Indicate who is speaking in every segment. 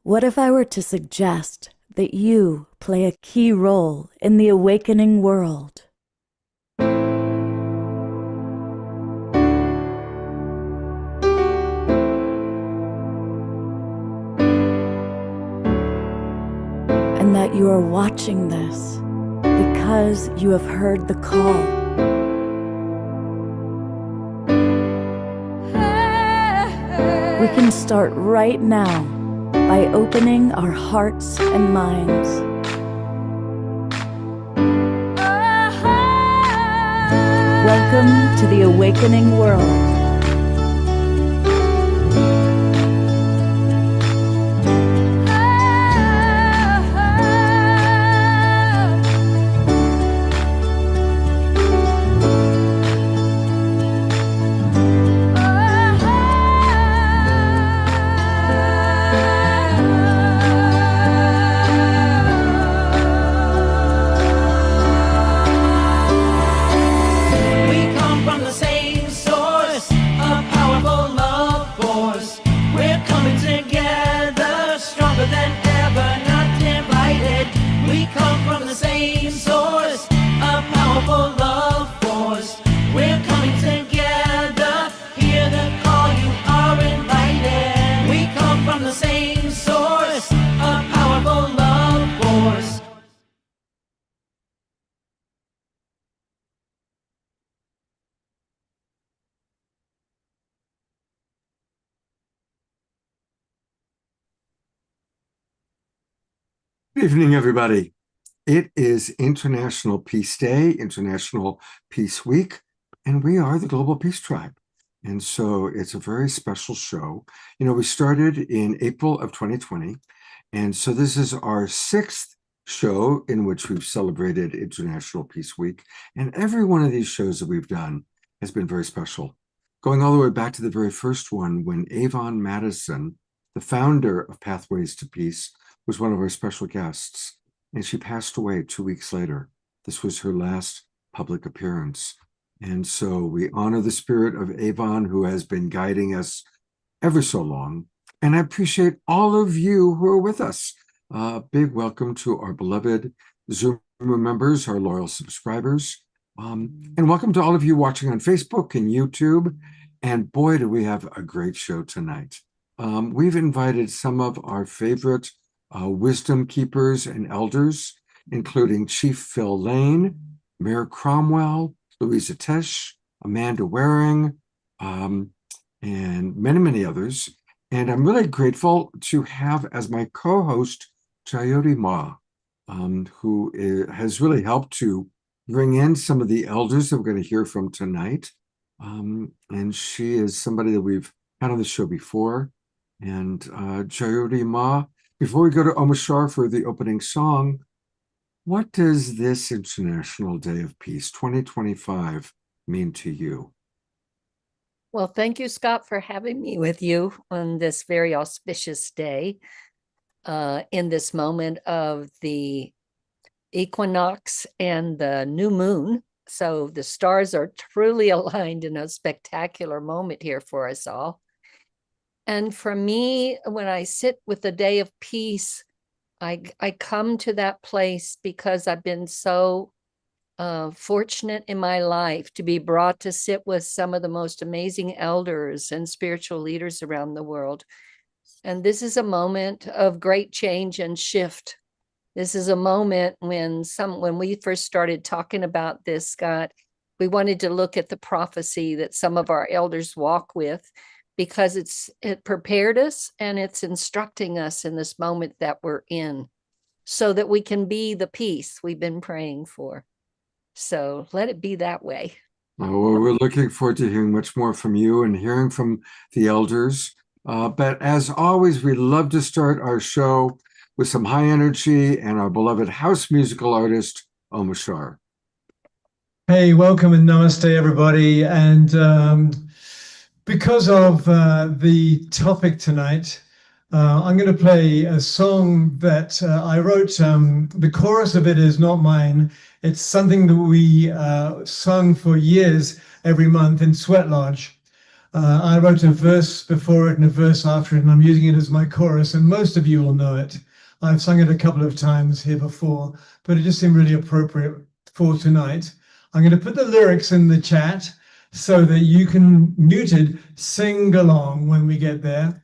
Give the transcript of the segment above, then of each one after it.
Speaker 1: What if I were to suggest that you play a key role in the awakening world? And that you are watching this because you have heard the call. We can start right now by opening our hearts and minds. Welcome to the awakening world.
Speaker 2: Good evening, everybody. It is International Peace Day, International Peace Week, and we are the Global Peace Tribe. And so it's a very special show. You know, we started in April of 2020, and so this is our 6th show in which we've celebrated International Peace Week. And every one of these shows that we've done has been very special. Going all the way back to the very first one, when Avon Madison, the founder of Pathways to Peace, was one of our special guests, and she passed away 2 weeks later. This was her last public appearance. And so we honor the spirit of Avon, who has been guiding us ever so long. And I appreciate all of you who are with us. Big welcome to our beloved Zoom members, our loyal subscribers. And welcome to all of you watching on Facebook and YouTube. And boy, do we have a great show tonight. We've invited some of our favorite wisdom keepers and elders, including Chief Phil Lane, Mayor Cromwell, Louisa Tesh, Amanda Waring, and many, many others. And I'm really grateful to have as my co-host Jayoti Ma, who has really helped to bring in some of the elders that we're going to hear from tonight. And she is somebody that we've had on the show before. And Jayoti Ma, before we go to Omashar for the opening song, what does this International Day of Peace 2025 mean to you?
Speaker 3: Well, thank you, Scott, for having me with you on this very auspicious day, in this moment of the equinox and the new moon. So the stars are truly aligned in a spectacular moment here for us all. And for me, when I sit with the Day of Peace, I come to that place because I've been so fortunate in my life to be brought to sit with some of the most amazing elders and spiritual leaders around the world. And this is a moment of great change and shift. This is a moment when we first started talking about this, Scott, we wanted to look at the prophecy that some of our elders walk with, because it prepared us and it's instructing us in this moment that we're in, so that we can be the peace we've been praying for. So let it be that way.
Speaker 2: Well, we're looking forward to hearing much more from you and hearing from the elders. But as always, we love to start our show with some high energy and our beloved house musical artist, Omashar.
Speaker 4: Hey, welcome and namaste, everybody. And because of the topic tonight, I'm going to play a song that I wrote. The chorus of it is not mine. It's something that we sung for years every month in Sweat Lodge. I wrote a verse before it and a verse after it, and I'm using it as my chorus, and most of you will know it. I've sung it a couple of times here before, but it just seemed really appropriate for tonight. I'm going to put the lyrics in the chat so that you can, muted, sing along when we get there.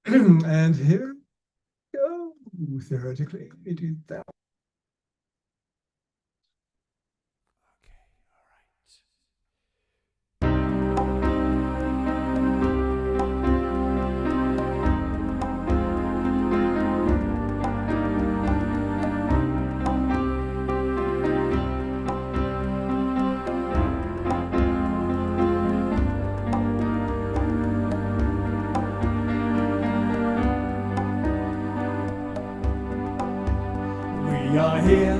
Speaker 4: And here we go. Theoretically, we do that.
Speaker 5: We are here,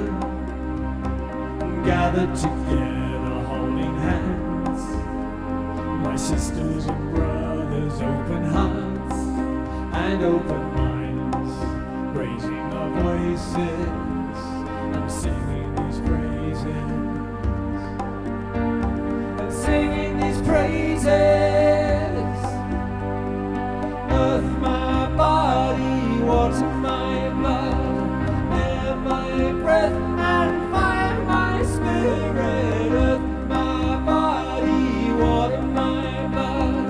Speaker 5: gathered together, holding hands. My sisters and brothers, open hearts and open minds, raising our voices and singing these praises, and singing these praises. Earth, my body, water, my blood, my breath and fire, my spirit. Earth, my body, water, my blood,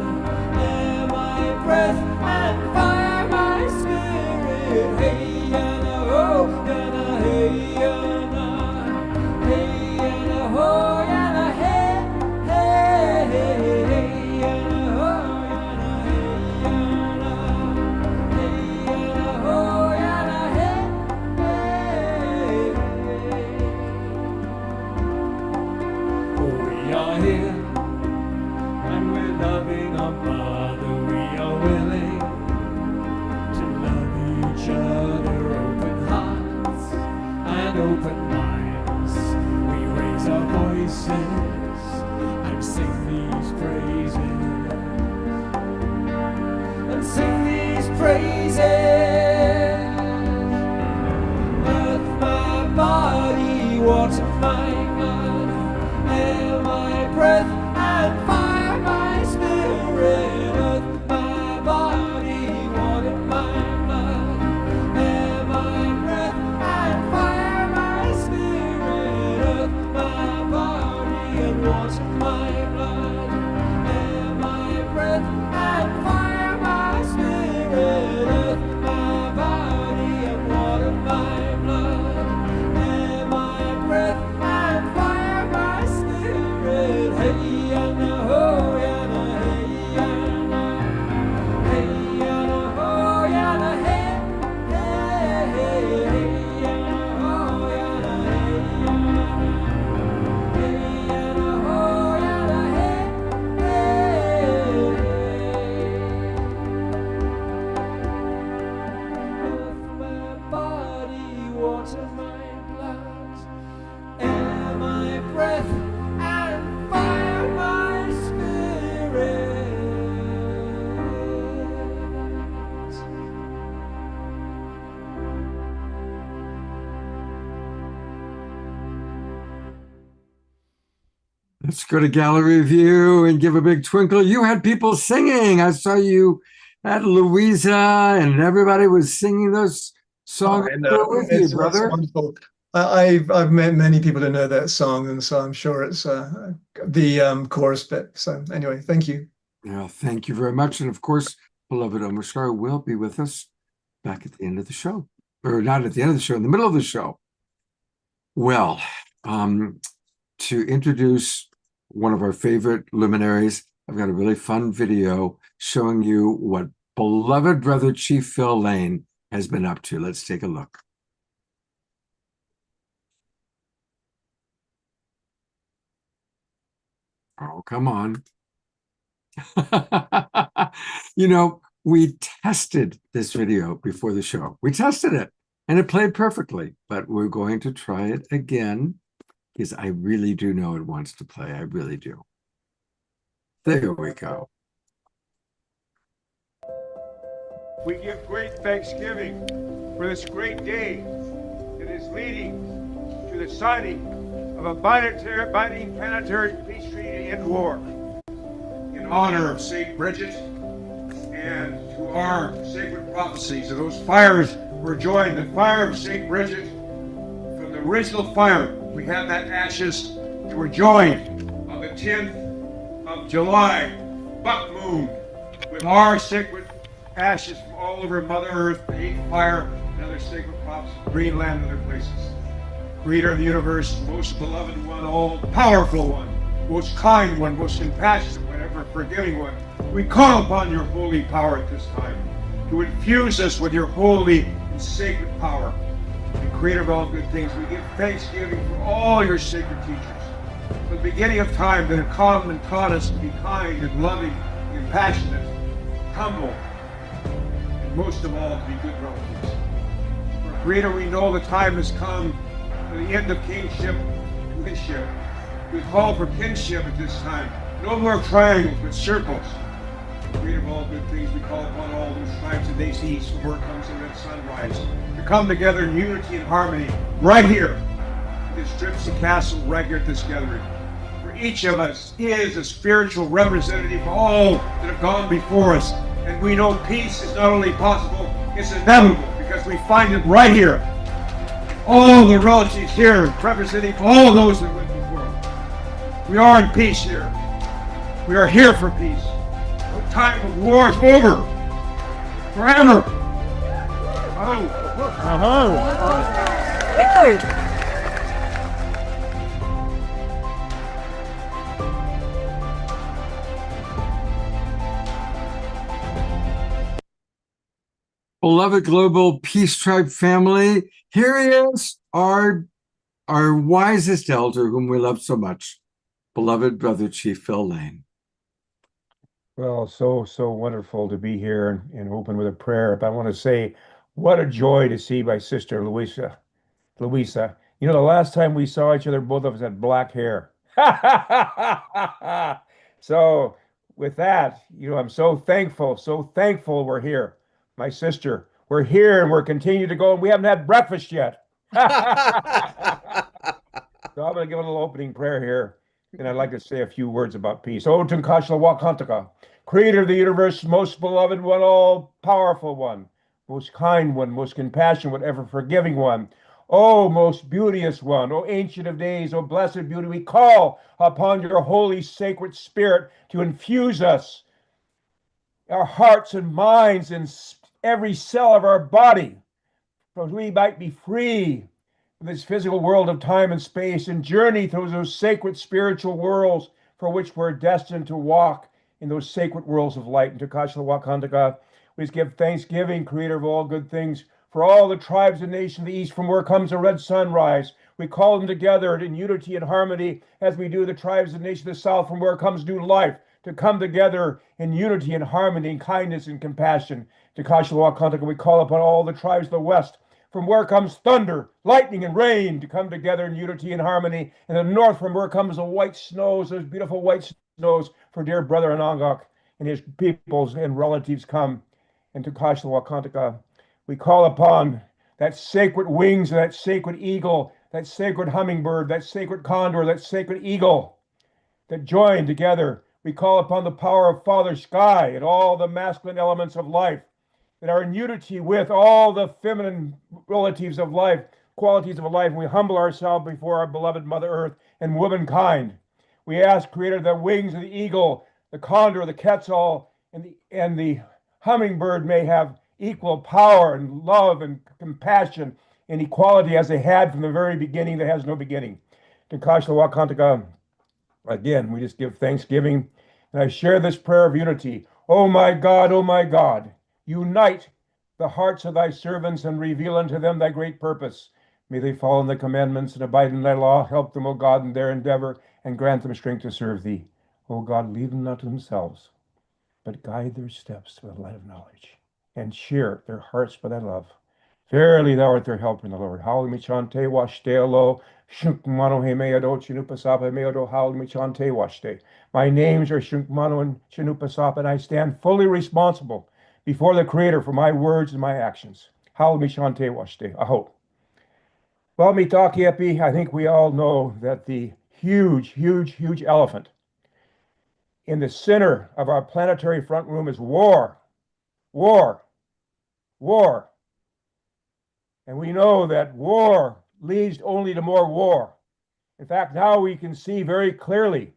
Speaker 5: air, my breath and fire, my spirit. Hey, yana, oh, yana, hey, yana, hey, yana, oh, yana, hey, hey, hey, hey, yana, oh, yana, hey, yana, hey, yana, oh, yana, hey. We are here and we're loving our Father. We are willing to love each other, open hearts and open minds. We raise our voices and sing these praises, and sing these praises. Earth, my body, water, my blood, air, my breath and fire, my spirit. Earth, my body, water, my blood, air, my breath and fire, my spirit. Earth, my body and water, my blood, air, my breath and fire, my spirit. Earth, my body and water, my blood, air, my breath and fire, my spirit. Hey, yana, oh, yana, hey, yana, hey, yana, oh, yana, hey, hey, hey, hey, yana, oh, yana, hey, yana, hey, yana, oh, yana, hey, hey, Earth, my body, water, my blood, air, my breath and fire, my spirit.
Speaker 2: Let's go to gallery view and give a big twinkle. You had people singing. I saw you at Louisa, and everybody was singing those songs.
Speaker 4: I
Speaker 2: We're with you,
Speaker 4: it's
Speaker 2: brother.
Speaker 4: wonderful. I've met many people who know that song, and so I'm sure it's the chorus bit. So anyway, thank you.
Speaker 2: Yeah, thank you very much. And of course, beloved Omarskar will be with us back at the end of the show, or not at the end of the show, in the middle of the show. Well, to introduce one of our favorite luminaries, I've got a really fun video showing you what beloved brother Chief Phil Lane has been up to. Let's take a look. Oh, come on. You know, we tested this video before the show. We tested it and it played perfectly, but we're going to try it again because I really do know it wants to play. I really do. There we go.
Speaker 6: We give great thanksgiving for this great day that is leading to the signing of a binding planetary peace treaty to end war. In honor of St. Bridget and to our sacred prophecies. And those fires were joined. The fire of St. Bridget, from the original fire, we have that ashes that were joined on the 10th of July, buck moon, with our sacred ashes from all over Mother Earth, the 8th fire, and other sacred props, Greenland and other places. Creator of the universe, most beloved one, all powerful one, most kind one, most compassionate one, ever forgiving one. We call upon your holy power at this time to infuse us with your holy and sacred power. And creator of all good things, we give thanksgiving for all your sacred teachers. From the beginning of time that have come and taught us to be kind and loving and compassionate, humble, and most of all to be good relatives. For creator, we know the time has come for the end of kingship to kinship. We call for kinship at this time. No more triangles, but circles. Creator of all good things, we call upon all those tribes of days east from where comes the red sunrise to come together in unity and harmony right here at this Gypsy Castle, right here at this gathering. For each of us is a spiritual representative of all that have gone before us. And we know peace is not only possible, it's inevitable because we find it right here. All the relatives here representing all those that went before us. We are in peace here. We are here for peace. No time of war is over. Forever.
Speaker 2: Beloved Global Peace Tribe family, here he is, our wisest elder whom we love so much, beloved Brother Chief Phil Lane.
Speaker 6: Well, so wonderful to be here and open with a prayer. But I want to say, what a joy to see my sister Louisa. You know, the last time we saw each other, both of us had black hair. So with that, you know, I'm so thankful we're here. My sister, we're here and we're continuing to go, and we haven't had breakfast yet. So I'm going to give a little opening prayer here, and I'd like to say a few words about peace. O Tunkashla Wakantaka, creator of the universe, most beloved one, all powerful one, most kind one, most compassionate one, ever forgiving one. O most beauteous one, O ancient of days, O blessed beauty, we call upon your holy sacred spirit to infuse us, our hearts and minds, and every cell of our body, so we might be free from this physical world of time and space and journey through those sacred spiritual worlds for which we're destined to walk in those sacred worlds of light. And to Kashla Wakandaka, we just give thanksgiving, creator of all good things, for all the tribes and nations of the east from where comes the red sunrise. We call them together in unity and harmony as we do the tribes and nations of the south from where comes new life, to come together in unity and harmony and kindness and compassion. To Kashla Wakandaka, we call upon all the tribes of the west from where comes thunder, lightning, and rain, to come together in unity and harmony. And the north, from where comes the white snows, those beautiful white snows, for dear brother Anangak and his peoples and relatives come. And to Kashla Wakantaka, we call upon that sacred wings, that sacred eagle, that sacred hummingbird, that sacred condor, that sacred eagle that join together. We call upon the power of Father Sky and all the masculine elements of life that are in unity with all the feminine relatives of life, qualities of life. And we humble ourselves before our beloved Mother Earth and womankind. We ask, Creator, the wings of the eagle, the condor, the quetzal, and the hummingbird may have equal power and love and compassion and equality as they had from the very beginning that has no beginning. To Kashla Wakantaka, again, we just give thanksgiving. And I share this prayer of unity. Oh my God, unite the hearts of thy servants and reveal unto them thy great purpose. May they follow in the commandments and abide in thy law. Help them, O God, in their endeavor, and grant them strength to serve thee. O God, leave them not to themselves, but guide their steps to the light of knowledge, and cheer their hearts by thy love. Verily thou art their helper in the Lord. Haul me chante washtelo, Shunkmano hemeado chinupasapa meado haul me chante washte. My names are Shunkmano and Chinupasapa, and I stand fully responsible before the Creator for my words and my actions. Haul me chante washte. I hope. Well, mitaki epi, I think we all know that the huge elephant in the center of our planetary front room is war, war, war. And we know that war leads only to more war. In fact, now we can see very clearly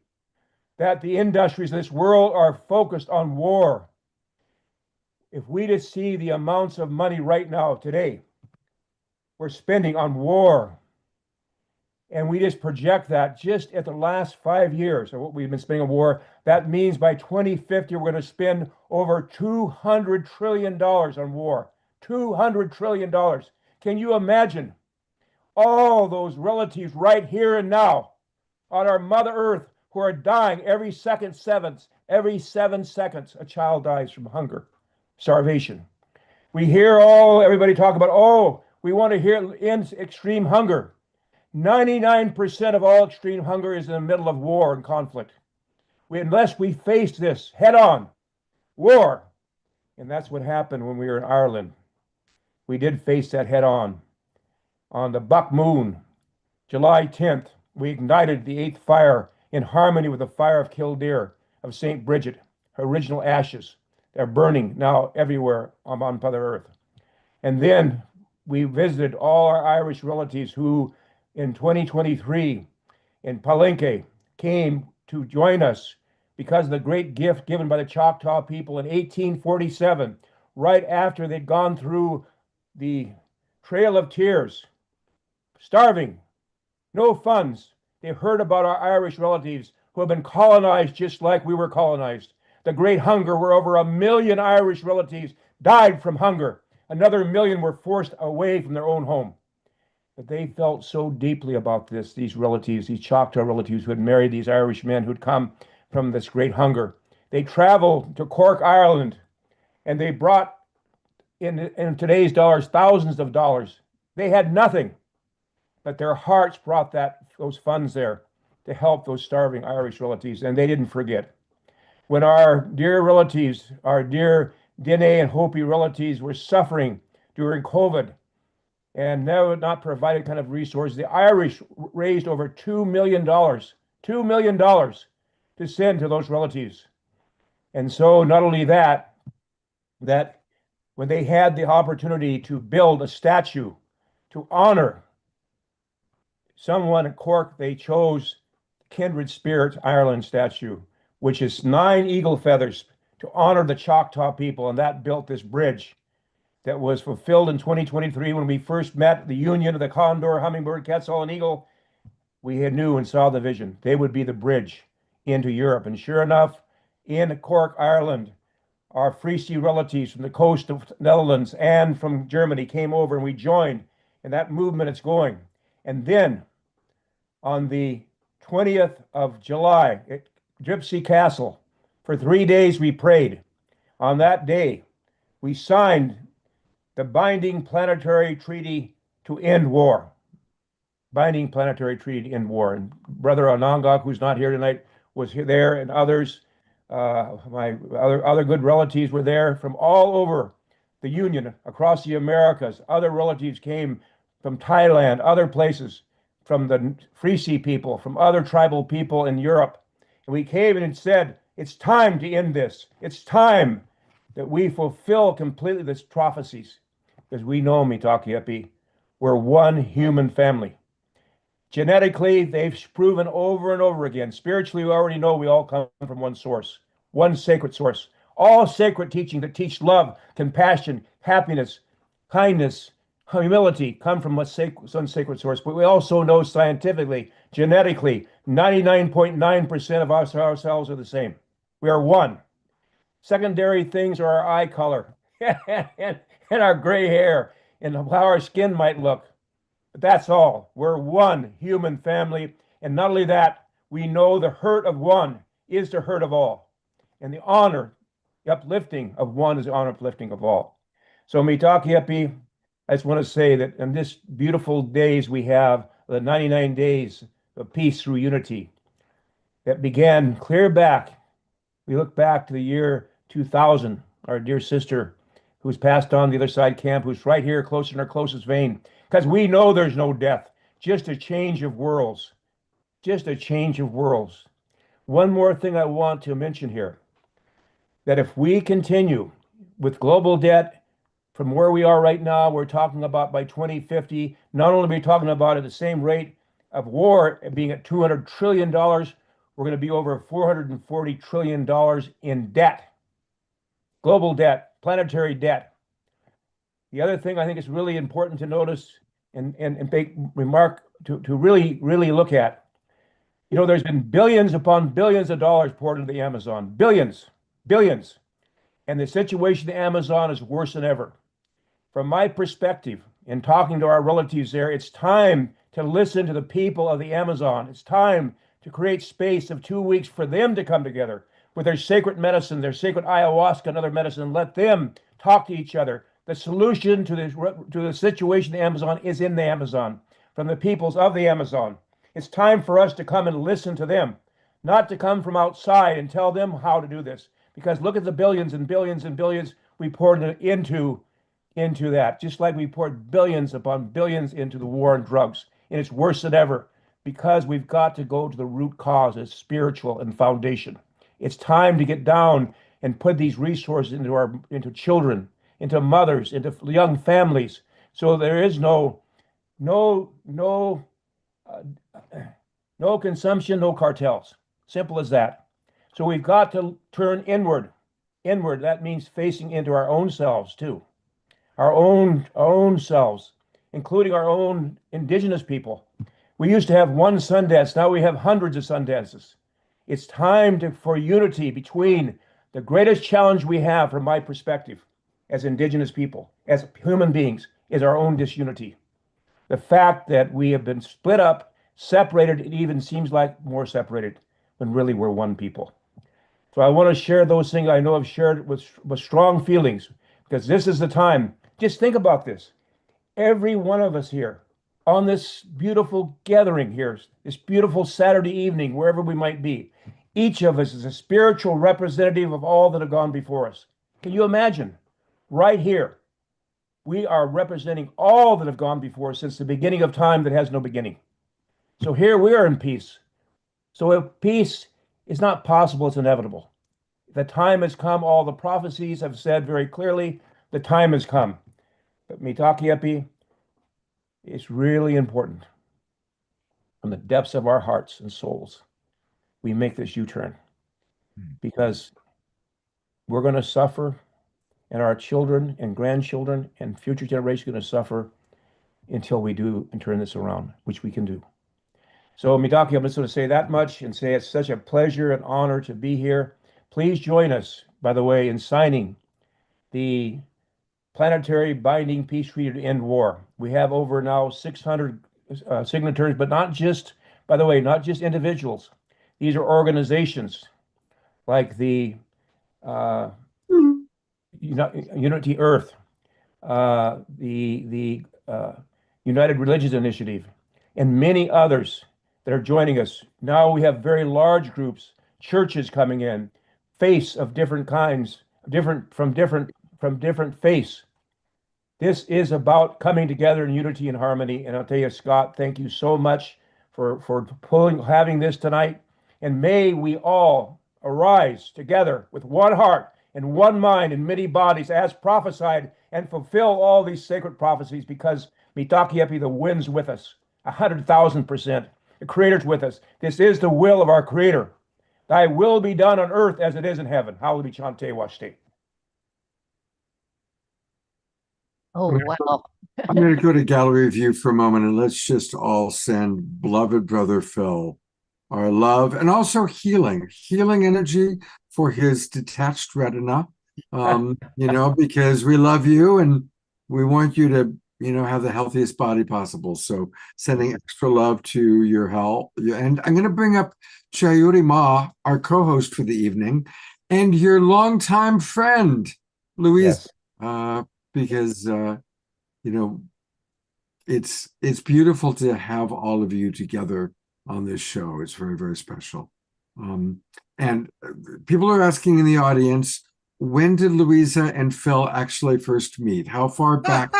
Speaker 6: that the industries of this world are focused on war. If we just see the amounts of money right now, today, we're spending on war, and we just project that just at the last 5 years of what we've been spending on war, that means by 2050, we're going to spend over $200 trillion on war. $200 trillion. Can you imagine all those relatives right here and now on our Mother Earth who are dying every every 7 seconds, a child dies from hunger, starvation. We hear everybody talk about, oh, we want to end extreme hunger. 99% of all extreme hunger is in the middle of war and conflict. Unless we face this head on, war. And that's what happened when we were in Ireland. We did face that head on. On the Buck Moon, July 10th, we ignited the 8th fire in harmony with the fire of Kildare, of St. Bridget, her original ashes. They're burning now everywhere on Mother Earth. And then we visited all our Irish relatives who, in 2023, in Palenque, came to join us because of the great gift given by the Choctaw people in 1847, right after they'd gone through the Trail of Tears, starving, no funds. They heard about our Irish relatives who have been colonized just like we were colonized. The Great Hunger, where over 1 million Irish relatives died from hunger. Another 1 million were forced away from their own home. But they felt so deeply about this, these relatives, these Choctaw relatives who had married these Irish men who'd come from this great hunger. They traveled to Cork, Ireland, and they brought, in today's dollars, thousands of dollars. They had nothing, but their hearts brought those funds there to help those starving Irish relatives, and they didn't forget. When our dear relatives, our dear Dene and Hopi relatives were suffering during COVID and now not provided kind of resources, the Irish raised over $2 million, $2 million to send to those relatives. And so not only that when they had the opportunity to build a statue to honor someone at Cork, they chose Kindred Spirits Ireland statue, which is 9 eagle feathers to honor the Choctaw people. And that built this bridge that was fulfilled in 2023 when we first met the union of the condor, hummingbird, quetzal, and eagle. We knew and saw the vision. They would be the bridge into Europe. And sure enough, in Cork, Ireland, our Frisi relatives from the coast of Netherlands and from Germany came over, and we joined, and that movement is going. And then on the 20th of July at Gypsy Castle, for 3 days we prayed. On that day, we signed the binding planetary treaty to end war. Binding planetary treaty to end war. And Brother Onongok, who's not here tonight, was there, and others, my other good relatives were there from all over the Union, across the Americas. Other relatives came from Thailand, other places, from the Frisi people, from other tribal people in Europe. And we came and said, it's time to end this. It's time that we fulfill completely these prophecies. Because we know, Mitakuyepi, we're one human family. Genetically, they've proven over and over again. Spiritually, we already know we all come from one source, one sacred source. All sacred teaching that teach love, compassion, happiness, kindness, humility come from one sacred source. But we also know scientifically, genetically, 99.9% of us ourselves are the same. We are one. Secondary things are our eye color and our gray hair and how our skin might look. But that's all. We're one human family. And not only that, we know the hurt of one is the hurt of all. And the honor, the uplifting of one is the honor uplifting of all. So Mitakuyepi, I just want to say that in this beautiful days we have, the 99 days of peace through unity, that began clear back. We look back to the year 2000, our dear sister who's passed on the other side camp, who's right here close in our closest vein, because we know there's no death, just a change of worlds, just a change of worlds. One more thing I want to mention here, that if we continue with global debt from where we are right now, we're talking about by 2050, not only are we talking about at the same rate of war being at $200 trillion, we're going to be over $440 trillion in debt, global debt, planetary debt. The other thing I think is really important to notice and make remark to really, really look at, you know, there's been billions upon billions of dollars poured into the Amazon, billions, billions. And the situation in the Amazon is worse than ever. From my perspective, in talking to our relatives there, it's time to listen to the people of the Amazon. It's time to create space of 2 weeks for them to come together with their sacred medicine, their sacred ayahuasca and other medicine. Let them talk to each other. The solution to the situation in the Amazon is in the Amazon, from the peoples of the Amazon. It's time for us to come and listen to them, not to come from outside and tell them how to do this. Because look at the billions and billions and billions we poured into that, just like we poured billions upon billions into the war on drugs. And it's worse than ever because we've got to go to the root cause, it's spiritual and foundation. It's time to get down and put these resources into children, into mothers, into young families. So there is no consumption, no cartels. Simple as that. So we've got to turn inward. Inward, that means facing into our own selves too. Our own selves, including our own indigenous people. We used to have one Sundance, now we have hundreds of Sundances. It's time for unity between the greatest challenge we have, from my perspective, as indigenous people, as human beings, is our own disunity. The fact that we have been split up, separated, it even seems like more separated, when really we're one people. So I want to share those things I know I've shared with strong feelings, because this is the time. Just think about this. Every one of us here on this beautiful gathering here, this beautiful Saturday evening, wherever we might be, each of us is a spiritual representative of all that have gone before us. Can you imagine? Right here, we are representing all that have gone before us since the beginning of time that has no beginning. So here we are in peace. So if peace is not possible, it's inevitable. The time has come. All the prophecies have said very clearly, the time has come. But Mitakuye, it's really important from the depths of our hearts and souls, we make this U-turn, because we're going to suffer, and our children and grandchildren and future generations are going to suffer until we do and turn this around, which we can do. So Mitakuye, I'm just going to say that much and say it's such a pleasure and honor to be here. Please join us, by the way, in signing the planetary binding peace treaty to end war. We have over now 600 signatories, but not just, by the way, not just individuals. These are organizations like the Unity Earth, the United Religions Initiative, and many others that are joining us. Now we have very large groups, churches coming in, faiths of different kinds, from different faiths. This is about coming together in unity and harmony. And I'll tell you, Scott, thank you so much for having this tonight. And may we all arise together with one heart and one mind and many bodies as prophesied, and fulfill all these sacred prophecies, because Mitakuye, the wind's with us, 100,000%. The Creator's with us. This is the will of our Creator. Thy will be done on earth as it is in heaven. Hallelujah. Chante Washte.
Speaker 3: Oh, wow.
Speaker 2: I'm going to go to gallery view for a moment, and let's just all send beloved brother Phil our love and also healing energy for his detached retina. Because we love you and we want you to, have the healthiest body possible. So sending extra love to your health. And I'm going to bring up Chayuri Ma, our co-host for the evening, and your longtime friend, Louise,
Speaker 6: Yes.
Speaker 2: because it's beautiful to have all of you together on this show. It's very, very special. And people are asking in the audience, when did Louisa and Phil actually first meet? How far back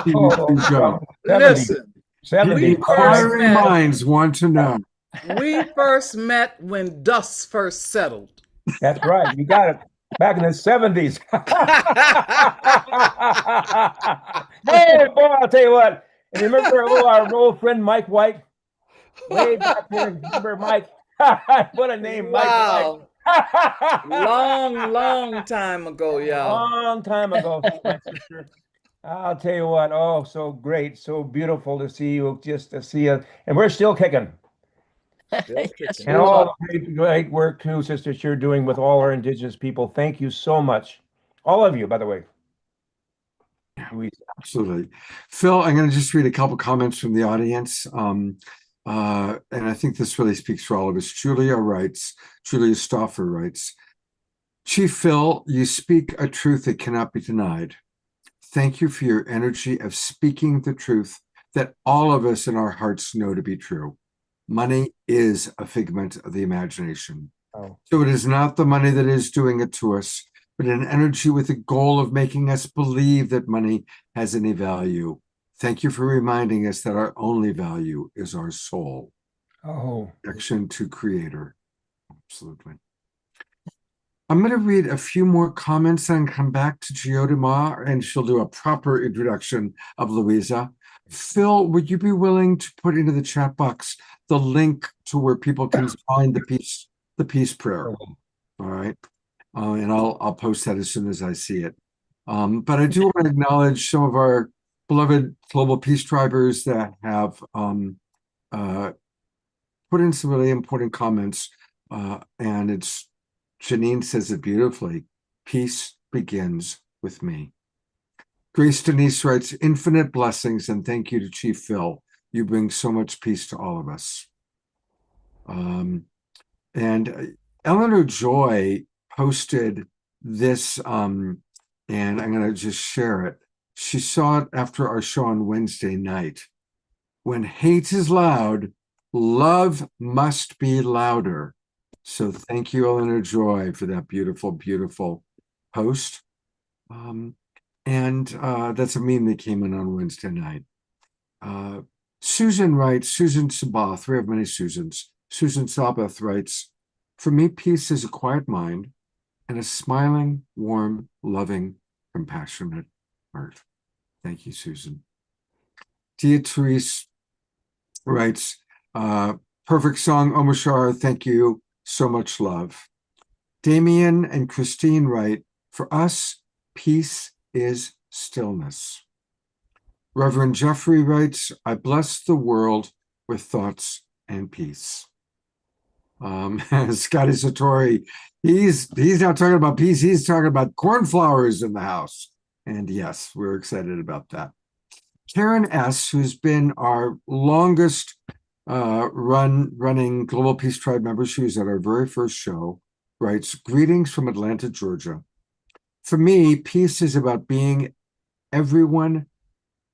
Speaker 2: do you two go?
Speaker 6: Listen.
Speaker 5: Listen,
Speaker 6: 70.
Speaker 5: We
Speaker 2: Inquiring
Speaker 5: met-
Speaker 2: minds want to know.
Speaker 7: We first met when dust first settled.
Speaker 6: That's right. You got it. Back in the 70s. Hey, boy, I'll tell you what. And remember our old friend Mike White? Way back there. Remember Mike? What a name, Mike
Speaker 7: Wow.
Speaker 6: White.
Speaker 7: Long time ago, y'all.
Speaker 6: Long time ago, my sister. I'll tell you what. Oh, so great. So beautiful to see you. Just to see you. And we're still kicking.
Speaker 7: Still
Speaker 3: Yes,
Speaker 7: kicking.
Speaker 3: we
Speaker 6: And all
Speaker 3: are.
Speaker 6: the great work too, sisters, you're doing with all our Indigenous people. Thank you so much. All of you, by the way.
Speaker 2: Absolutely. Phil, I'm going to just read a couple comments from the audience. And I think this really speaks for all of us. Julia Stauffer writes, Chief Phil, you speak a truth that cannot be denied. Thank you for your energy of speaking the truth that all of us in our hearts know to be true. Money is a figment of the imagination.
Speaker 6: Oh.
Speaker 2: So it is not the money that is doing it to us, but an energy with the goal of making us believe that money has any value. Thank you for reminding us that our only value is our soul.
Speaker 6: Oh.
Speaker 2: Connection to Creator. Absolutely. I'm going to read a few more comments and come back to Jyoti Ma, and she'll do a proper introduction of Louisa. Phil, would you be willing to put into the chat box the link to where people can find the peace prayer? All right. And I'll post that as soon as I see it. But I do want to acknowledge some of our beloved Global Peace Tribers that have put in some really important comments. And it's Janine says it beautifully. Peace begins with me. Grace Denise writes, infinite blessings and thank you to Chief Phil. You bring so much peace to all of us. And Eleanor Joy posted this, and I'm going to just share it. She saw it after our show on Wednesday night. When hate is loud, love must be louder. So thank you, Eleanor Joy, for that beautiful, beautiful post. And that's a meme that came in on Wednesday night. Susan writes, Susan Sabath, we have many Susans. Susan Sabath writes, for me, peace is a quiet mind and a smiling, warm, loving, compassionate heart. Thank you, Susan. Dia Therese writes, perfect song, Omashar, thank you, so much love. Damien and Christine write, for us, peace is stillness. Reverend Jeffrey writes, I bless the world with thoughts and peace. Scotty Satori, he's not talking about peace, he's talking about cornflowers in the house. And yes, we're excited about that. Karen S., who's been our longest running Global Peace Tribe member, she was at our very first show, writes, greetings from Atlanta, Georgia. For me, peace is about being everyone.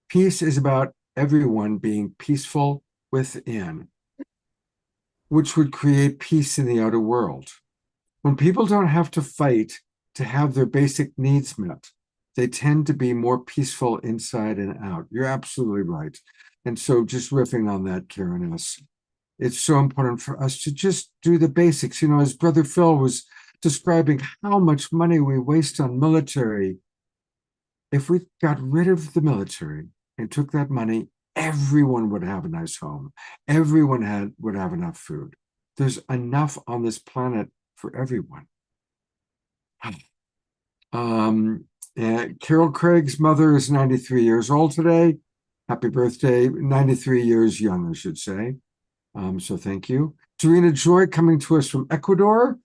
Speaker 2: Peace is about everyone being peaceful within, which would create peace in the outer world. When people don't have to fight to have their basic needs met, they tend to be more peaceful inside and out. You're absolutely right. And so just riffing on that, Karen S., it's so important for us to just do the basics. You know, as Brother Phil was describing how much money we waste on military. If we got rid of the military and took that money, everyone would have a nice home. Everyone would have enough food. There's enough on this planet for everyone. Carol Craig's mother is 93 years old today. Happy birthday. 93 years young, I should say. So thank you. Serena Joy coming to us from Ecuador.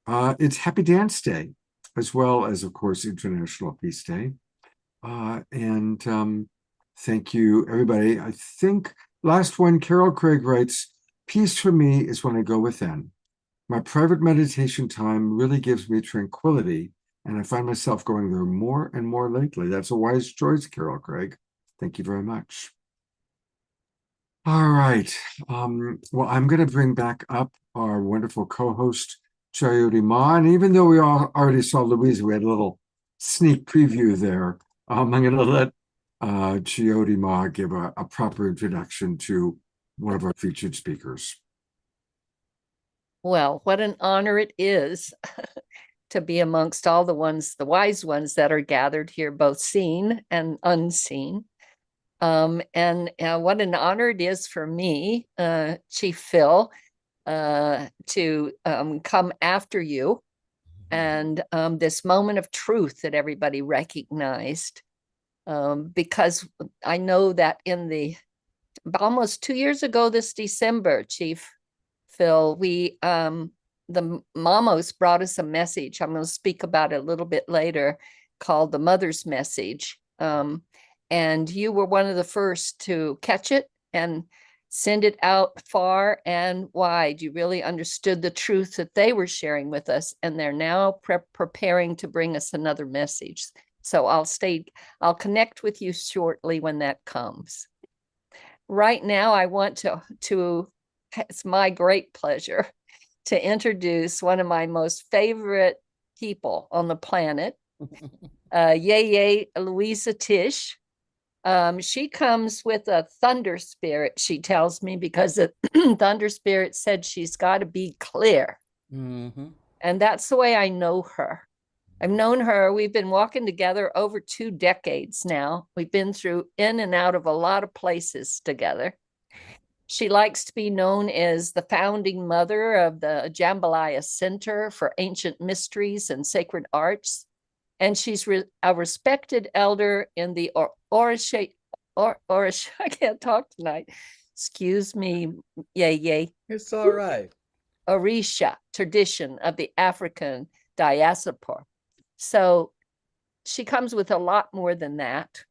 Speaker 2: It's Happy Dance Day, as well as, of course, International Peace Day. And thank you, everybody. I think last one, Carol Craig writes, peace for me is when I go within. My private meditation time really gives me tranquility, and I find myself going there more and more lately. That's a wise choice, Carol Craig. Thank you very much. All right. Well, I'm going to bring back up our wonderful co-host, Jyoti Ma. And even though we all already saw Louisa, we had a little sneak preview there. I'm going to let Jyoti Ma give a proper introduction to one of our featured speakers.
Speaker 3: Well, what an honor it is to be amongst all the wise ones that are gathered here, both seen and unseen. And what an honor it is for me, Chief Phil, to come after you. And this moment of truth that everybody recognized, because I know that almost 2 years ago this December, Chief Phil, the Mamos brought us a message. I'm going to speak about it a little bit later, called the Mother's Message. And you were one of the first to catch it and send it out far and wide. You really understood the truth that they were sharing with us, and they're now preparing to bring us another message. So I'll connect with you shortly when that comes. Right now, I want to it's my great pleasure to introduce one of my most favorite people on the planet, Yeye Louisa Tish. She comes with a thunder spirit, she tells me, because the thunder spirit said she's got to be clear.
Speaker 7: Mm-hmm.
Speaker 3: And that's the way I know her. I've known her. We've been walking together over 2 decades now. We've been through in and out of a lot of places together. She likes to be known as the founding mother of the Jambalaya Center for Ancient Mysteries and Sacred Arts. And she's a respected elder in the Orisha, I can't talk tonight. Excuse me, yay.
Speaker 7: It's all right.
Speaker 3: Orisha tradition of the African diaspora. So she comes with a lot more than that.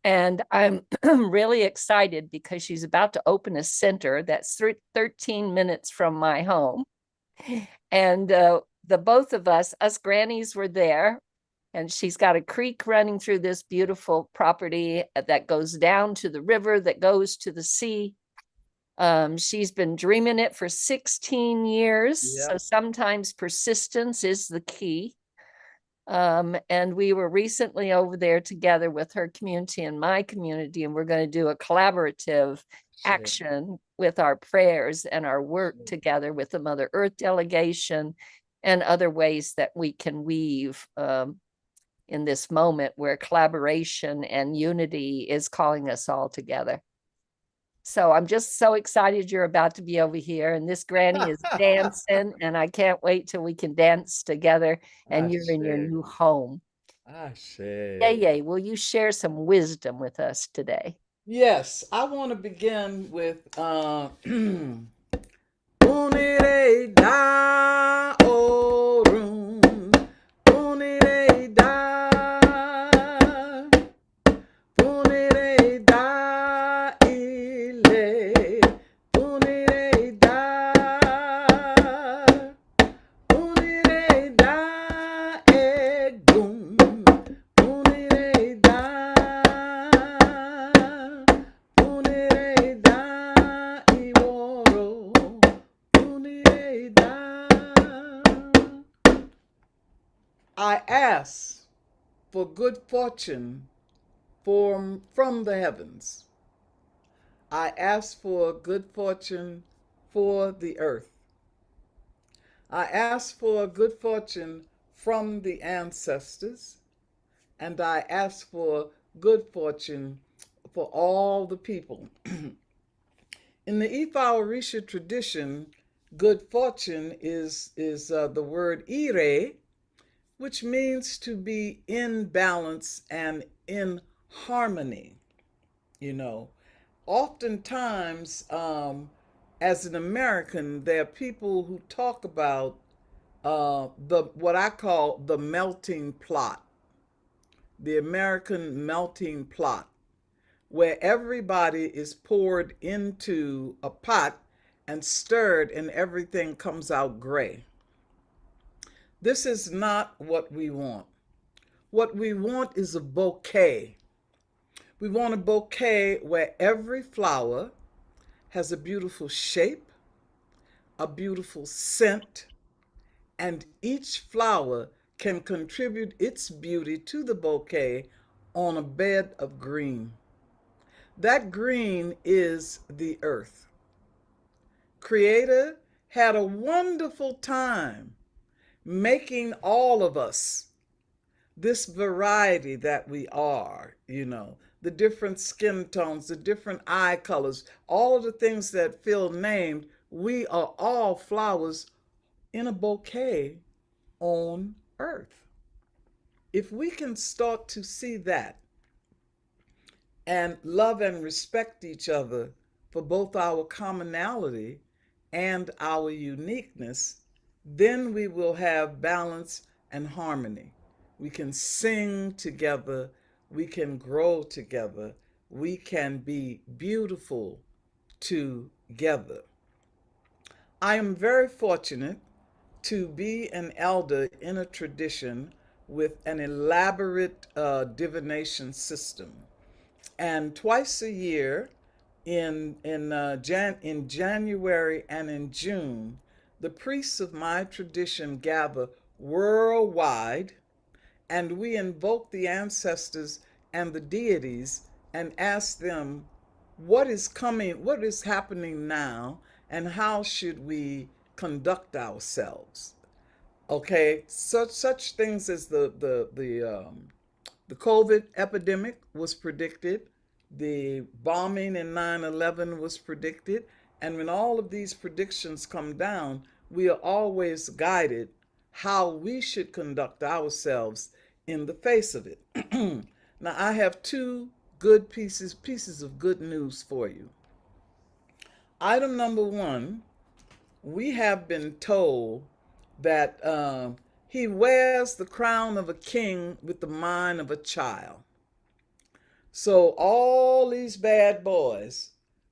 Speaker 3: And I'm really excited because she's about to open a center that's 13 minutes from my home. And the both of us grannies were there. And she's got a creek running through this beautiful property that goes down to the river that goes to the sea. She's been dreaming it for 16 years.
Speaker 7: Yep.
Speaker 3: So sometimes persistence is the key. And we were recently over there together with her community and my community, and we're going to do a collaborative action with our prayers and our work together with the Mother Earth delegation and other ways that we can weave in this moment where collaboration and unity is calling us all together. So I'm just so excited you're about to be over here, and this granny is dancing, and I can't wait till we can dance together and you're in your new home. Yay, will you share some wisdom with us today?
Speaker 7: Yes, I want to begin with Unire da orum, unire da, unire da ile, unire da, unire da egum, unire da, unire da iworo, unire da. I ask for good fortune from the heavens. I ask for good fortune for the earth. I ask for good fortune from the ancestors, and I ask for good fortune for all the people. In the Ifa Orisha tradition, good fortune is the word ire, which means to be in balance and in harmony. You know, oftentimes, as an American, there are people who talk about what I call the melting plot, the American melting plot, where everybody is poured into a pot and stirred and everything comes out gray. This is not what we want. What we want is a bouquet. We want a bouquet where every flower has a beautiful shape, a beautiful scent, and each flower can contribute its beauty to the bouquet on a bed of green. That green is the earth. Creator had a wonderful time making all of us this variety that we are, the different skin tones, the different eye colors, all of the things that Phil named. We are all flowers in a bouquet on earth. If we can start to see that and love and respect each other for both our commonality and our uniqueness, then we will have balance and harmony. We can sing together, we can grow together, we can be beautiful together. I am very fortunate to be an elder in a tradition with an elaborate divination system. And twice a year, in January and in June, the priests of my tradition gather worldwide, and we invoke the ancestors and the deities and ask them what is coming, what is happening now, and how should we conduct ourselves. Okay, such things as the COVID epidemic was predicted. The bombing in 9/11 was predicted. And when all of these predictions come down, we are always guided how we should conduct ourselves in the face of it. Now, I have two good pieces of good news for you. Item number one, we have been told that he wears the crown of a king with the mind of a child. So all these bad boys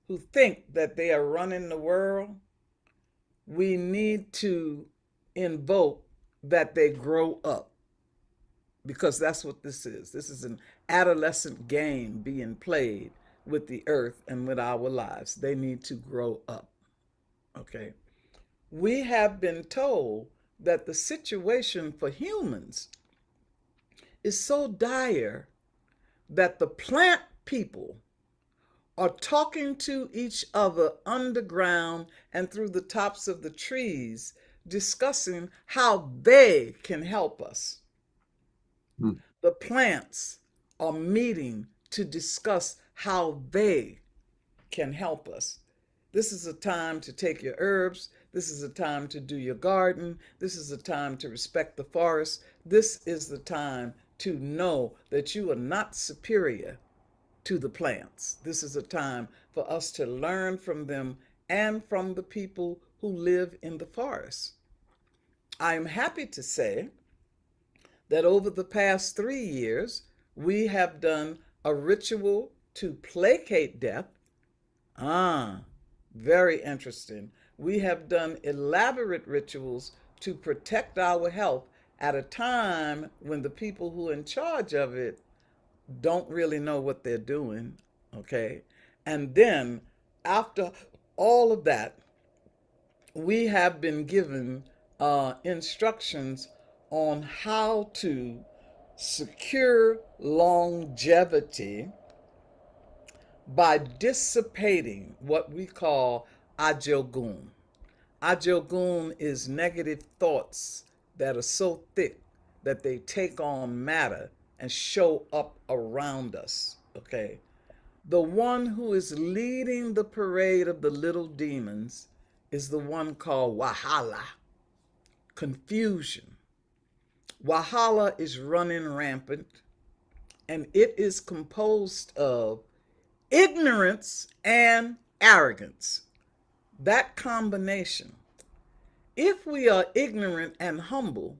Speaker 7: who think that they are running the world, we need to invoke that they grow up, because that's what this is. This is an adolescent game being played with the earth and with our lives. They need to grow up. Okay. We have been told that the situation for humans is so dire that the plant people are talking to each other underground and through the tops of the trees, discussing how they can help us. The plants are meeting to discuss how they can help us. This is a time to take your herbs. This is a time to do your garden. This is a time to respect the forest. This is the time to know that you are not superior to the plants. This is a time for us to learn from them and from the people who live in the forest. I am happy to say that over the past 3 years, we have done a ritual to placate death. Very interesting. We have done elaborate rituals to protect our health at a time when the people who are in charge of it don't really know what they're doing, okay? And then after all of that, we have been given instructions on how to secure longevity by dissipating what we call ajogun. Ajogun is negative thoughts that are so thick that they take on matter and show up around us, okay? The one who is leading the parade of the little demons is the one called Wahala, confusion. Wahala is running rampant, and it is composed of ignorance and arrogance. That combination. If we are ignorant and humble,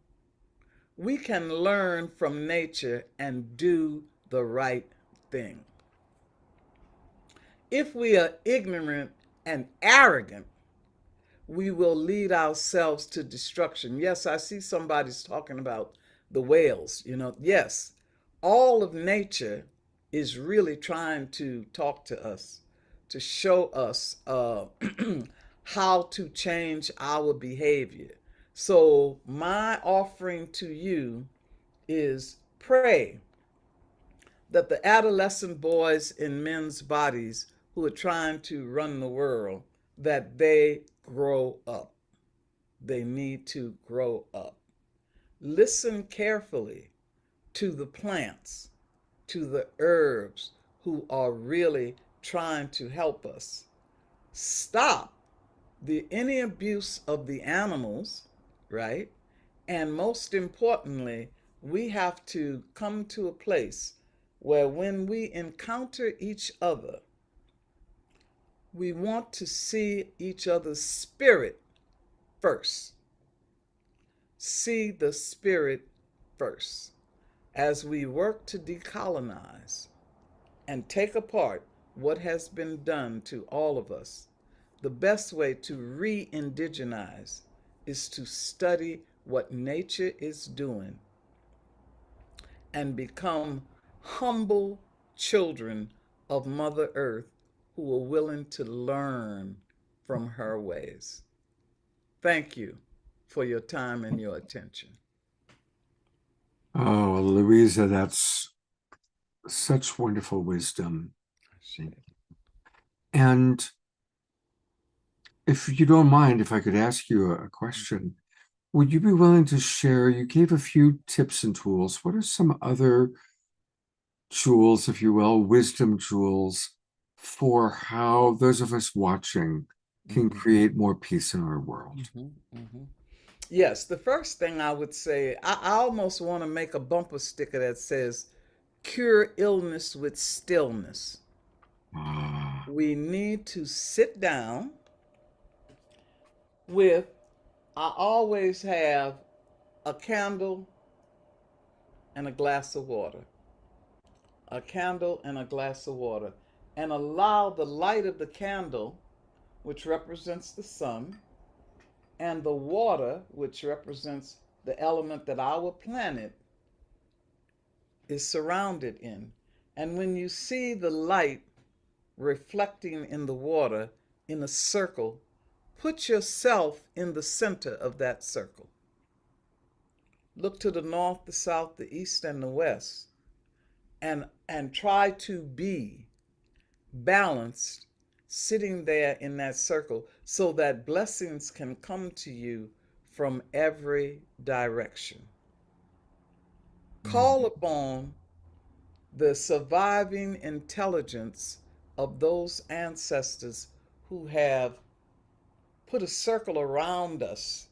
Speaker 7: we can learn from nature and do the right thing. If we are ignorant and arrogant, we will lead ourselves to destruction. Yes, I see somebody's talking about the whales. Yes, all of nature is really trying to talk to us, to show us how to change our behavior. So my offering to you is pray that the adolescent boys in men's bodies who are trying to run the world, that they grow up. they need to grow up. Listen carefully to the plants, to the herbs who are really trying to help us. Stop any abuse of the animals, right? And most importantly, we have to come to a place where when we encounter each other, we want to see each other's spirit first. See the spirit first. As we work to decolonize and take apart what has been done to all of us, the best way to re-indigenize is to study what nature is doing and become humble children of Mother Earth who are willing to learn from her ways. Thank you for your time and your attention.
Speaker 2: Oh, Louisa, that's such wonderful wisdom. And if you don't mind, if I could ask you a question, would you be willing to share? You gave a few tips and tools. What are some other jewels, if you will, wisdom jewels for how those of us watching can create more peace in our world?
Speaker 7: Yes, the first thing I would say, I almost want to make a bumper sticker that says, cure illness with stillness.
Speaker 2: Ah,
Speaker 7: We need to sit down with, I always have a candle and a glass of water. A candle and a glass of water. And allow the light of the candle, which represents the sun, and the water, which represents the element that our planet is surrounded in. And when you see the light reflecting in the water in a circle, put yourself in the center of that circle. Look to the north, the south, the east, and the west, and try to be balanced sitting there in that circle so that blessings can come to you from every direction. Call upon the surviving intelligence of those ancestors who have put a circle around us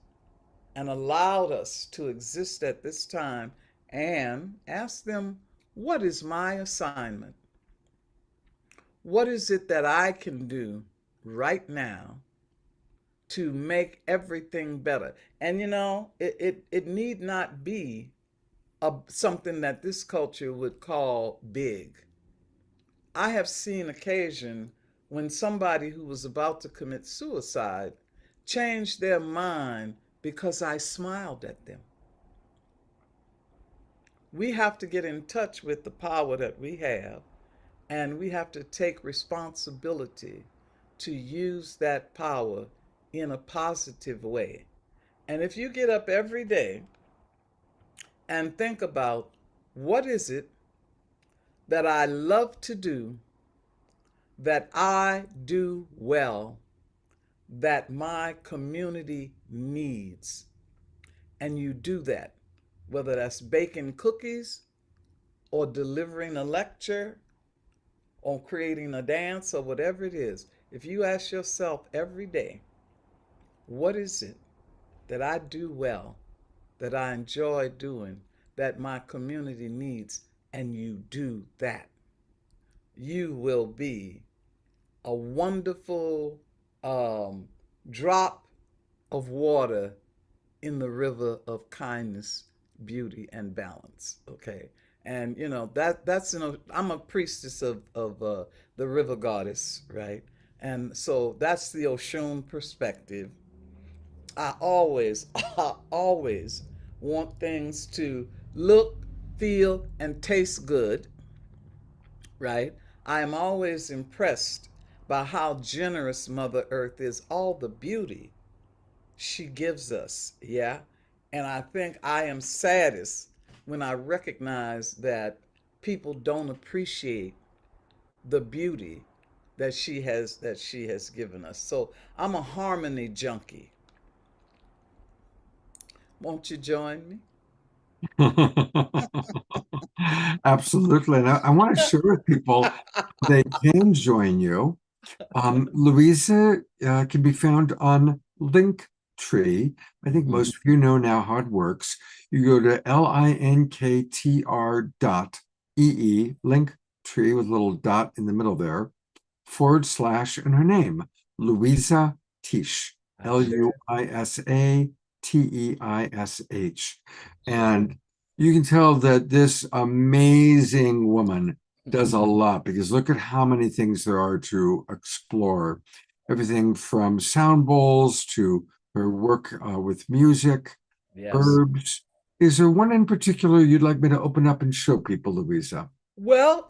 Speaker 7: and allowed us to exist at this time, and ask them, what is my assignment? What is it that I can do right now to make everything better? And it need not be something that this culture would call big. I have seen occasion when somebody who was about to commit suicide changed their mind because I smiled at them. We have to get in touch with the power that we have, and we have to take responsibility to use that power in a positive way. And if you get up every day and think about, what is it that I love to do, that I do well, that my community needs, and you do that, whether that's baking cookies or delivering a lecture or creating a dance or whatever it is, if you ask yourself every day, what is it that I do well, that I enjoy doing, that my community needs, and you do that, you will be a wonderful drop of water in the river of kindness, beauty, and balance. Okay, and that's I'm a priestess of the river goddess, right? And so that's the Oshun perspective. I always want things to look, feel, and taste good, right? I am always impressed by how generous Mother Earth is, all the beauty she gives us, yeah? And I think I am saddest when I recognize that people don't appreciate the beauty that she has given us. So I'm a harmony junkie. Won't you join me?
Speaker 2: Absolutely. And I want to share with people they can join you. Louisa can be found on Linktree. I think most of you know now how it works. You go to linktr.ee, Linktree with a little dot in the middle there, / and her name, Louisa Tish, LuisaTeish. And you can tell that this amazing woman does a lot because look at how many things there are to explore. Everything from sound bowls to her work with music,
Speaker 7: Yes.
Speaker 2: herbs. Is there one in particular you'd like me to open up and show people, Louisa?
Speaker 7: Well,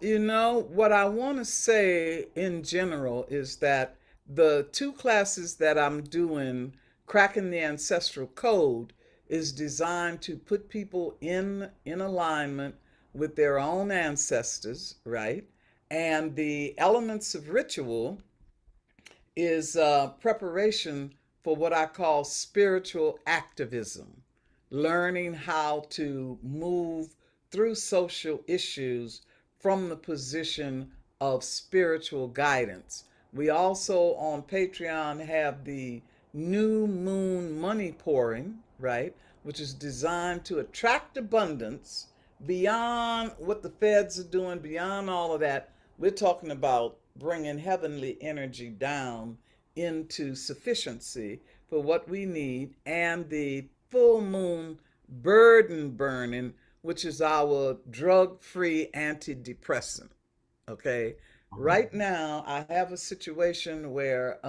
Speaker 7: what I want to say in general is that the two classes that I'm doing, Cracking the Ancestral Code, is designed to put people in alignment with their own ancestors, right? And the Elements of Ritual is preparation for what I call spiritual activism, learning how to move through social issues from the position of spiritual guidance. We also on Patreon have the new moon money pouring, right, which is designed to attract abundance beyond what the feds are doing, beyond all of that. We're talking about bringing heavenly energy down into sufficiency for what we need, and the full moon burden burning, which is our drug free antidepressant. Okay. Right now, I have a situation where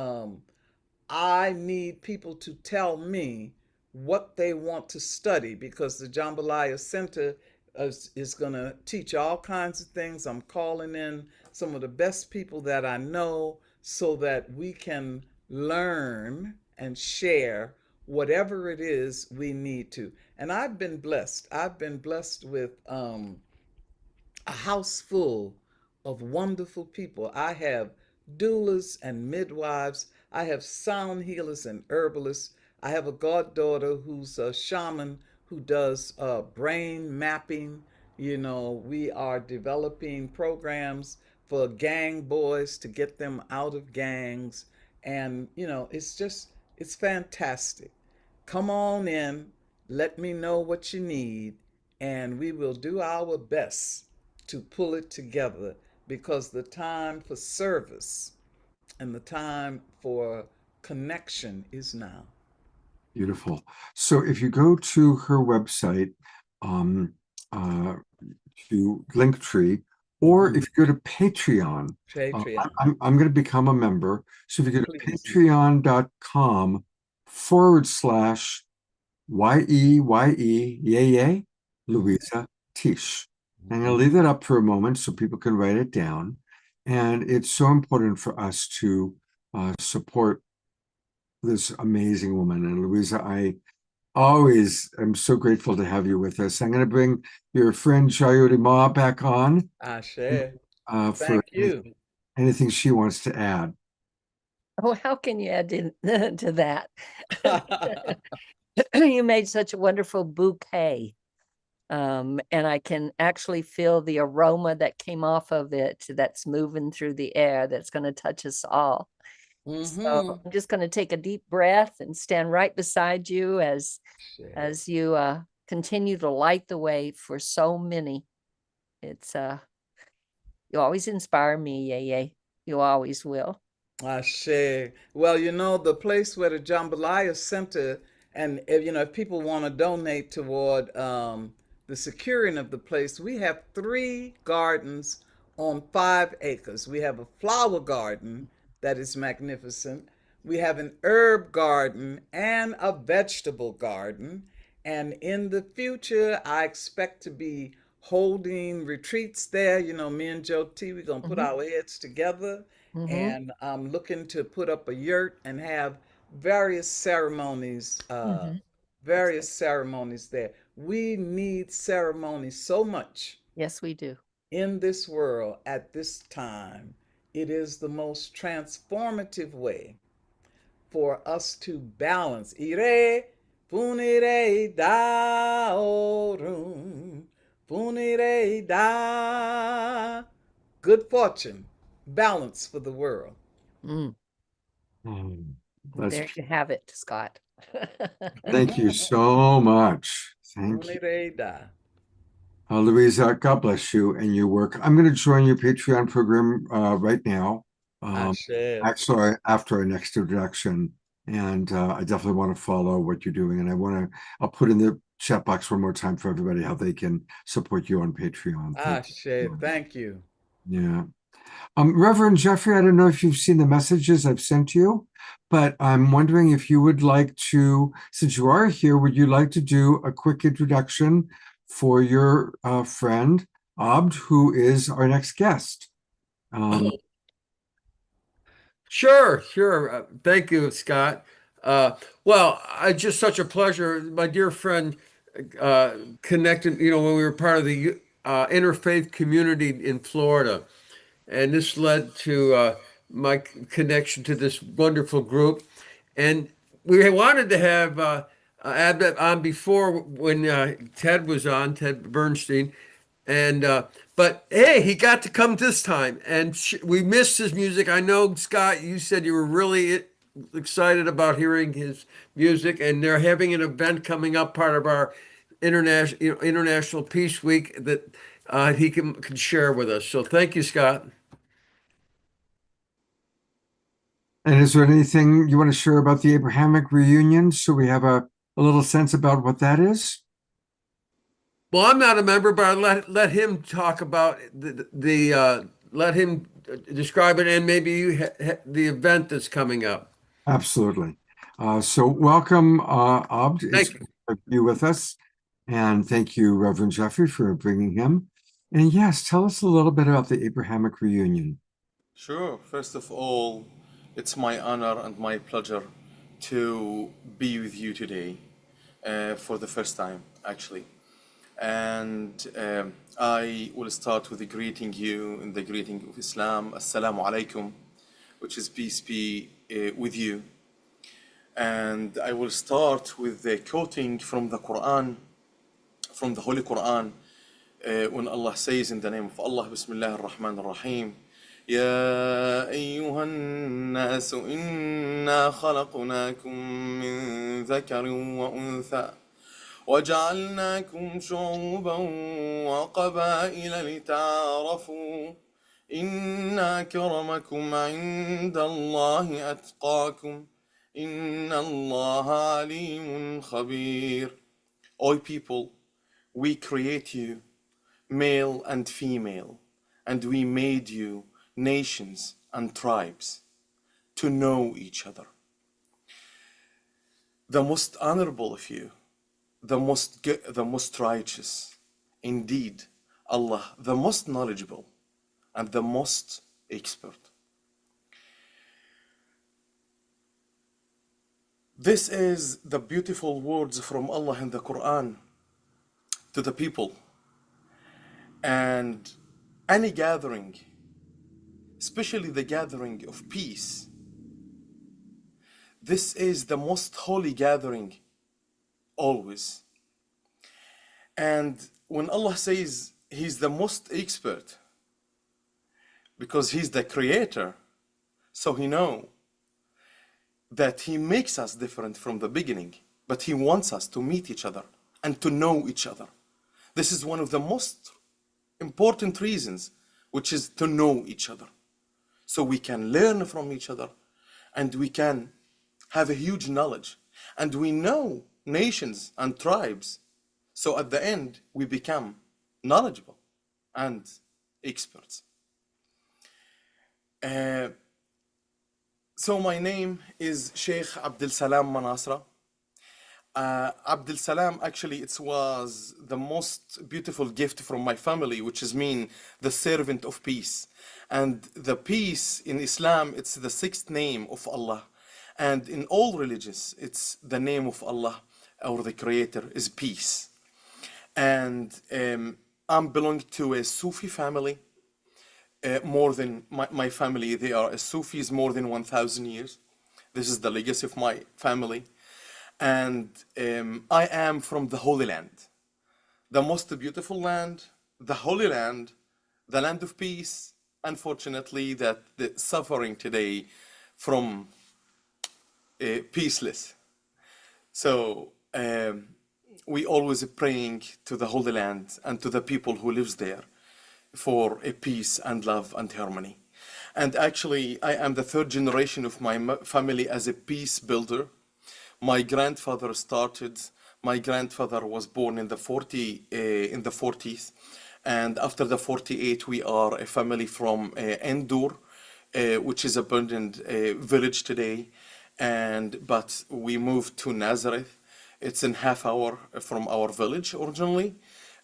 Speaker 7: I need people to tell me what they want to study because the Jambalaya Center is going to teach all kinds of things. I'm calling in some of the best people that I know so that we can learn and share whatever it is we need to. And I've been blessed. I've been blessed with a house full of wonderful people. I have doulas and midwives. I have sound healers and herbalists. I have a goddaughter who's a shaman who does brain mapping. We are developing programs for gang boys to get them out of gangs. And, it's fantastic. Come on in, let me know what you need, and we will do our best to pull it together because the time for service and the time for connection is now.
Speaker 2: Beautiful. So if you go to her website, um, to Linktree, or if you go to Patreon,
Speaker 7: Patreon.
Speaker 2: I'm going to become a member. So if you go to
Speaker 7: Please.
Speaker 2: patreon.com / yay, Louisa Tish. And I'll leave that up for a moment so people can write it down. And it's so important for us to support this amazing woman. And Louisa, I always am so grateful to have you with us. I'm going to bring your friend Shayuri Ma back on
Speaker 7: Ashe.
Speaker 2: for
Speaker 7: Thank you.
Speaker 2: anything she wants to add.
Speaker 3: Oh, how can you add to that? You made such a wonderful bouquet. And I can actually feel the aroma that came off of it that's moving through the air that's going to touch us all. So I'm just going to take a deep breath and stand right beside you as you continue to light the way for so many. It's you always inspire me, Yay. You always will.
Speaker 7: Ashe. Well, the place where the Jambalaya Center, and if people want to donate toward the securing of the place, we have 3 gardens on 5 acres. We have a flower garden that is magnificent. We have an herb garden and a vegetable garden. And in the future, I expect to be holding retreats there. Me and Joe T, we're going to put our heads together, and I'm looking to put up a yurt and have various ceremonies, there. We need ceremonies so much
Speaker 3: Yes, we do.
Speaker 7: in this world at this time. It is the most transformative way for us to balance. Ire, Punire da orum, punire da. Good fortune, balance for the world.
Speaker 3: Mm,
Speaker 2: That's
Speaker 3: there you have it, Scott.
Speaker 2: thank you so much. Thank you.
Speaker 7: Punire da.
Speaker 2: Louisa, God bless you and your work. I'm going to join your Patreon program right now.
Speaker 7: Ashe.
Speaker 2: Actually, after our next introduction, and I definitely want to follow what you're doing. And I'll put in the chat box one more time for everybody how they can support you on Patreon. Thank
Speaker 7: Ashe.
Speaker 2: you.
Speaker 7: Thank you.
Speaker 2: Yeah. Reverend Jeffrey, I don't know if you've seen the messages I've sent you, but I'm wondering if you would like to, since you are here, would you like to do a quick introduction for your friend, Abd, who is our next guest?
Speaker 8: Sure, sure. Thank you, Scott. Well, it's just such a pleasure. My dear friend connected, when we were part of the interfaith community in Florida. And this led to my connection to this wonderful group. And we wanted to have Abed on before when Ted was on, Ted Bernstein. And but hey, he got to come this time, and we missed his music. I know, Scott, you said you were really excited about hearing his music, and they're having an event coming up, part of our International Peace Week, that he can share with us. So thank you, Scott.
Speaker 2: And is there anything you want to share about the Abrahamic reunion so we have a little sense about what that is?
Speaker 8: Well, I'm not a member, but I let him talk about let him describe it, and maybe the event that's coming up.
Speaker 2: Absolutely. So welcome, Abd. It's
Speaker 8: Thank you.
Speaker 2: good to have you with us. And thank you, Reverend Jeffrey, for bringing him. And yes, tell us a little bit about the Abrahamic reunion.
Speaker 9: Sure. First of all, it's my honor and my pleasure to be with you today for the first time, actually. And I will start with greeting you in the greeting of Islam, Assalamu alaikum, which is peace be with you. And I will start with the quoting from the Quran, from the Holy Quran, when Allah says in the name of Allah, Bismillah ar-Rahman ar-Rahim, يا أيها الناس إنا خلقناكم من ذكر وأنثى وجعلناكم شعوبا وقبائل لتعارفوا إن أكرمكم عند الله أتقاكم إن الله عليم خبير. O people, we create you, male and female, and we made you nations and tribes to know each other. The most honorable of you, the most righteous, indeed, Allah, the most knowledgeable and the most expert. This is the beautiful words from Allah in the Quran to the people. And any gathering, especially the gathering of peace, this is the most holy gathering always. And when Allah says He's the most expert, because He's the creator, so He knows that He makes us different from the beginning, but He wants us to meet each other and to know each other. This is one of the most important reasons, which is to know each other. So we can learn from each other and we can have a huge knowledge. And we know nations and tribes. So at the end, we become knowledgeable and experts. So my name is Sheikh Abdel Salam Manasra. Abdel Salam, actually, it was the most beautiful gift from my family, which is mean the servant of peace. And the peace in Islam, it's the sixth name of Allah. And in all religions, it's the name of Allah, or the creator, is peace. And I'm belong to a Sufi family. More than my family, they are Sufis more than 1,000 years. This is the legacy of my family. And I am from the Holy Land, the most beautiful land, the Holy Land, the land of peace. Unfortunately, that the suffering today from peaceless. So we always praying to the Holy Land and to the people who lives there for a peace and love and harmony. And actually, I am the third generation of my family as a peace builder. My grandfather started. My grandfather was born in the 40s, and after the 48, we are a family from Endur, which is abandoned village today, but we moved to Nazareth. It's in half hour from our village originally.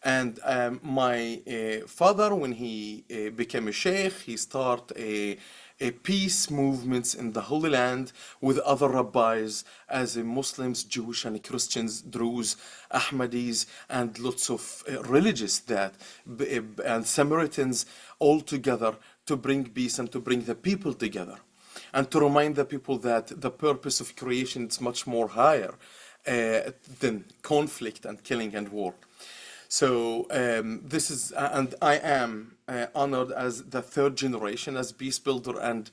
Speaker 9: And my father, when he became a sheikh, he started a peace movements in the Holy Land with other rabbis as Muslims, Jewish and Christians, Druze, Ahmadis, and lots of religious and Samaritans all together to bring peace and to bring the people together. And to remind the people that the purpose of creation is much more higher than conflict and killing and war. So this is, and I am honored as the third generation as peace builder and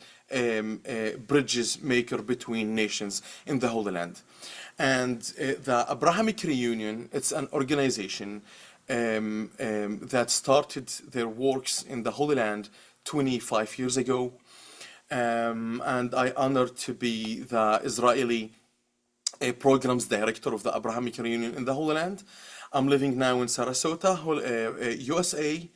Speaker 9: bridges maker between nations in the Holy Land. And the Abrahamic Reunion, it's an organization that started their works in the Holy Land 25 years ago. And I honored to be the Israeli programs director of the Abrahamic Reunion in the Holy Land. I'm living now in Sarasota, USA,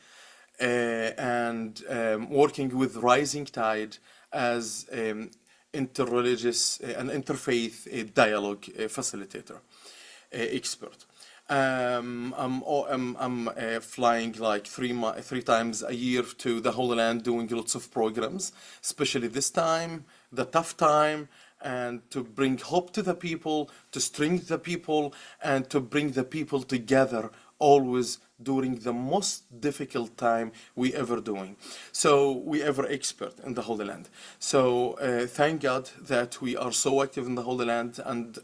Speaker 9: and working with Rising Tide as interreligious and interfaith dialogue facilitator, expert. I'm flying like three times a year to the Holy Land, doing lots of programs, especially this time, the tough time, and to bring hope to the people, to strengthen the people, and to bring the people together always during the most difficult time we ever doing. So we ever expert in the Holy Land. So thank God that we are so active in the Holy Land, and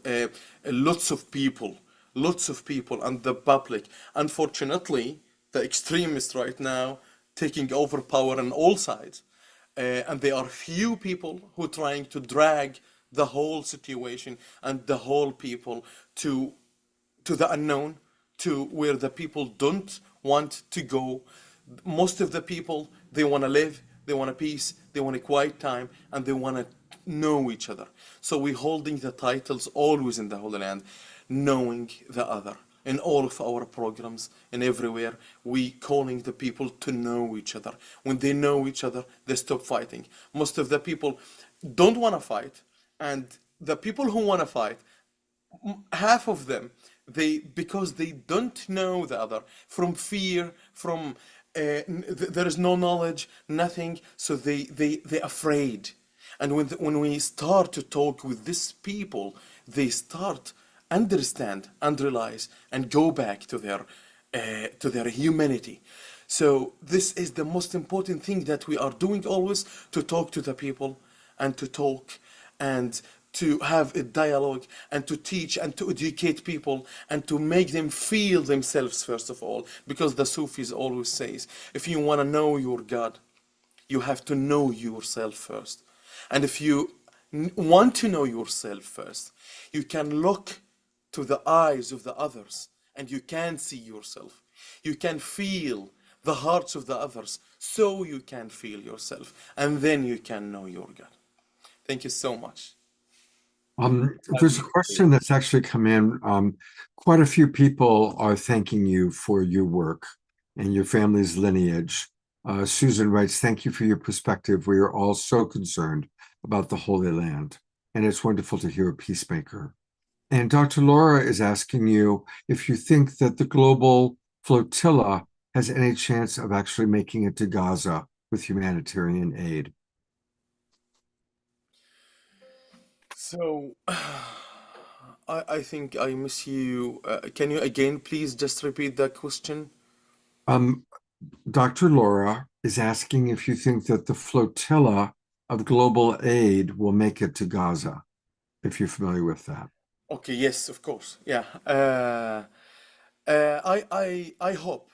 Speaker 9: lots of people and the public. Unfortunately, the extremists right now taking over power on all sides. And there are few people who are trying to drag the whole situation and the whole people to the unknown, to where the people don't want to go. Most of the people, they want to live, they want a peace, they want a quiet time, and they want to know each other. So we're holding the titles always in the Holy Land, knowing the other. In all of our programs and everywhere, we calling the people to know each other. When they know each other, they stop fighting. Most of the people don't want to fight, and the people who want to fight, half of them, because they don't know the other, from fear, from there is no knowledge, nothing, so they're afraid. And when we start to talk with these people, they start understand and realize and go back to their humanity. So this is the most important thing that we are doing always, to talk to the people and to talk and to have a dialogue and to teach and to educate people and to make them feel themselves first of all, because the Sufis always says, if you want to know your God, you have to know yourself first. And if you want to know yourself first, you can look to the eyes of the others and you can see yourself. You can feel the hearts of the others, so you can feel yourself, and then you can know your God. Thank you so much.
Speaker 2: There's a question that's actually come in. Quite a few people are thanking you for your work and your family's lineage. Susan writes, thank you for your perspective. We are all so concerned about the Holy Land, and it's wonderful to hear a peacemaker. And Dr. Laura is asking you if you think that the global flotilla has any chance of actually making it to Gaza with humanitarian aid.
Speaker 9: So, I think I miss you. Can you again, please, just repeat that question?
Speaker 2: Dr. Laura is asking if you think that the flotilla of global aid will make it to Gaza, if you're familiar with that.
Speaker 9: Okay, yes, of course. Yeah. I hope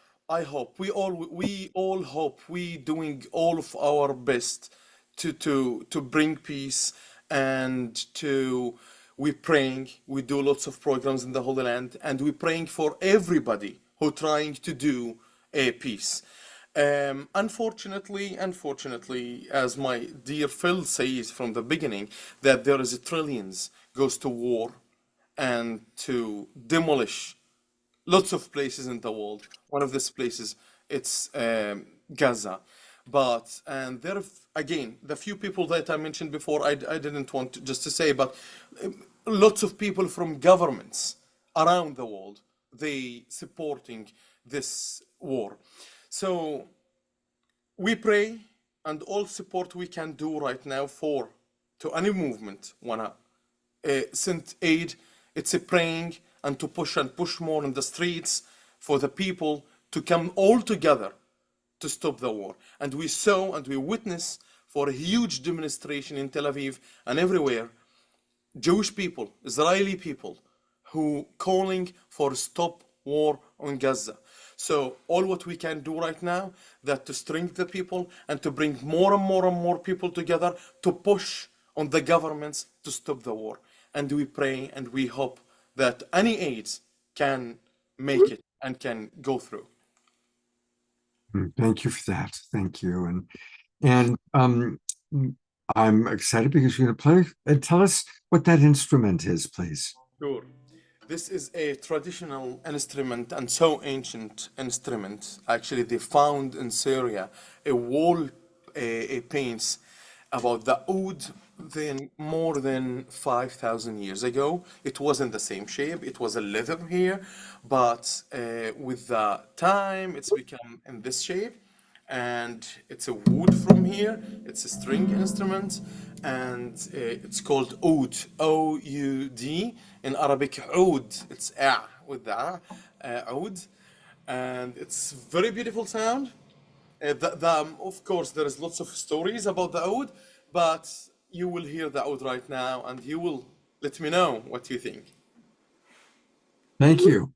Speaker 9: we all hope we doing all of our best to bring peace and to we praying. We do lots of programs in the Holy Land, and we praying for everybody who trying to do a peace. Unfortunately, as my dear Phil says from the beginning, that there is a trillions goes to war and to demolish lots of places in the world. One of these places, it's Gaza. But, and there, again, the few people that I mentioned before, I didn't want to, just to say, but lots of people from governments around the world, they supporting this war. So we pray and all support we can do right now for to any movement wanna send aid. It's a praying and to push and push more in the streets for the people to come all together to stop the war. And we saw and we witnessed for a huge demonstration in Tel Aviv and everywhere, Jewish people, Israeli people, who calling for stop war on Gaza. So all what we can do right now, that to strengthen the people and to bring more and more and more people together to push on the governments to stop the war. And we pray and we hope that any aids can make it and can go through.
Speaker 2: Thank you for that. Thank you. And I'm excited because you're going to play and tell us what that instrument is, please.
Speaker 9: Sure. This is a traditional instrument and so ancient instrument. Actually, they found in Syria a wall a paints about the oud then more than 5,000 years ago. It wasn't the same shape. It was a leather here, but with the time, it's become in this shape. And it's a wood from here. It's a string instrument, and it's called oud, O-U-D. In Arabic, oud. It's with the oud, and it's very beautiful sound. Of course, there is lots of stories about the oud, but you will hear the oud right now, and you will let me know what you think.
Speaker 2: Thank you.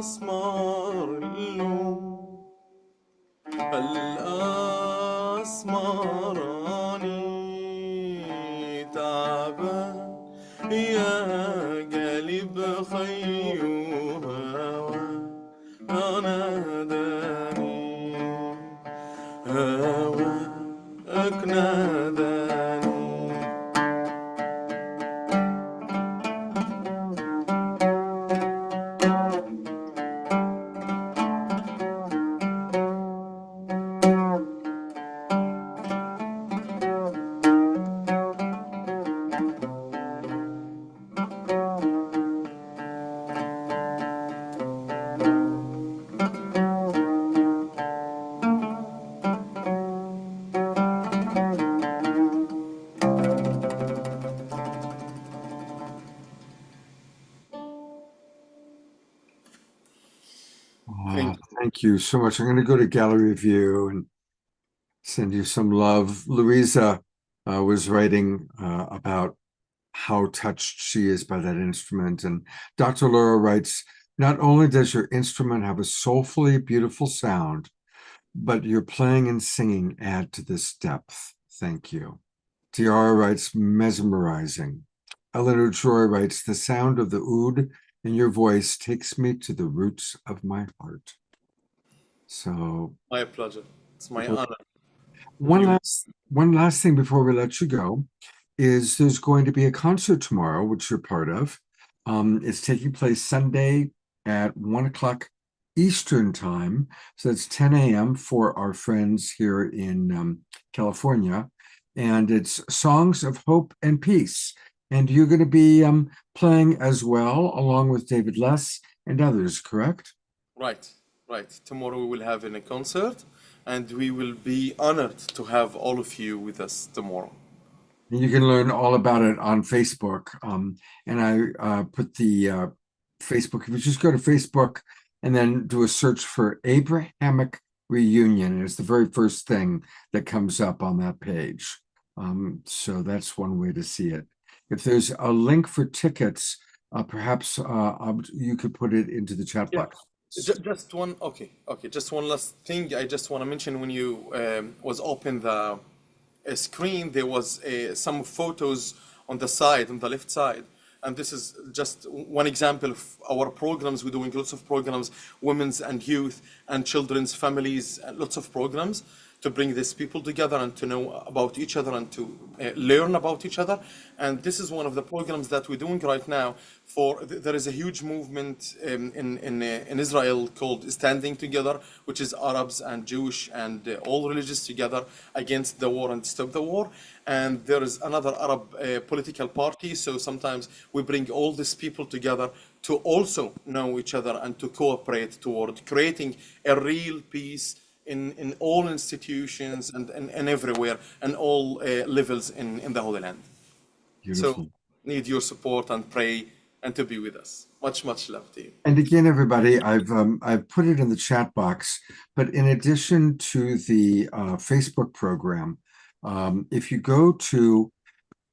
Speaker 9: الأسمار اللون الأسمراني تعبان يا هواك ناداني. Thank you.
Speaker 2: Thank you so much. I'm going to go to gallery view and send you some love. Louisa was writing about how touched she is by that instrument. And Dr. Laura writes, not only does your instrument have a soulfully beautiful sound, but your playing and singing add to this depth. Thank you. Tiara writes, mesmerizing. Eleanor Joy writes, the sound of the oud in your voice takes me to the roots of my heart. So
Speaker 9: My pleasure. It's my honor.
Speaker 2: one
Speaker 9: You-
Speaker 2: last thing before we let you go is there's going to be a concert tomorrow, which you're part of. It's taking place Sunday at 1 o'clock Eastern time. So it's 10 a.m. for our friends here in California. And it's Songs of Hope and Peace. And you're going to be playing as well, along with David Less and others, correct?
Speaker 9: Right, right. Tomorrow we will have a concert, and we will be honored to have all of you with us tomorrow.
Speaker 2: And you can learn all about it on Facebook. And I put the Facebook, if you just go to Facebook and then do a search for Abrahamic Reunion, it's the very first thing that comes up on that page. So that's one way to see it. If there's a link for tickets, perhaps you could put it into the chat
Speaker 9: Yeah.
Speaker 2: box.
Speaker 9: Just one, okay, just one last thing I just want to mention. When you was open the screen, there was some photos on the side, on the left side. And this is just one example of our programs. We're doing lots of programs, women's and youth and children's families, lots of programs to bring these people together and to know about each other and to learn about each other. And this is one of the programs that we're doing right now. There is a huge movement in Israel called Standing Together, which is Arabs and Jewish and all religions together against the war and stop the war. And there is another Arab political party. So sometimes we bring all these people together to also know each other and to cooperate toward creating a real peace in all institutions and everywhere and all levels in the Holy Land.
Speaker 2: Beautiful.
Speaker 9: So need your support and pray and to be with us. Much, much love to you.
Speaker 2: And again, everybody, I've put it in the chat box, but in addition to the Facebook program, if you go to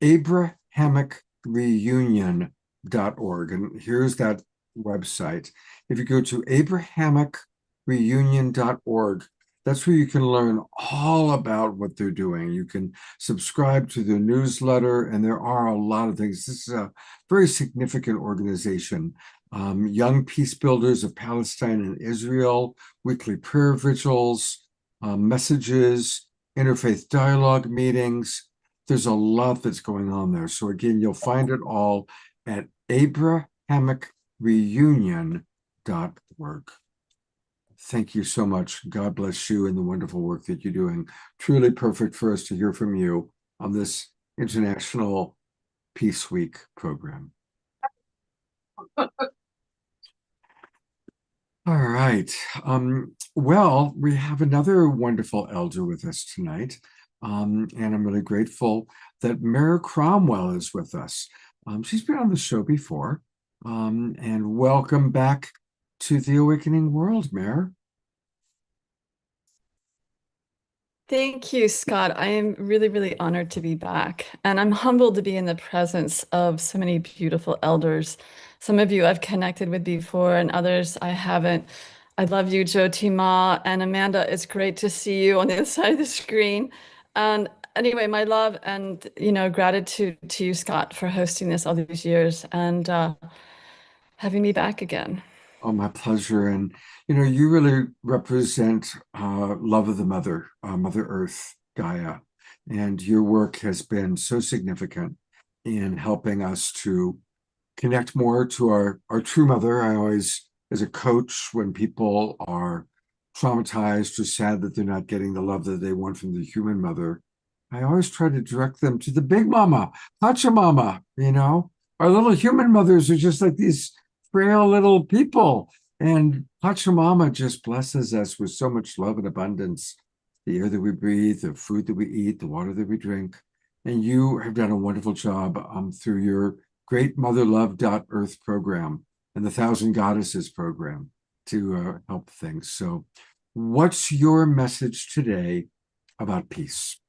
Speaker 2: abrahamicreunion.org, and here's that website. If you go to abrahamicreunion.org, that's where you can learn all about what they're doing. You can subscribe to their newsletter, and there are a lot of things. This is a very significant organization. Young Peace Builders of Palestine and Israel, weekly prayer vigils, messages, interfaith dialogue meetings. There's a lot that's going on there. So again, you'll find it all at abrahamicreunion.org. Thank you so much. God bless you and the wonderful work that you're doing. Truly perfect for us to hear from you on this International Peace Week program. All right. Well, we have another wonderful elder with us tonight. And I'm really grateful that Mara Cromwell is with us. She's been on the show before. And welcome back to the Awakening World, Mare.
Speaker 10: Thank you, Scott. I am really, really honored to be back. And I'm humbled to be in the presence of so many beautiful elders. Some of you I've connected with before and others I haven't. I love you, Jyoti Ma and Amanda. It's great to see you on the other side of the screen. And anyway, my love and gratitude to you, Scott, for hosting this all these years. And having me back again.
Speaker 2: Oh, my pleasure. And you really represent love of the mother, Mother Earth, Gaia. And your work has been so significant in helping us to connect more to our true mother. I always, as a coach, when people are traumatized or sad that they're not getting the love that they want from the human mother, I always try to direct them to the big mama, Pachamama. Our little human mothers are just like these frail little people. And Pachamama just blesses us with so much love and abundance. The air that we breathe, the food that we eat, the water that we drink. And you have done a wonderful job through your Great Mother Love Earth program and the Thousand Goddesses program to help things. So, what's your message today about peace?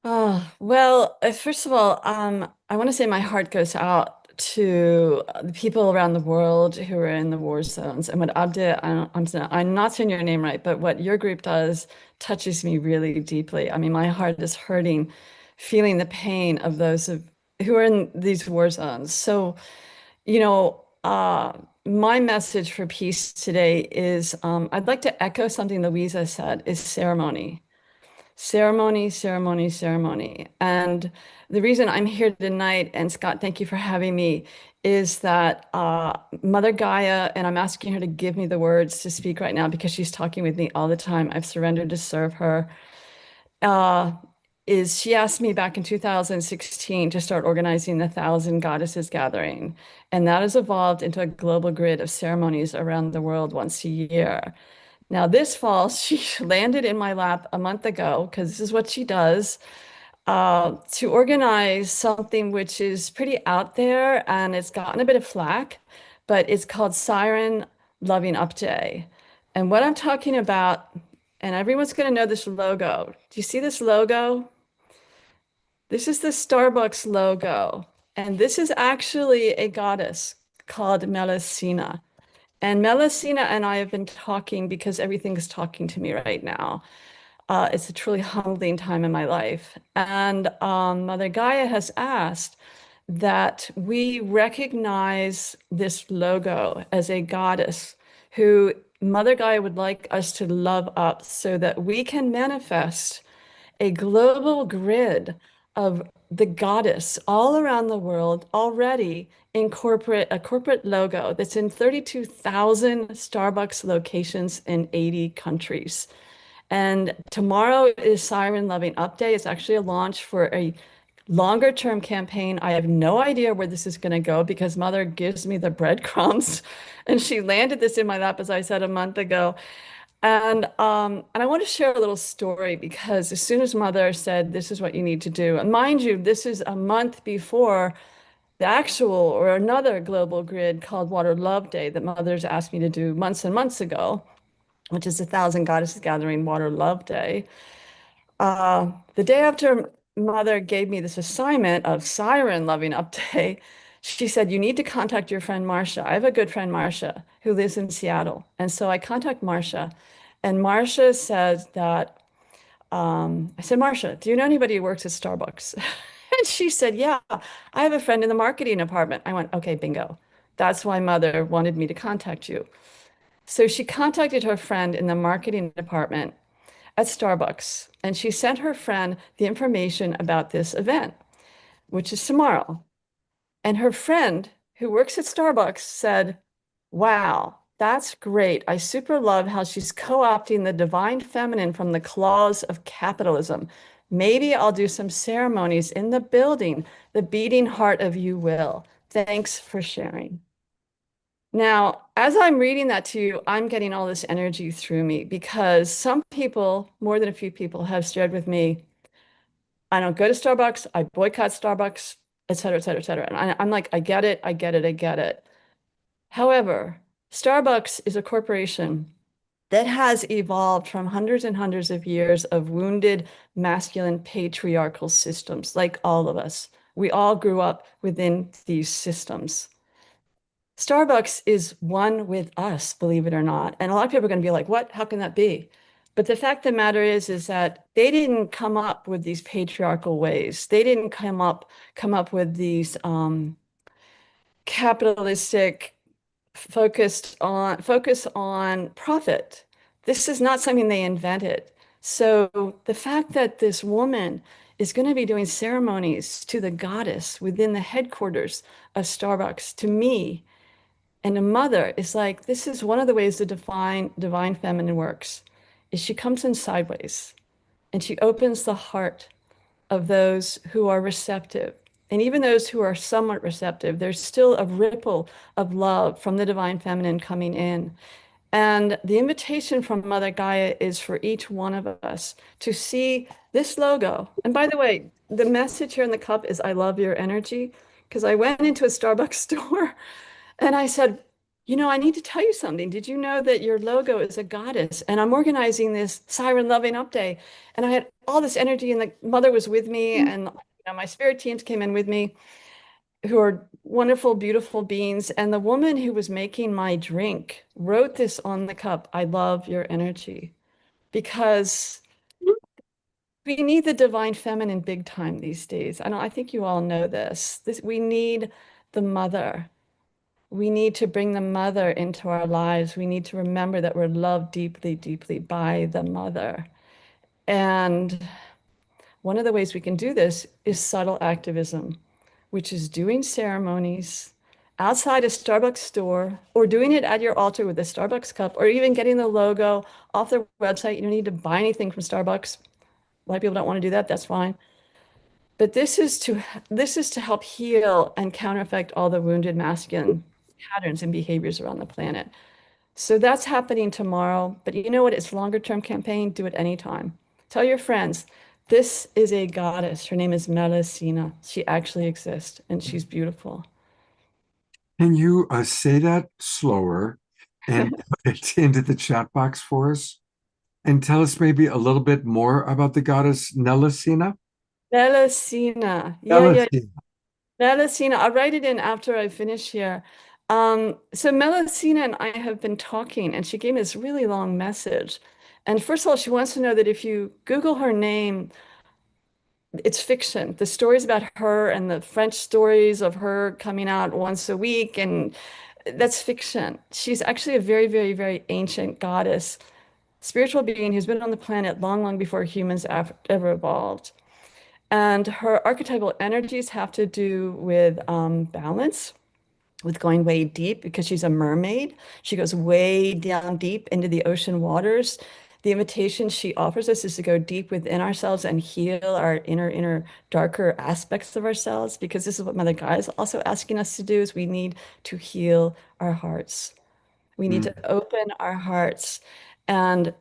Speaker 10: Oh, well, first of all, I want to say my heart goes out to the people around the world who are in the war zones. And what Abde, I'm not saying your name right, but what your group does touches me really deeply. I mean, my heart is hurting, feeling the pain of those who are in these war zones. So, my message for peace today is I'd like to echo something Louisa said, is ceremony. Ceremony, ceremony, ceremony. And the reason I'm here tonight, and Scott, thank you for having me, is that Mother Gaia, and I'm asking her to give me the words to speak right now because she's talking with me all the time. I've surrendered to serve her. She asked me back in 2016 to start organizing the Thousand Goddesses Gathering. And that has evolved into a global grid of ceremonies around the world once a year. Now, this fall, she landed in my lap a month ago, because this is what she does, to organize something which is pretty out there and it's gotten a bit of flack, but it's called Siren Loving Up Day. And what I'm talking about, and everyone's going to know this logo. Do you see this logo? This is the Starbucks logo. And this is actually a goddess called Melusina. And Melusina and I have been talking because everything is talking to me right now. It's a truly humbling time in my life. And Mother Gaia has asked that we recognize this logo as a goddess who Mother Gaia would like us to love up so that we can manifest a global grid of the goddess all around the world already incorporate a corporate logo that's in 32,000 Starbucks locations in 80 countries. And tomorrow is Siren Loving Up Day. It's actually a launch for a longer term campaign. I have no idea where this is going to go because Mother gives me the breadcrumbs. And she landed this in my lap, as I said, a month ago. And I want to share a little story because as soon as Mother said, this is what you need to do, and mind you, this is a month before the actual or another global grid called Water Love Day that Mother's asked me to do months and months ago, which is the Thousand Goddesses Gathering Water Love Day. The day after Mother gave me this assignment of Siren Loving Up Day, she said, you need to contact your friend Marcia. I have a good friend, Marcia, who lives in Seattle. And so I contact Marcia, and Marcia says that, I said, Marcia, do you know anybody who works at Starbucks? And she said, yeah, I have a friend in the marketing department. I went, okay, bingo. That's why Mother wanted me to contact you. So she contacted her friend in the marketing department at Starbucks, and she sent her friend the information about this event, which is tomorrow. And her friend who works at Starbucks said, wow, that's great. I super love how she's co-opting the divine feminine from the claws of capitalism. Maybe I'll do some ceremonies in the building, the beating heart of you will. Thanks for sharing. Now, as I'm reading that to you, I'm getting all this energy through me because some people, more than a few people, have shared with me, I don't go to Starbucks, I boycott Starbucks, et cetera, et cetera, et cetera. And I'm like, I get it, I get it, I get it. However, Starbucks is a corporation that has evolved from hundreds and hundreds of years of wounded masculine patriarchal systems, like all of us. We all grew up within these systems. Starbucks is one with us, believe it or not. And a lot of people are going to be like, what? How can that be? But the fact of the matter is that they didn't come up with these patriarchal ways. They didn't come up with these capitalistic focus on profit. This is not something they invented. So the fact that this woman is going to be doing ceremonies to the goddess within the headquarters of Starbucks, to me and a mother, is like, this is one of the ways the divine feminine works, is she comes in sideways and she opens the heart of those who are receptive. And even those who are somewhat receptive, there's still a ripple of love from the divine feminine coming in. And the invitation from Mother Gaia is for each one of us to see this logo. And by the way, the message here in the cup is I love your energy. Because I went into a Starbucks store and I said, you know, I need to tell you something. Did you know that your logo is a goddess? And I'm organizing this Siren Loving Up Day. And I had all this energy, and the mother was with me, and my spirit teams came in with me, who are wonderful, beautiful beings. And the woman who was making my drink wrote this on the cup, I love your energy, because we need the divine feminine big time these days. I think you all know this. We need the mother. We need to bring the mother into our lives. We need to remember that we're loved deeply, deeply by the mother. And one of the ways we can do this is subtle activism, which is doing ceremonies outside a Starbucks store, or doing it at your altar with a Starbucks cup, or even getting the logo off their website. You don't need to buy anything from Starbucks. A lot of people don't want to do that. That's fine. But this is to help heal and counteract all the wounded masculine patterns and behaviors around the planet. So that's happening tomorrow. But you know what? It's a longer term campaign. Do it anytime. Tell your friends, this is a goddess. Her name is Melusina. She actually exists, and she's beautiful.
Speaker 2: Can you say that slower and put it into the chat box for us? And tell us maybe a little bit more about the goddess Melusina?
Speaker 10: Melusina. Yeah. Melusina. I'll write it in after I finish here. So Melusina and I have been talking, and she gave me this really long message. And first of all, she wants to know that if you Google her name, it's fiction. The stories about her and the French stories of her coming out once a week, and that's fiction. She's actually a very, very, very ancient goddess, spiritual being who's been on the planet long, long before humans ever evolved. And her archetypal energies have to do with balance, with going way deep, because she's a mermaid. She goes way down deep into the ocean waters. The invitation she offers us is to go deep within ourselves and heal our inner, darker aspects of ourselves, because this is what Mother Gaia is also asking us to do, is we need to heal our hearts. We need to open our hearts and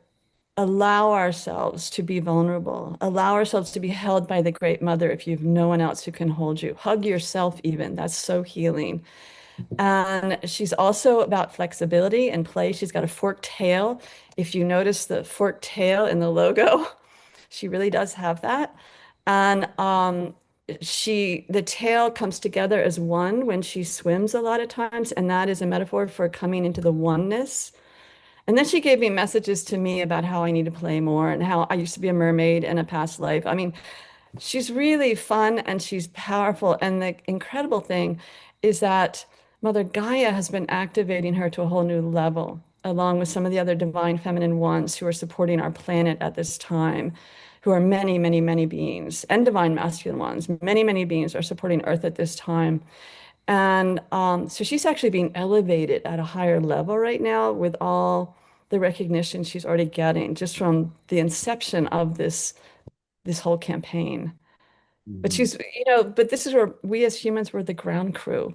Speaker 10: allow ourselves to be vulnerable, allow ourselves to be held by the Great Mother if you have no one else who can hold you. Hug yourself even. That's so healing. And she's also about flexibility and play. She's got a forked tail. If you notice the forked tail in the logo, she really does have that. And the tail comes together as one when she swims a lot of times, and that is a metaphor for coming into the oneness. And then she gave me messages to me about how I need to play more, and how I used to be a mermaid in a past life. I mean, she's really fun and she's powerful. And the incredible thing is that Mother Gaia has been activating her to a whole new level, along with some of the other divine feminine ones who are supporting our planet at this time, who are many, many, many beings, and divine masculine ones. Many, many beings are supporting Earth at this time. And so she's actually being elevated at a higher level right now, with all the recognition she's already getting just from the inception of this whole campaign. But but this is where we as humans were the ground crew.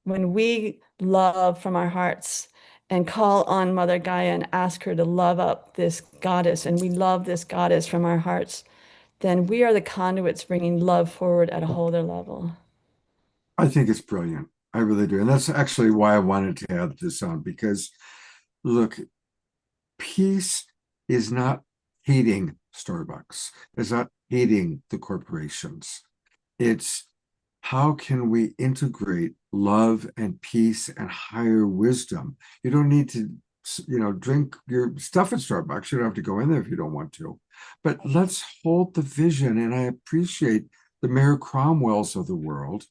Speaker 10: When we love from our hearts and call on Mother Gaia and ask her to love up this goddess, and we love this goddess from our hearts, then we are the conduits bringing love forward at a whole other level.
Speaker 2: I think it's brilliant. I really do. And that's actually why I wanted to add this on, because look, peace is not hating Starbucks. It's not hating the corporations. It's how can we integrate love and peace and higher wisdom? You don't need to, drink your stuff at Starbucks. You don't have to go in there if you don't want to. But let's hold the vision. And I appreciate the Mayor Cromwells of the world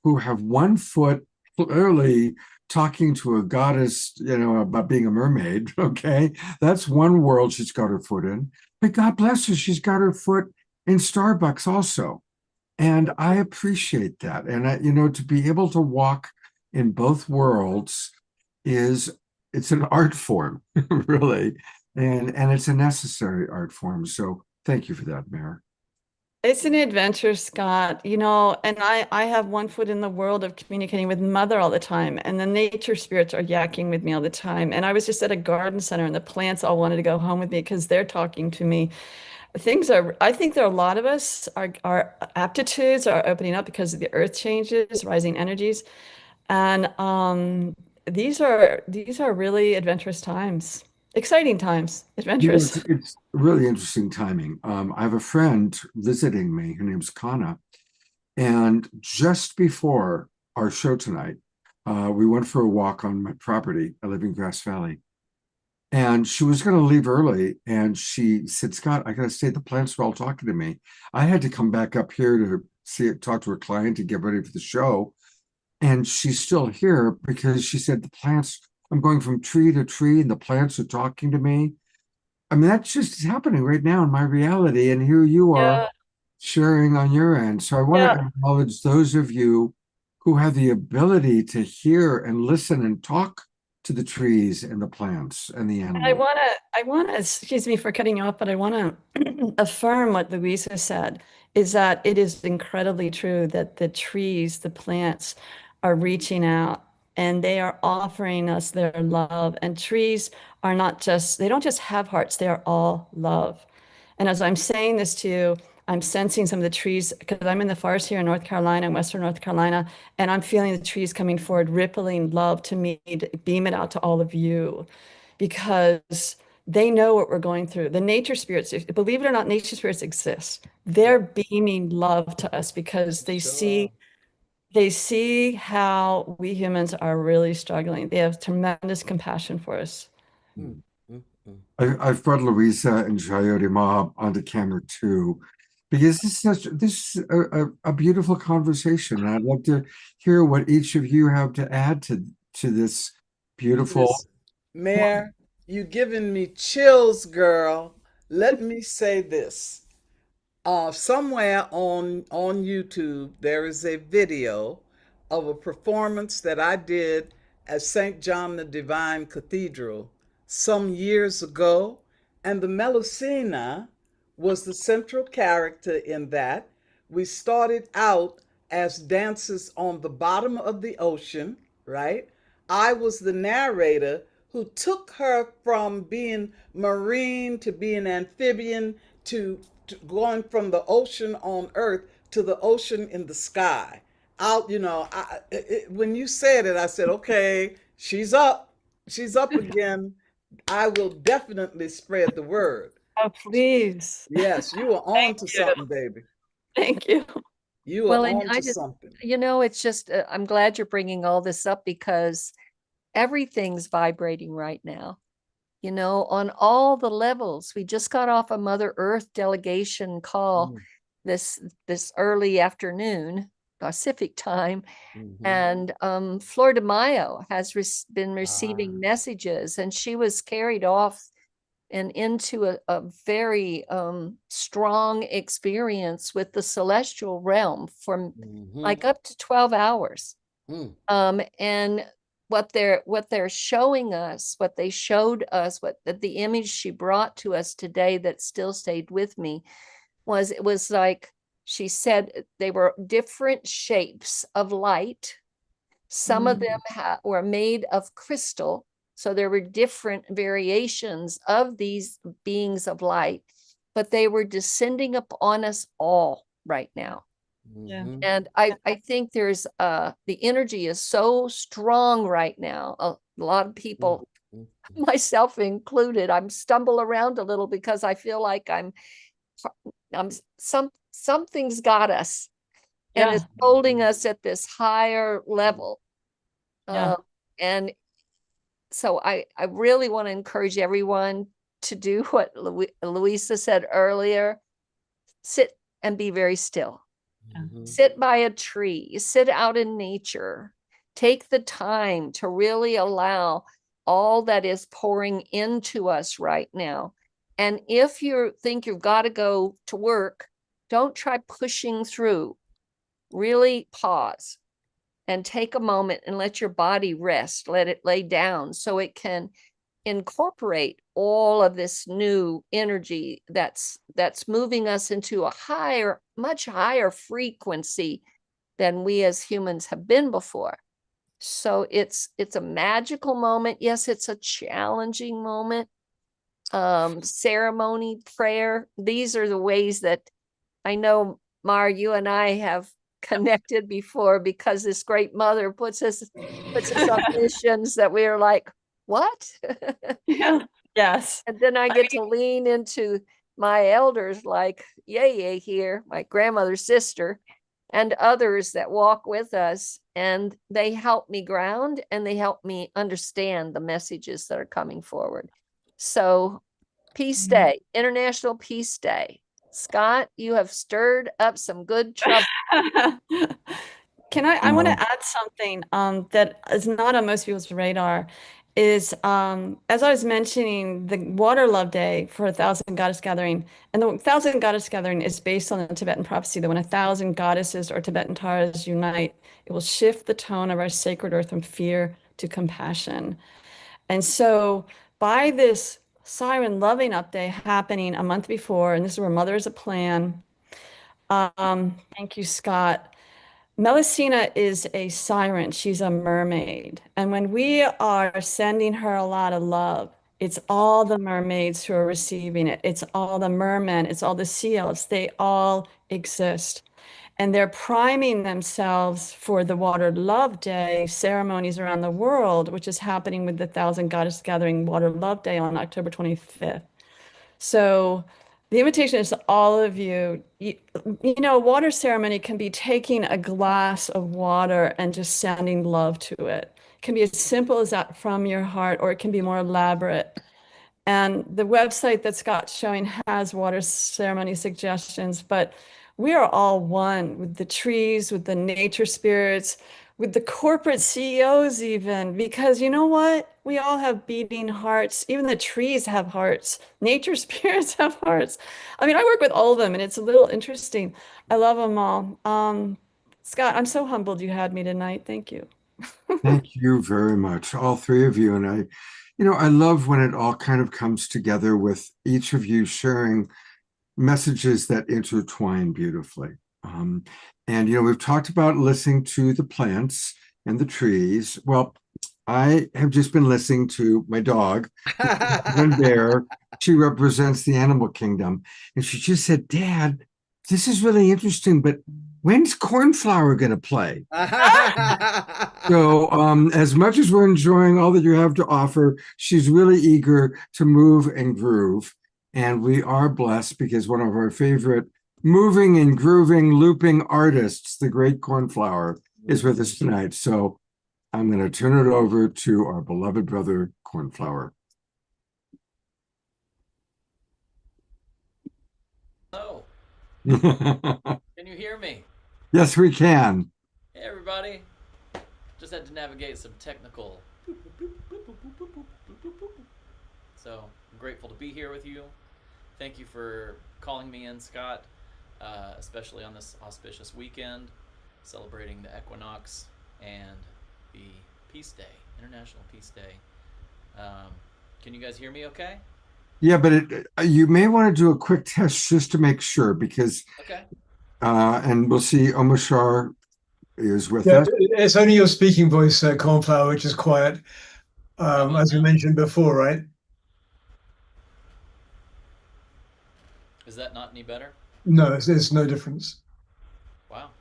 Speaker 2: who have one foot clearly talking to a goddess, about being a mermaid. Okay. That's one world she's got her foot in. But God bless her, she's got her foot in Starbucks also. And I appreciate that. And to be able to walk in both worlds it's an art form, really. And it's a necessary art form. So thank you for that, Mayor.
Speaker 10: It's an adventure, Scott, and I have one foot in the world of communicating with Mother all the time, and the nature spirits are yakking with me all the time. And I was just at a garden center, and the plants all wanted to go home with me because they're talking to me. I think there are a lot of us, our aptitudes are opening up because of the earth changes, rising energies. And these are really adventurous times, exciting times, adventurous.
Speaker 2: It's really interesting timing. I have a friend visiting me. Her name's Kana. And just before our show tonight, we went for a walk on my property. I live in Grass Valley. And she was going to leave early. And she said, Scott, I got to stay. The plants are all talking to me. I had to come back up here to talk to her client to get ready for the show. And she's still here because she said, the plants, I'm going from tree to tree and the plants are talking to me. I mean, that's just happening right now in my reality. And here you are
Speaker 10: Yeah,
Speaker 2: sharing on your end. So I want
Speaker 10: yeah.
Speaker 2: to acknowledge those of you who have the ability to hear and listen and talk to the trees and the plants and the
Speaker 10: And I
Speaker 2: animals.
Speaker 10: want to, excuse me for cutting you off, but I want to affirm what Louisa said, is that it is incredibly true that the trees, the plants are reaching out and they are offering us their love. And trees are not just, they don't just have hearts, they are all love. And as I'm saying this to you, I'm sensing some of the trees because I'm in the forest here in North Carolina, in Western North Carolina, and I'm feeling the trees coming forward, rippling love to me, to beam it out to all of you because they know what we're going through. The nature spirits, believe it or not, nature spirits exist. They're beaming love to us because they see how we humans are really struggling. They have tremendous compassion for us.
Speaker 2: I've brought Louisa and Jayoti Ma onto camera too, because this is a beautiful conversation. And I'd love to hear what each of you have to add to this beautiful.
Speaker 7: Listen, Mayor, you giving me chills, girl. Let me say this. Somewhere on YouTube, there is a video of a performance that I did at St. John the Divine Cathedral some years ago, and the Melusina was the central character in that. We started out as dancers on the bottom of the ocean, right? I was the narrator who took her from being marine to being amphibian to going from the ocean on earth to the ocean in the sky. Out, when you said it, I said, okay, she's up. She's up again. I will definitely spread the word.
Speaker 10: Oh, please.
Speaker 7: Yes, you are on to
Speaker 10: you.
Speaker 7: something, baby.
Speaker 10: Thank you.
Speaker 7: You are
Speaker 3: Well, and
Speaker 7: on
Speaker 3: I
Speaker 7: to
Speaker 3: just,
Speaker 7: something.
Speaker 3: it's just, I'm glad you're bringing all this up because everything's vibrating right now. On all the levels. We just got off a Mother Earth delegation call this early afternoon Pacific time, and Flor de Mayo has been receiving messages, and she was carried off and into a very strong experience with the celestial realm for like up to 12 hours. And what they're showing us, what they showed us, what the image she brought to us today that still stayed with me was, it was like she said they were different shapes of light. Some of them were made of crystal, so there were different variations of these beings of light, but they were descending upon us all right now.
Speaker 10: Yeah.
Speaker 3: And I think there's the energy is so strong right now. A lot of people, myself included, I'm stumble around a little because I feel like I'm something's got us and is holding us at this higher level.
Speaker 10: Yeah.
Speaker 3: And so I really want to encourage everyone to do what Louisa said earlier: sit and be very still. Sit by a tree, sit out in nature, Take the time to really allow all that is pouring into us right now. And if you think you've got to go to work, don't try pushing through. Really pause and take a moment and let your body rest, let it lay down so it can incorporate all of this new energy that's moving us into a higher, much higher frequency than we as humans have been before. So it's a magical moment. Yes, it's a challenging moment. Ceremony, prayer, these are the ways that I know, Mar, you and I have connected before, because this great mother puts us on missions that we are like, what?
Speaker 10: Yeah. Yes.
Speaker 3: And then I get to lean into my elders like Yeye here, my grandmother's sister, and others that walk with us, and they help me ground and they help me understand the messages that are coming forward. So Peace Day, International Peace Day. Scott, you have stirred up some good trouble.
Speaker 10: Can I want to add something that is not on most people's radar is as I was mentioning the Water Love Day for 1,000 Goddess Gathering, and the 1,000 Goddess Gathering is based on the Tibetan prophecy that when 1,000 goddesses or Tibetan Taras unite, it will shift the tone of our sacred earth from fear to compassion. And so by this Siren Loving Up Day happening a month before, and this is where Mother is a plan. Thank you, Scott. Melusina is a siren. She's a mermaid. And when we are sending her a lot of love, it's all the mermaids who are receiving it. It's all the mermen. It's all the sea elves. They all exist. And they're priming themselves for the Water Love Day ceremonies around the world, which is happening with the 1,000 Goddess Gathering Water Love Day on October 25th. So the invitation is to all of you. You know, a water ceremony can be taking a glass of water and just sending love to it. It can be as simple as that from your heart, or it can be more elaborate. And the website that Scott's showing has water ceremony suggestions, but we are all one with the trees, with the nature spirits, with the corporate CEOs even, because you know what? We all have beating hearts. Even the trees have hearts. Nature spirits have hearts. I mean, I work with all of them and it's a little interesting. I love them all. Scott, I'm so humbled you had me tonight. Thank you.
Speaker 2: Thank you very much, all three of you. And I love when it all kind of comes together with each of you sharing messages that intertwine beautifully. We've talked about listening to the plants and the trees. Well, I have just been listening to my dog, one bear. She represents the animal kingdom. And she just said, Dad, this is really interesting, but when's Cornflower going to play? So as much as we're enjoying all that you have to offer, she's really eager to move and groove. And we are blessed because one of our favorite moving and grooving looping artists, the great Cornflower, is with us tonight. So I'm going to turn it over to our beloved brother, Cornflower.
Speaker 11: Hello,
Speaker 2: Yes,
Speaker 11: can you hear me?
Speaker 2: we can.
Speaker 11: Hey everybody. Just had to navigate some technical. So I'm grateful to be here with you. Thank you for calling me in, Scott, especially on this auspicious weekend, celebrating the equinox and the Peace Day, International Peace Day. Can you guys hear me okay?
Speaker 2: Yeah, but you may want to do a quick test just to make sure, because
Speaker 11: Okay.
Speaker 2: and we'll see Omashar is with
Speaker 4: Yeah,
Speaker 2: us.
Speaker 4: it's only your speaking voice, Cornflower, which is quiet, as we mentioned before, right?
Speaker 11: Is that not any better?
Speaker 4: No, it's no difference.
Speaker 11: Wow.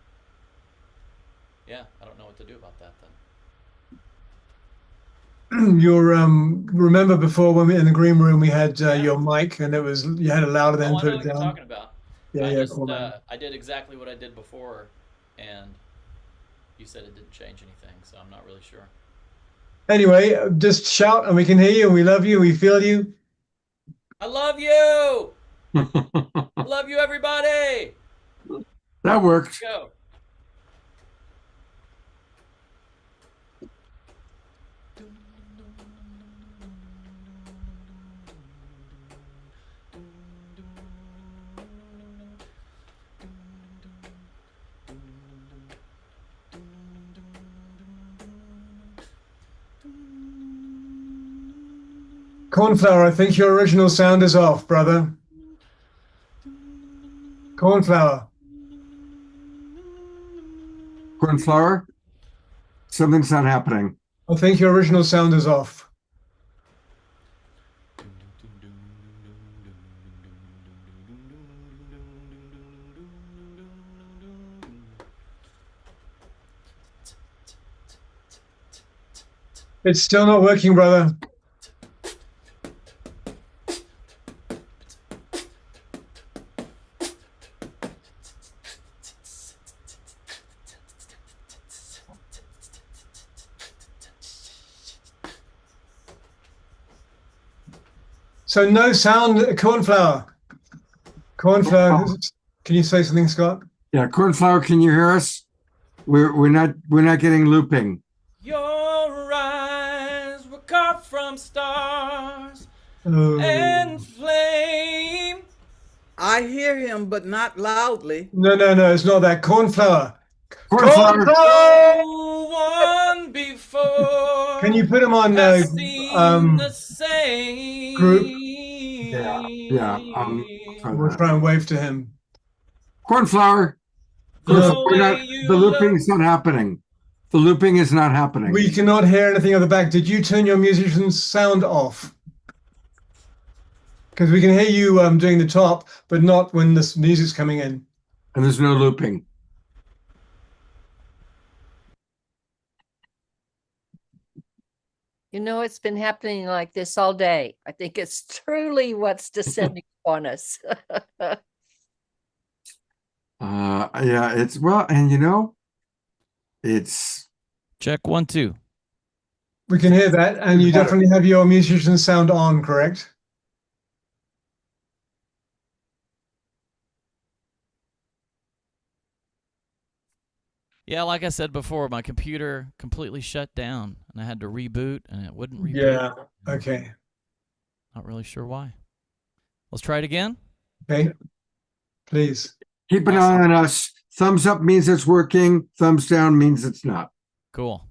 Speaker 11: Yeah, I don't know what to do about that then.
Speaker 4: Your remember before when we in the green room we had your mic and you had it louder
Speaker 11: Oh,
Speaker 4: then
Speaker 11: I
Speaker 4: put
Speaker 11: know
Speaker 4: it
Speaker 11: what you're
Speaker 4: down.
Speaker 11: talking about.
Speaker 4: Yeah,
Speaker 11: Cool,
Speaker 4: cool, man.
Speaker 11: I did exactly what I did before, and you said it didn't change anything, so I'm not really sure.
Speaker 4: Anyway, just shout and we can hear you and we love you, we feel you.
Speaker 11: I love you! I love you, everybody!
Speaker 2: That worked.
Speaker 11: Go.
Speaker 4: Cornflower, I think your original sound is off, brother. Cornflower.
Speaker 2: Cornflower, something's not happening.
Speaker 4: I think your original sound is off. It's still not working, brother. So no sound, cornflower. Cornflower, can you say something, Scott?
Speaker 2: Yeah, Cornflower, can you hear us? We're not getting looping.
Speaker 11: Your eyes were carved from stars
Speaker 4: Oh.
Speaker 11: and flame.
Speaker 7: I hear him, but not loudly.
Speaker 4: No, it's not that. Cornflower.
Speaker 2: Cornflower,
Speaker 11: No one before
Speaker 4: Can you put him on
Speaker 11: has seen the same
Speaker 4: group?
Speaker 2: Yeah.
Speaker 4: We'll try and wave to him.
Speaker 2: Cornflower.
Speaker 11: The
Speaker 2: We're
Speaker 11: way
Speaker 2: not,
Speaker 11: you
Speaker 2: the looping
Speaker 11: look.
Speaker 2: is not happening. The looping is not happening.
Speaker 4: We cannot hear anything at the back. Did you turn your musician's sound off? Because we can hear you doing the top, but not when this music's coming in.
Speaker 2: And there's no looping.
Speaker 3: You know, it's been happening like this all day. I think it's truly what's descending upon us.
Speaker 2: Yeah, it's well, and you know, it's
Speaker 12: Check 1, 2.
Speaker 4: We can hear that, and you definitely have your musician's sound on, correct?
Speaker 12: Yeah, like I said before, my computer completely shut down and I had to reboot and it wouldn't reboot.
Speaker 4: Yeah, okay.
Speaker 12: Not really sure why. Let's try it again.
Speaker 4: Okay, please.
Speaker 2: keep an eye on us. Thumbs up means it's working. Thumbs down means it's not.
Speaker 12: Cool.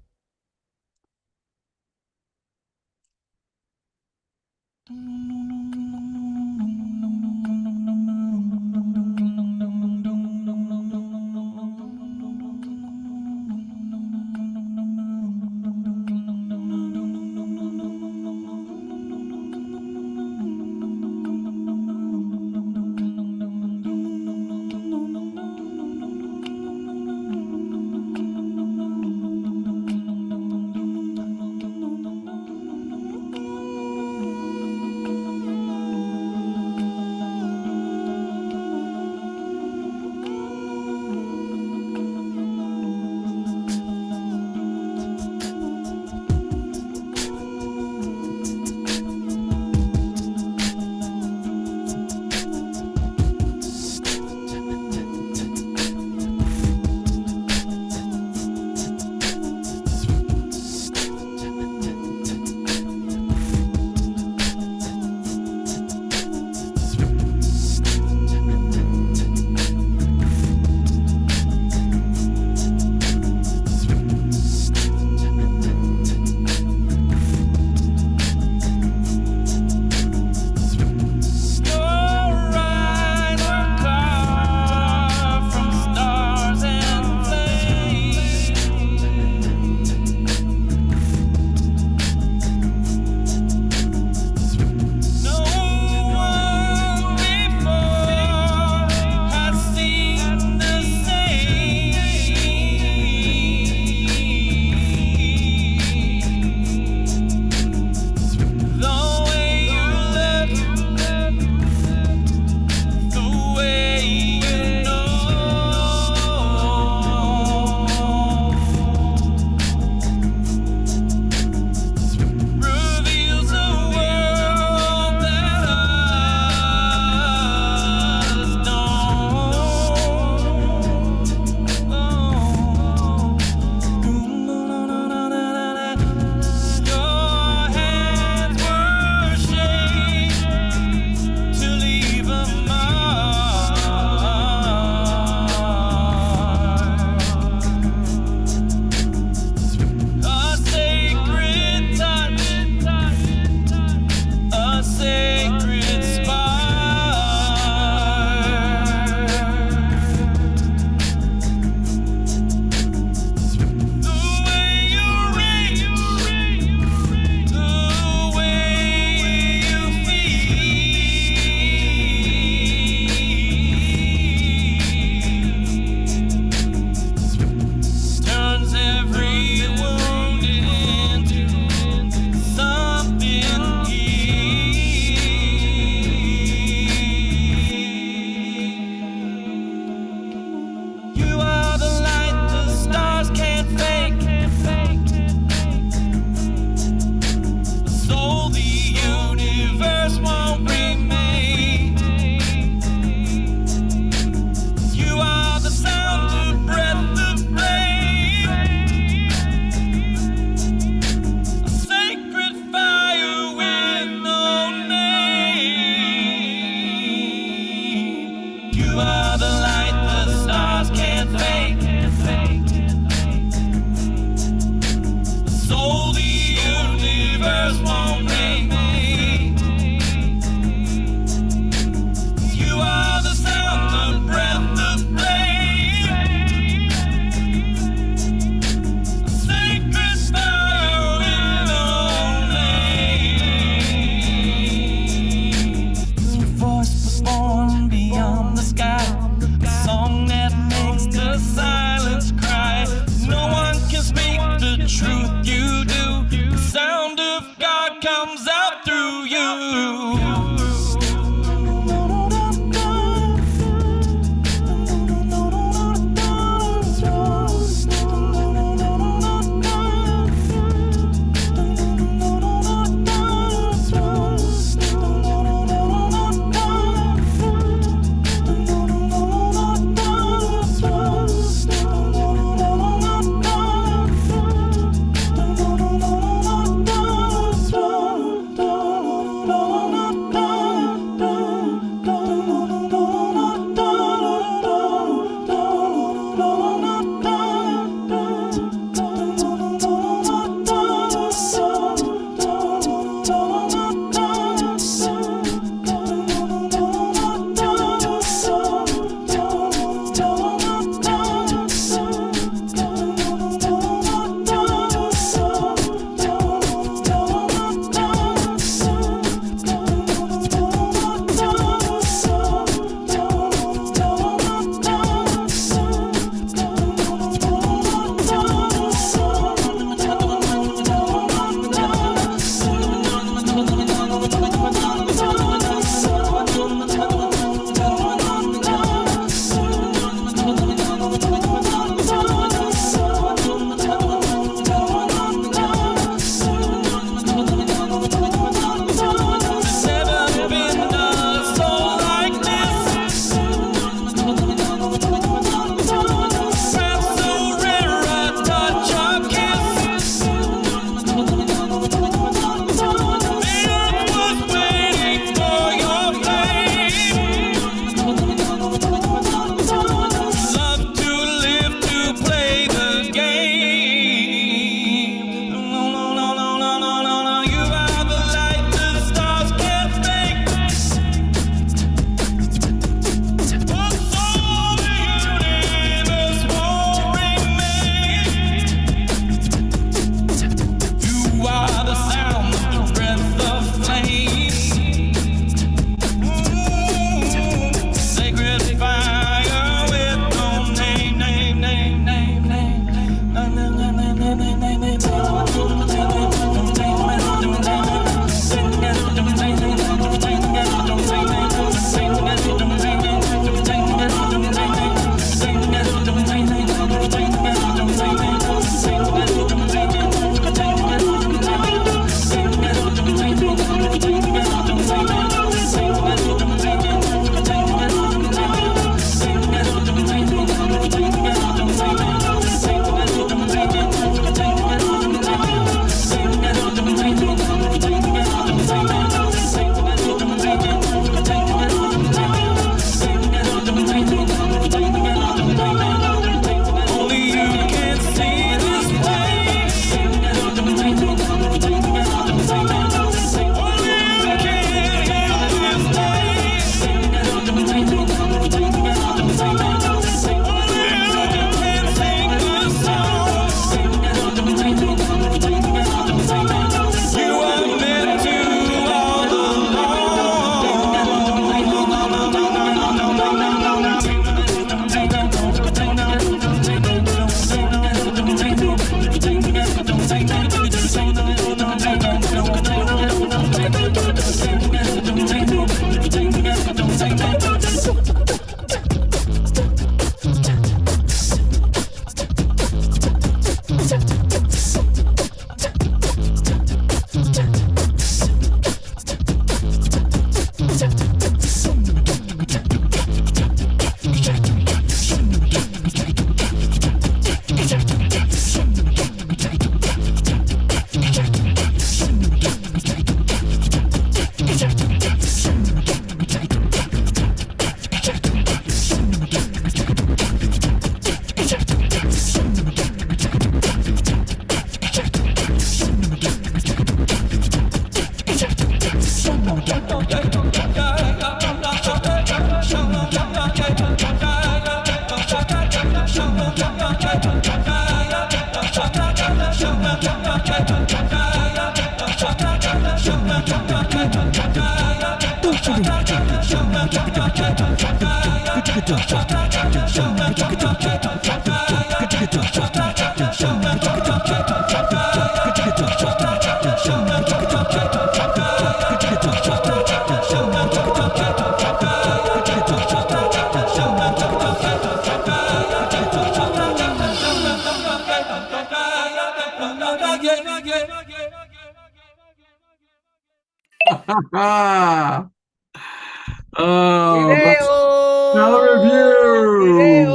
Speaker 2: Oh,
Speaker 7: Video.
Speaker 2: another review.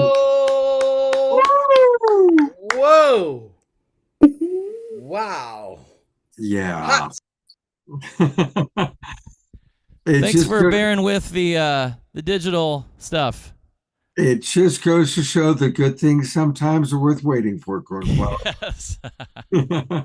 Speaker 2: Woo!
Speaker 7: Whoa. Wow.
Speaker 2: Yeah.
Speaker 7: Hot.
Speaker 2: It
Speaker 12: Thanks
Speaker 2: just
Speaker 12: for
Speaker 2: go-
Speaker 12: bearing with the digital stuff.
Speaker 2: it just goes to show that good things sometimes are worth waiting for, Cornflower.
Speaker 12: Yes.
Speaker 2: Yeah,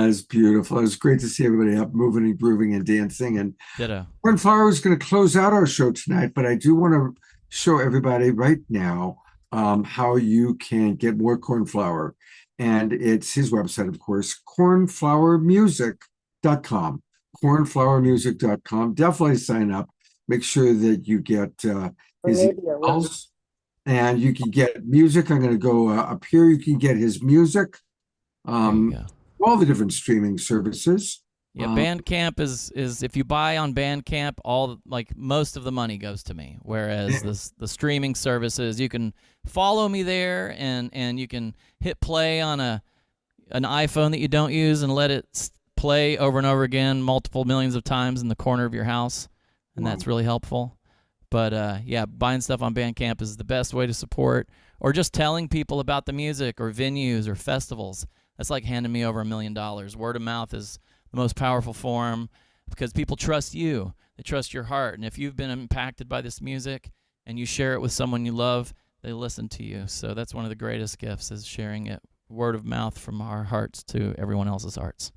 Speaker 2: it's beautiful. It's great to see everybody up moving and grooving and dancing. And
Speaker 12: Ditto.
Speaker 2: Cornflower is going to close out our show tonight, but I do want to show everybody right now how you can get more Cornflower. And it's his website, of course, cornflowermusic.com. Cornflowermusic.com. Definitely sign up. Make sure that you get his emails. And you can get music. I'm going to go up here. You can get his music.
Speaker 12: There you go.
Speaker 2: All the different streaming services.
Speaker 12: Yeah, Bandcamp is if you buy on Bandcamp, most of the money goes to me. Whereas the streaming services, you can follow me there and you can hit play on an iPhone that you don't use and let it play over and over again multiple millions of times in the corner of your house, and that's really helpful. But yeah, buying stuff on Bandcamp is the best way to support, or just telling people about the music or venues or festivals. That's like handing me over $1 million. Word of mouth is the most powerful form because people trust you. They trust your heart. And if you've been impacted by this music and you share it with someone you love, they listen to you. So that's one of the greatest gifts, is sharing it word of mouth from our hearts to everyone else's hearts.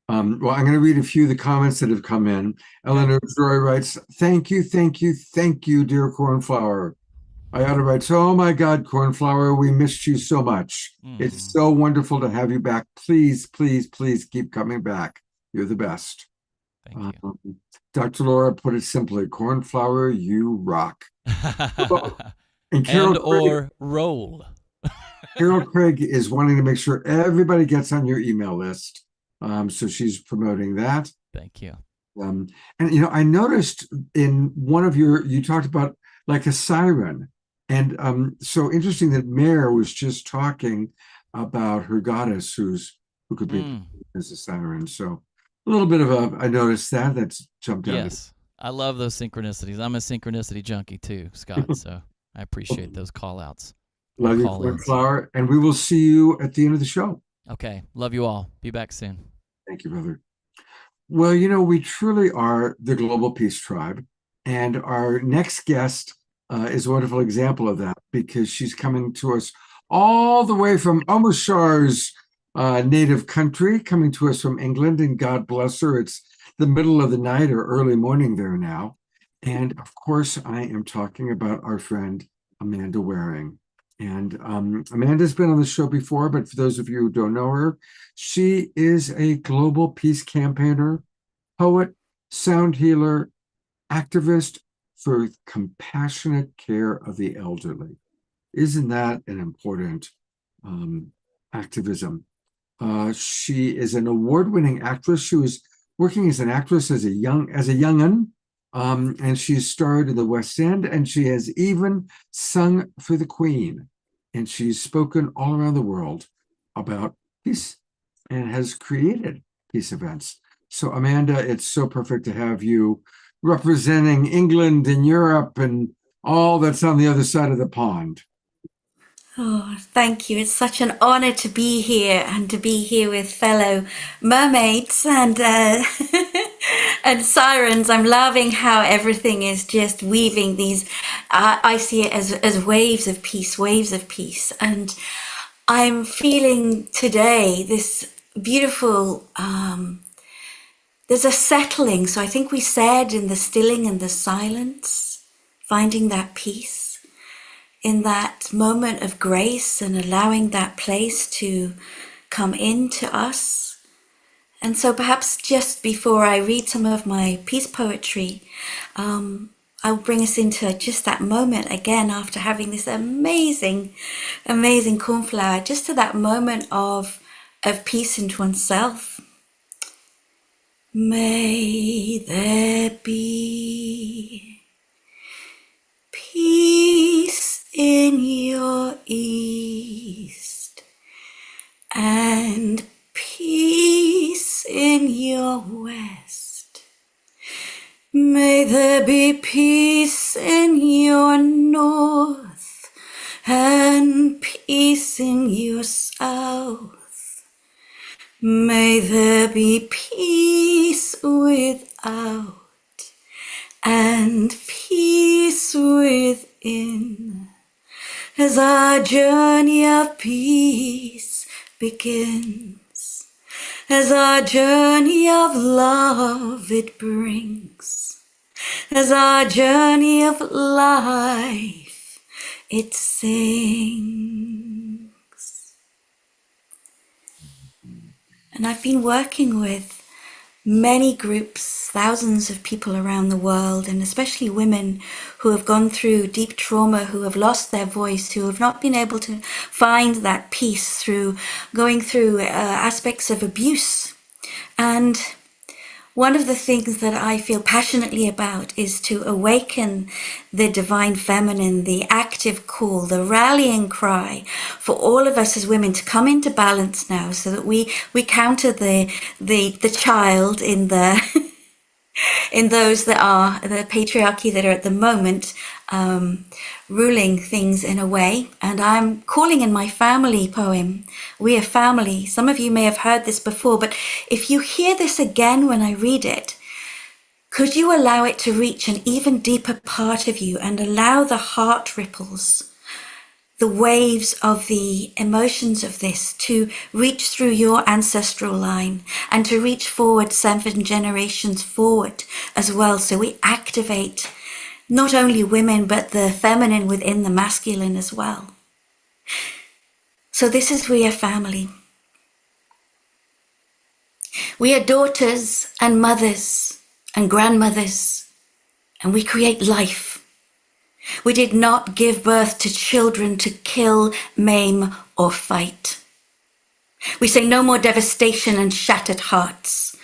Speaker 2: Well, I'm going to read a few of the comments that have come in. Eleanor Joy writes, thank you, dear Cornflower. Ayada writes, oh my God, Cornflower, we missed you so much. It's so wonderful to have you back. Please, please, please keep coming back. You're the best.
Speaker 12: Thank you.
Speaker 2: Dr. Laura put it simply, Cornflower, you rock. And
Speaker 12: or roll.
Speaker 2: Carol Craig is wanting to make sure everybody gets on your email list. So she's promoting that.
Speaker 12: Thank you.
Speaker 2: And I noticed in one of you talked about like a siren. And so interesting that Mare was just talking about her goddess who could be as a siren. So a little bit of I noticed that's jumped out.
Speaker 12: Yes. I love those synchronicities. I'm a synchronicity junkie too, Scott. So I appreciate those call outs.
Speaker 2: Love you, Cornflower. And we will see you at the end of the show.
Speaker 12: Okay. Love you all. Be back soon.
Speaker 2: Thank you, brother. Well, we truly are the Global Peace Tribe. And our next guest is a wonderful example of that, because she's coming to us all the way from Omashar's native country, coming to us from England. And God bless her. It's the middle of the night or early morning there now. And of course, I am talking about our friend, Amanda Waring. And Amanda's been on the show before, but for those of you who don't know her, she is a global peace campaigner, poet, sound healer, activist for compassionate care of the elderly. Isn't that an important activism? She is an award-winning actress. She was working as an actress as a young'un, and she's starred in the West End, and she has even sung for the Queen. And she's spoken all around the world about peace and has created peace events. So, Amanda, it's so perfect to have you representing England and Europe and all that's on the other side of the pond.
Speaker 13: Oh, thank you. It's such an honor to be here and to be here with fellow mermaids and and sirens. I'm loving how everything is just weaving these. I see it as waves of peace, and I'm feeling today this beautiful. There's a settling. So I think we said in the stilling and the silence, finding that peace. in that moment of grace and allowing that place to come into us. And so perhaps just before I read some of my peace poetry, I'll bring us into just that moment again after having this amazing, amazing cornflower, just to that moment of peace into oneself. May there be peace in your east and peace in your west. May there be peace in your north and peace in your south. May there be peace without and peace within, as our journey of peace begins, as our journey of love it brings, as our journey of life it sings. And I've been working with many groups, thousands of people around the world, and especially women who have gone through deep trauma, who have lost their voice, who have not been able to find that peace through going through aspects of abuse. And one of the things that I feel passionately about is to awaken the divine feminine, the active call, the rallying cry for all of us as women to come into balance now, so that we counter the child in the in those that are the patriarchy that are at the moment ruling things in a way. And I'm calling in my family poem, We Are Family. Some of you may have heard this before, but if you hear this again when I read it, could you allow it to reach an even deeper part of you and allow the heart ripples, the waves of the emotions of this to reach through your ancestral line and to reach forward 7 generations forward as well. So we activate not only women, but the feminine within the masculine as well. So this is We Are Family. We are daughters and mothers and grandmothers, and we create life. We did not give birth to children to kill, maim, or fight. We say no more devastation and shattered hearts.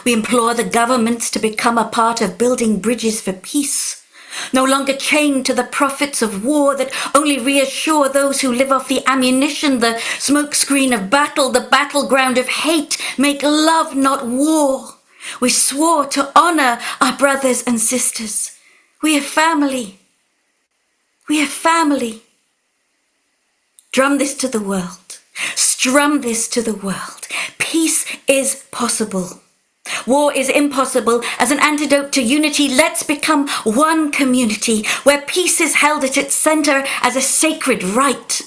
Speaker 13: We implore the governments to become a part of building bridges for peace, no longer chained to the profits of war that only reassure those who live off the ammunition, the smokescreen of battle, the battleground of hate. Make love, not war. We swore to honor our brothers and sisters. We are family. We are family. Drum this to the world. Strum this to the world. Peace is possible. War is impossible. As an antidote to unity, let's become one community where peace is held at its center as a sacred right,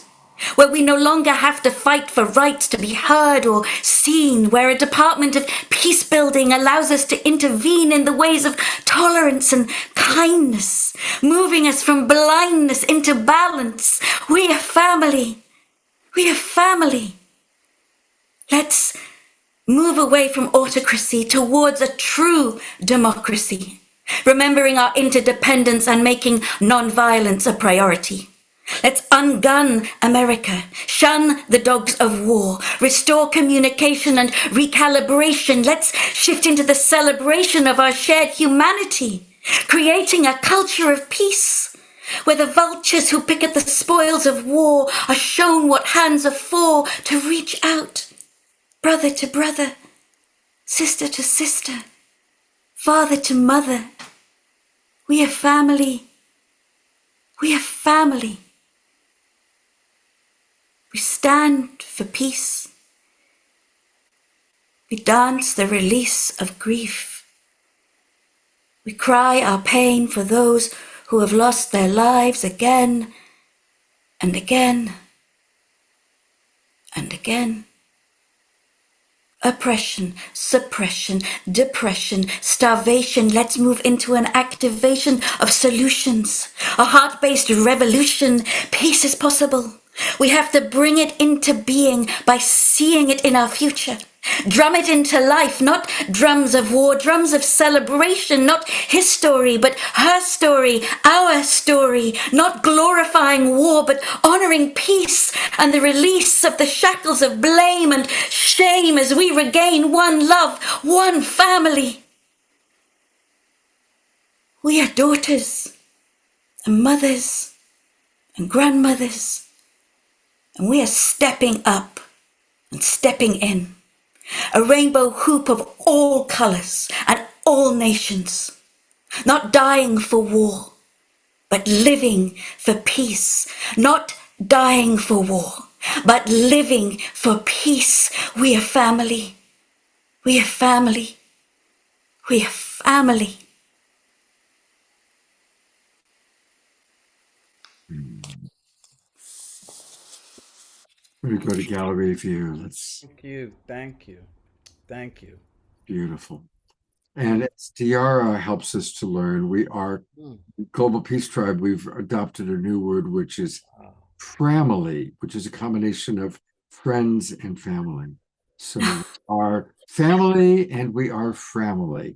Speaker 13: where we no longer have to fight for rights to be heard or seen, where a department of peace building allows us to intervene in the ways of tolerance and kindness, moving us from blindness into balance. We are family. We are family. Let's move away from autocracy towards a true democracy, remembering our interdependence and making non-violence a priority. Let's ungun America, shun the dogs of war, restore communication and recalibration. Let's shift into the celebration of our shared humanity, creating a culture of peace, where the vultures who pick at the spoils of war are shown what hands are for to reach out. Brother to brother, sister to sister, father to mother. We are family. We are family. We stand for peace. We dance the release of grief. We cry our pain for those who have lost their lives again and again and again. Oppression, suppression, depression, starvation. Let's move into an activation of solutions. A heart-based revolution. Peace is possible. We have to bring it into being by seeing it in our future. Drum it into life, not drums of war, drums of celebration, not his story, but her story, our story, not glorifying war, but honoring peace and the release of the shackles of blame and shame as we regain one love, one family. We are daughters and mothers and grandmothers, and we are stepping up and stepping in. A rainbow hoop of all colors and all nations, not dying for war, but living for peace, not dying for war, but living for peace. We are family. We are family. We are family.
Speaker 2: We go to gallery view. That's
Speaker 7: Thank you. Thank you. Thank you.
Speaker 2: beautiful. And as Tiara helps us to learn, we are Global Peace Tribe. We've adopted a new word, which is family, which is a combination of friends and family. So we are family and we are family.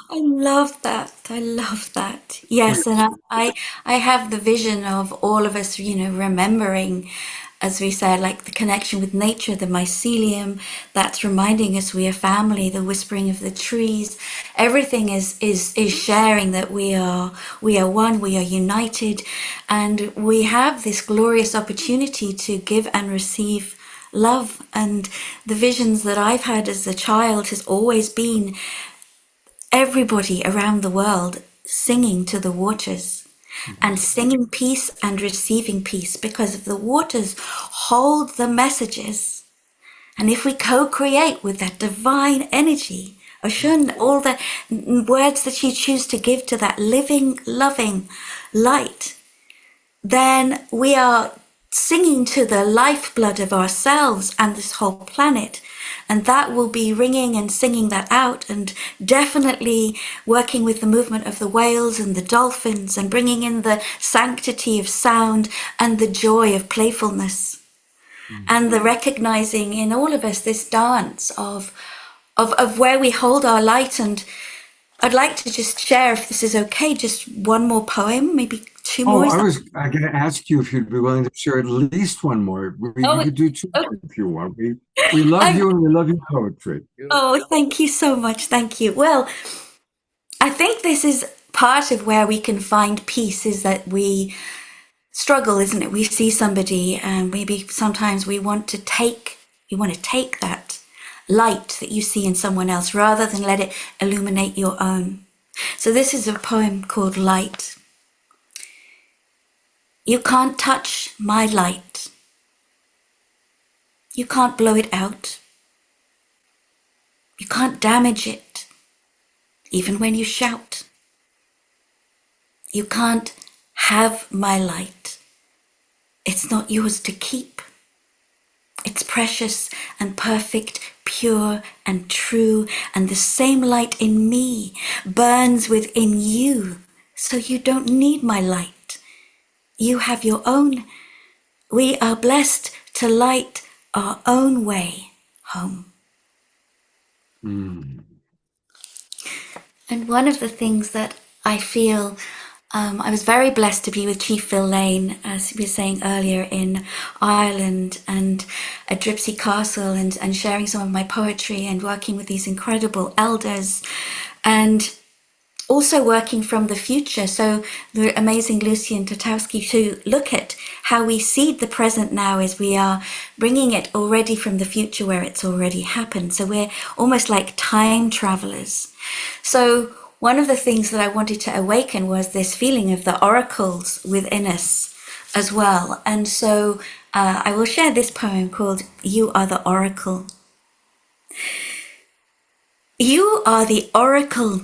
Speaker 13: I love that. I love that. Yes, and I have the vision of all of us, remembering, as we said, like the connection with nature, the mycelium, that's reminding us we are family, the whispering of the trees. Everything is sharing that we are one, we are united, and we have this glorious opportunity to give and receive love. And the visions that I've had as a child has always been everybody around the world singing to the waters and singing peace and receiving peace, because if the waters hold the messages, and if we co-create with that divine energy, Oshun, all the words that you choose to give to that living, loving light, then we are singing to the lifeblood of ourselves and this whole planet. And that will be ringing and singing that out, and definitely working with the movement of the whales and the dolphins and bringing in the sanctity of sound and the joy of playfulness. And the recognizing in all of us this dance of where we hold our light. And I'd like to just share, if this is okay, just one more poem, maybe two more.
Speaker 2: I was going to ask you if you'd be willing to share at least one more. You could do two more if you want. We love you and we love your poetry.
Speaker 13: Oh, thank you so much. Thank you. Well, I think this is part of where we can find peace, is that we struggle, isn't it? We see somebody and maybe sometimes we want to take that light that you see in someone else rather than let it illuminate your own. So this is a poem called Light. You can't touch my light. You can't blow it out. You can't damage it, even when you shout. You can't have my light. It's not yours to keep. It's precious and perfect, pure and true, and the same light in me burns within you, so you don't need my light. You have your own. We are blessed to light our own way home. And one of the things that I feel, I was very blessed to be with Chief Phil Lane, as we were saying earlier, in Ireland and at Dripsy Castle, and sharing some of my poetry and working with these incredible elders, and also working from the future. So the amazing Lucian Tatowski, to look at how we seed the present now as we are bringing it already from the future where it's already happened. So we're almost like time travelers. So one of the things that I wanted to awaken was this feeling of the oracles within us as well. And so I will share this poem called You Are the Oracle. You are the oracle.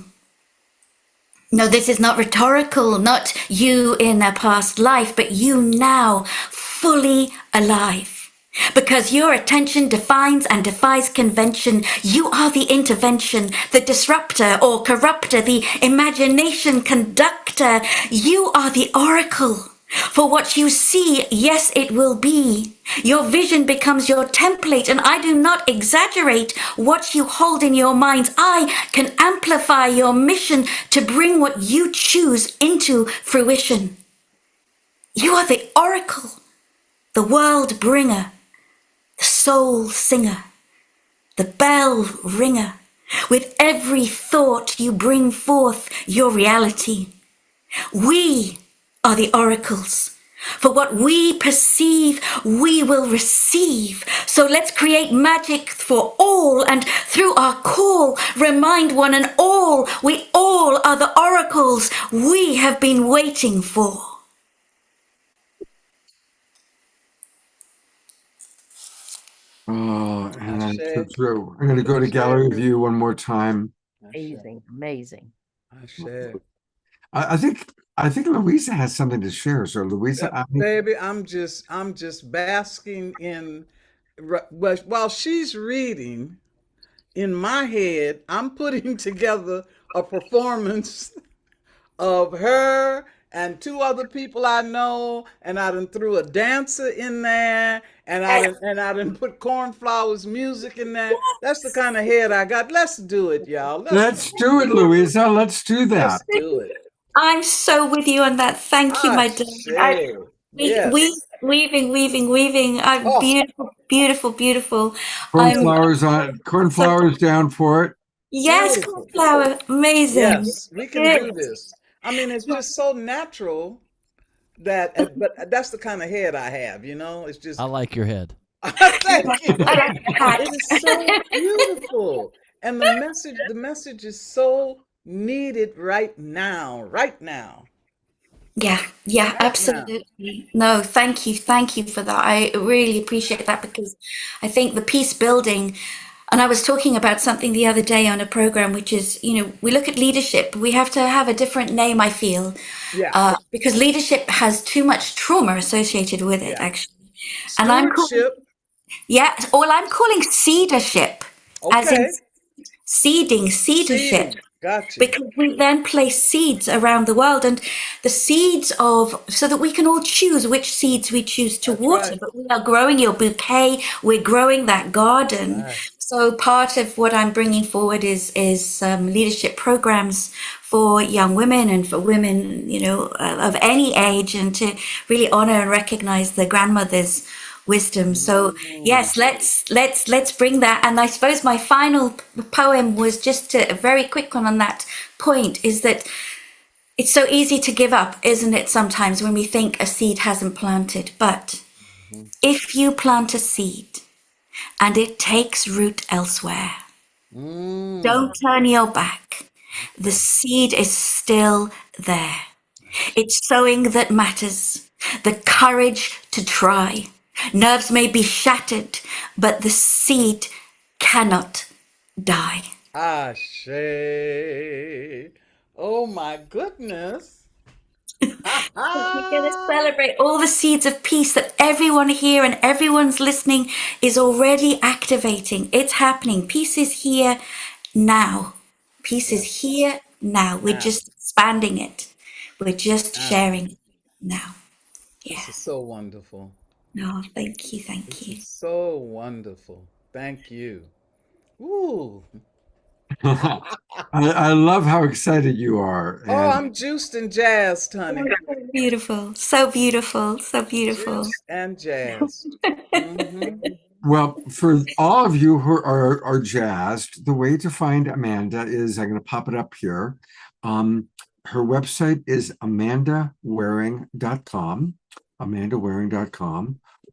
Speaker 13: No, this is not rhetorical, not you in a past life, but you now, fully alive. Because your attention defines and defies convention. You are the intervention, the disruptor or corrupter, the imagination conductor. You are the oracle. For what you see, yes, it will be. Your vision becomes your template, and I do not exaggerate what you hold in your minds. I can amplify your mission to bring what you choose into fruition. You are the oracle, the world bringer, the soul singer, the bell ringer. With every thought you bring forth your reality. We are the oracles. For what we perceive, we will receive. So let's create magic for all, and through our call, remind one and all, we all are the oracles we have been waiting for.
Speaker 2: Oh, and I'm so
Speaker 7: Ashe.
Speaker 2: true. I'm going to go to gallery view one more time.
Speaker 3: Amazing, amazing.
Speaker 7: Ashe.
Speaker 2: I think Louisa has something to share. So Louisa,
Speaker 7: Baby, I'm just basking in while she's reading, in my head, I'm putting together a performance of her and two other people I know, and I done threw a dancer in there, and I done put Cornflowers music in there. That's the kind of head I got. Let's do it, y'all.
Speaker 2: let's do it, Louisa. Let's do that.
Speaker 7: Let's do it.
Speaker 13: I'm so with you on that. Thank you, my
Speaker 7: Ashe.
Speaker 13: darling.
Speaker 7: Yes.
Speaker 13: Weaving. I'm
Speaker 7: Oh,
Speaker 13: beautiful, beautiful, beautiful. I'm
Speaker 2: Cornflowers down for it.
Speaker 13: yes,
Speaker 7: beautiful.
Speaker 13: cauliflower, amazing.
Speaker 7: Yes, we can
Speaker 13: Good.
Speaker 7: do this. I mean, it's just so natural that, but that's the kind of head I have, you know? It's just,
Speaker 12: I like your head.
Speaker 7: thank you.
Speaker 13: I like the hat.
Speaker 7: It is so beautiful. And the message is so needed right now, right now.
Speaker 13: Yeah,
Speaker 7: Right now.
Speaker 13: absolutely. No, thank you for that. I really appreciate that, because I think the peace building, and I was talking about something the other day on a program, which is, we look at leadership, we have to have a different name, I feel,
Speaker 7: Yeah,
Speaker 13: because leadership has too much trauma associated with it,
Speaker 7: yeah.
Speaker 13: actually. And I'm calling,
Speaker 7: Stewardship.
Speaker 13: I'm calling seedership, as in
Speaker 7: Okay.
Speaker 13: seedership.
Speaker 7: Seeding. Got you.
Speaker 13: Because we then place seeds around the world, and the seeds so that we can all choose which seeds we choose to
Speaker 7: That's
Speaker 13: water.
Speaker 7: right.
Speaker 13: But we are growing your bouquet, we're growing that garden.
Speaker 7: Right.
Speaker 13: So part of what I'm bringing forward is leadership programs for young women and for women, of any age, and to really honor and recognize the grandmother's wisdom. So yes, let's bring that. And I suppose my final poem was just a very quick one on that point, is that it's so easy to give up, isn't it, sometimes when we think a seed hasn't planted. But if you plant a seed and it takes root elsewhere, don't turn your back. The seed is still there. It's sowing that matters, the courage to try. Nerves may be shattered, but the seed cannot die.
Speaker 7: Ashe. Oh my goodness.
Speaker 13: We're going to celebrate all the seeds of peace that everyone here and everyone's listening is already activating. It's happening. Peace is here now. Peace is here now. We're just expanding it. We're just sharing it now.
Speaker 7: This is so wonderful.
Speaker 13: No, thank you.
Speaker 7: This is so wonderful. Thank you. Ooh.
Speaker 2: I love how excited you are.
Speaker 7: Oh, I'm juiced and jazzed, honey.
Speaker 13: Beautiful. So beautiful. So beautiful.
Speaker 7: Juiced and jazzed.
Speaker 2: Well, for all of you who are jazzed, the way to find Amanda is, I'm going to pop it up here. Her website is amandawaring.com,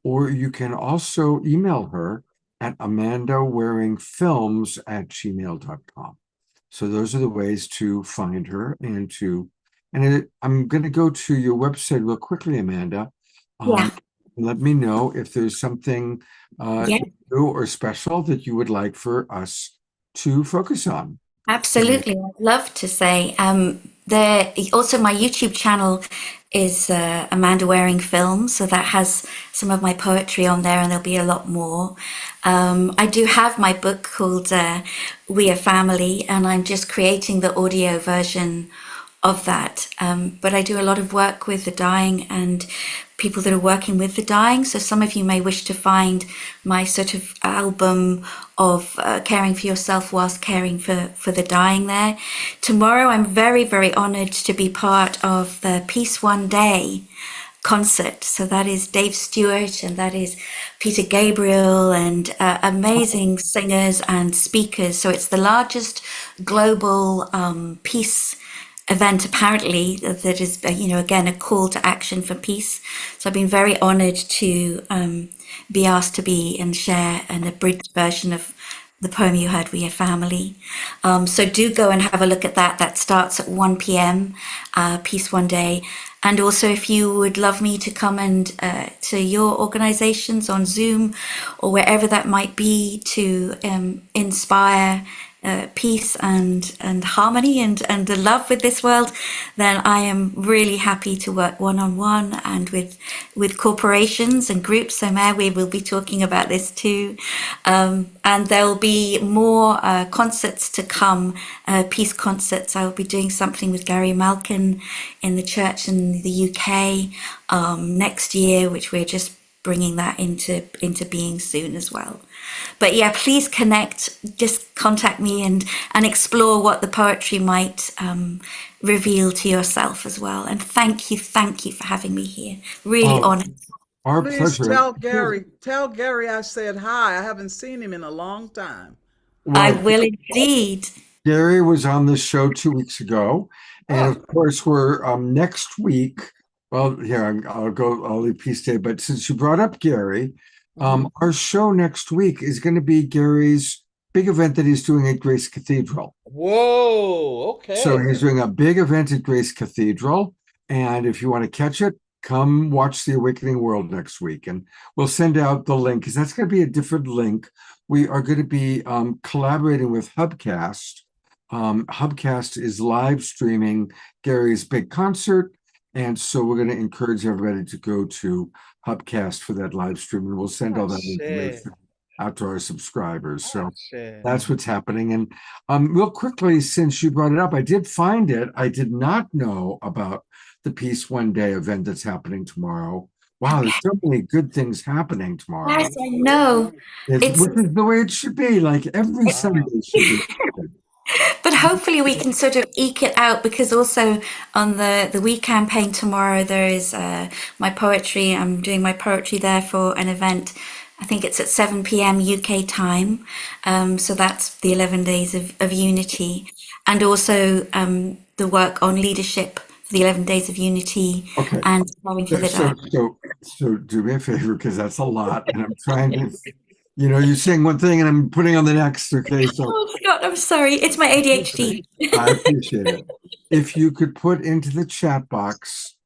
Speaker 2: or you can also email her at amandawaringfilms@gmail.com. So those are the ways to find her I'm going to go to your website real quickly, Amanda. Let me know if there's something new or special that you would like for us to focus on.
Speaker 13: Absolutely. I'd love to say, there also my YouTube channel is Amanda Waring Films, so that has some of my poetry on there, and there'll be a lot more. I do have my book called We Are Family, and I'm just creating the audio version of that. But I do a lot of work with the dying and people that are working with the dying. So some of you may wish to find my sort of album of caring for yourself whilst caring for the dying there. Tomorrow, I'm very, very honoured to be part of the Peace One Day concert. So that is Dave Stewart and that is Peter Gabriel and amazing singers and speakers. So it's the largest global peace event apparently that is again a call to action for peace. So I've been very honored to be asked to be and share an abridged version of the poem you heard, We Are Family. So do go and have a look at that. That starts at 1 p.m. Peace One Day. And also, if you would love me to come and to your organizations on Zoom or wherever that might be to inspire peace and harmony and the love with this world, then I am really happy to work one-on-one and with corporations and groups. So Mayor, we will be talking about this too. And there will be more concerts to come, peace concerts. I will be doing something with Gary Malkin in the church in the UK next year, which we're just bringing that into being soon as well. But yeah, please connect, just contact me and explore what the poetry might reveal to yourself as well. And thank you for having me here. Really honored.
Speaker 2: Our
Speaker 7: Please
Speaker 2: pleasure.
Speaker 7: tell Gary I said hi. I haven't seen him in a long time.
Speaker 13: I
Speaker 2: Well,
Speaker 13: will indeed.
Speaker 2: Gary was on the show 2 weeks ago, and of course we're next week. Well, here I'll leave Peace Day, but since you brought up Gary, our show next week is going to be Gary's big event that he's doing at Grace Cathedral.
Speaker 7: Whoa, okay.
Speaker 2: So he's doing a big event at Grace Cathedral, and if you want to catch it, come watch The Awakening World next week, and we'll send out the link because that's going to be a different link. We are going to be collaborating with Hubcast. Hubcast is live streaming Gary's big concert, and so we're going to encourage everybody to go to Hubcast for that live stream, and we'll send all that information out to our subscribers. So that's what's happening. And real quickly, since you brought it up, I did find it. I did not know about the Peace One Day event that's happening tomorrow. Wow, there's so many good things happening tomorrow.
Speaker 13: Yes, I know.
Speaker 2: Which is the way it should be. Like every Sunday should be.
Speaker 13: But hopefully we can sort of eke it out, because also on the We campaign tomorrow there is my poetry. I'm doing my poetry there for an event. I think it's at 7 p.m. UK time. So that's the 11 days of unity, and also the work on leadership for the 11 days of unity.
Speaker 2: Okay.
Speaker 13: And caring for the dying.
Speaker 2: So do me a favor, because that's a lot, and I'm trying to. You're saying one thing and I'm putting on the next. Okay, so
Speaker 13: Oh God, I'm sorry. It's my ADHD.
Speaker 2: I appreciate it. If you could put into the chat box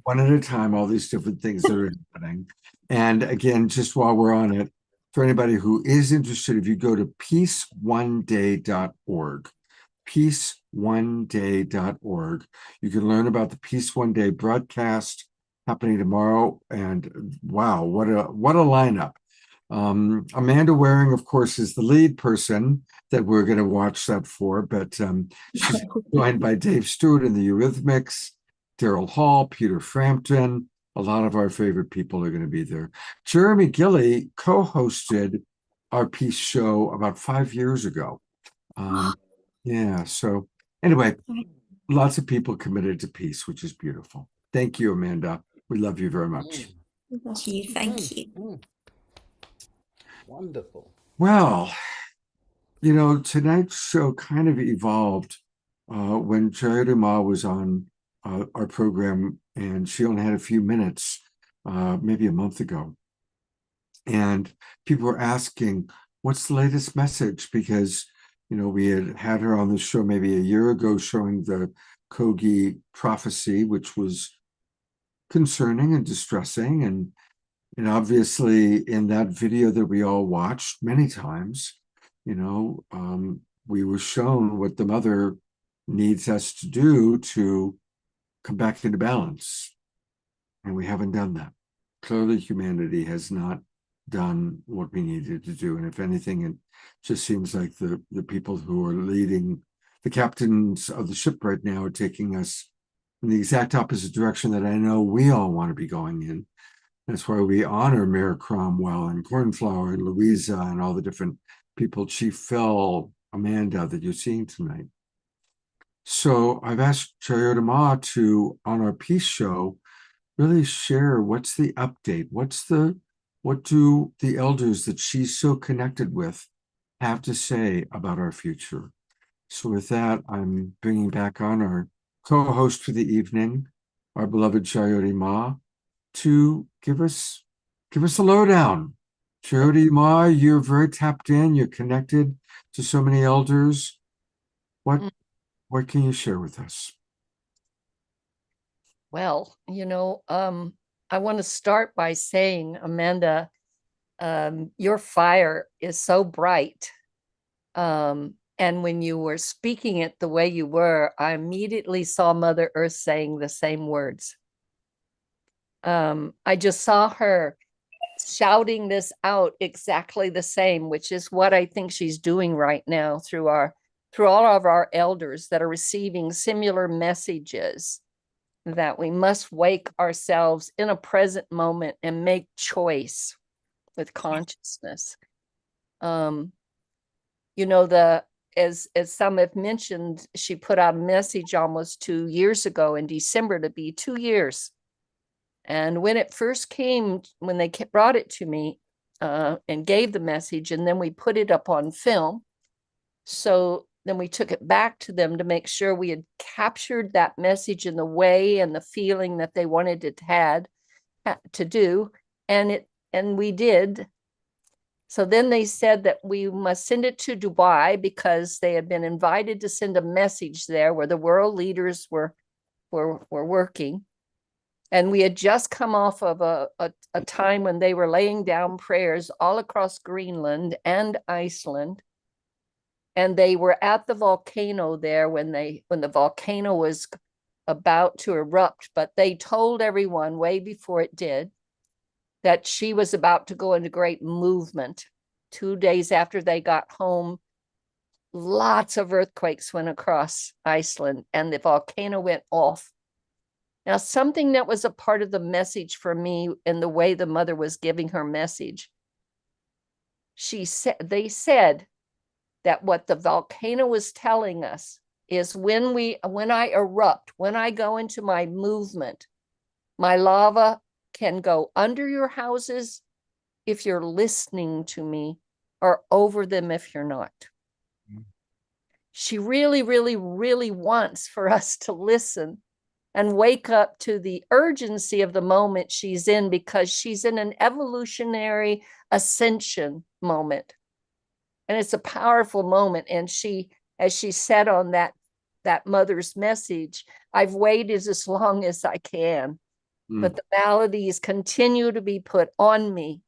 Speaker 2: one at a time all these different things that are happening. And again, just while we're on it, for anybody who is interested, if you go to peaceoneday.org, peaceoneday.org, you can learn about the Peace One Day broadcast happening tomorrow. And wow, what a lineup. Amanda Waring, of course, is the lead person that we're going to watch that for, but she's joined by Dave Stewart and the Eurythmics, Daryl Hall, Peter Frampton. A lot of our favorite people are going to be there. Jeremy Gilly co-hosted our Peace show about 5 years ago. Yeah, so anyway, lots of people committed to peace, which is beautiful. Thank you, Amanda. We love you very much.
Speaker 13: Thank you.
Speaker 7: Wonderful.
Speaker 2: Well, tonight's show kind of evolved when Charity Ma was on our program, and she only had a few minutes, maybe a month ago. And people were asking, what's the latest message? Because, we had her on the show maybe a year ago showing the Kogi prophecy, which was concerning and distressing. And obviously in that video that we all watched many times, we were shown what the mother needs us to do to come back into balance. And we haven't done that. Clearly, humanity has not done what we needed to do. And if anything, it just seems like the people who are leading, the captains of the ship right now, are taking us in the exact opposite direction that I know we all want to be going in. That's why we honor Mayor Cromwell and Cornflower and Louisa and all the different people, Chief Phil, Amanda, that you're seeing tonight. So I've asked Chayoda Ma to, on our peace show, really share what's the update, what do the elders that she's so connected with have to say about our future. So with that, I'm bringing back on our co-host for the evening, our beloved Chayoda Ma, to give us a lowdown. Chayoda Ma, you're very tapped in, you're connected to so many elders. What can you share with us?
Speaker 3: Well, I want to start by saying, Amanda, your fire is so bright. And when you were speaking it the way you were, I immediately saw Mother Earth saying the same words. I just saw her shouting this out exactly the same, which is what I think she's doing right now through all of our elders that are receiving similar messages, that we must wake ourselves in a present moment and make choice with consciousness. As some have mentioned, she put out a message almost 2 years ago in December, to be 2 years. And when it first came, when they brought it to me and gave the message, and then we put it up on film. So then we took it back to them to make sure we had captured that message in the way and the feeling that they wanted it to do. And we did. So then they said that we must send it to Dubai because they had been invited to send a message there where the world leaders were working. And we had just come off of a time when they were laying down prayers all across Greenland and Iceland. And they were at the volcano there when the volcano was about to erupt, but they told everyone way before it did that she was about to go into great movement. 2 days after they got home, lots of earthquakes went across Iceland and the volcano went off. Now, something that was a part of the message for me in the way the mother was giving her message, they said that what the volcano was telling us is when I erupt, when I go into my movement, my lava can go under your houses if you're listening to me, or over them if you're not. She really, really, really wants for us to listen and wake up to the urgency of the moment she's in, because she's in an evolutionary ascension moment. And it's a powerful moment. And as she said on that mother's message, I've waited as long as I can, but the maladies continue to be put on me.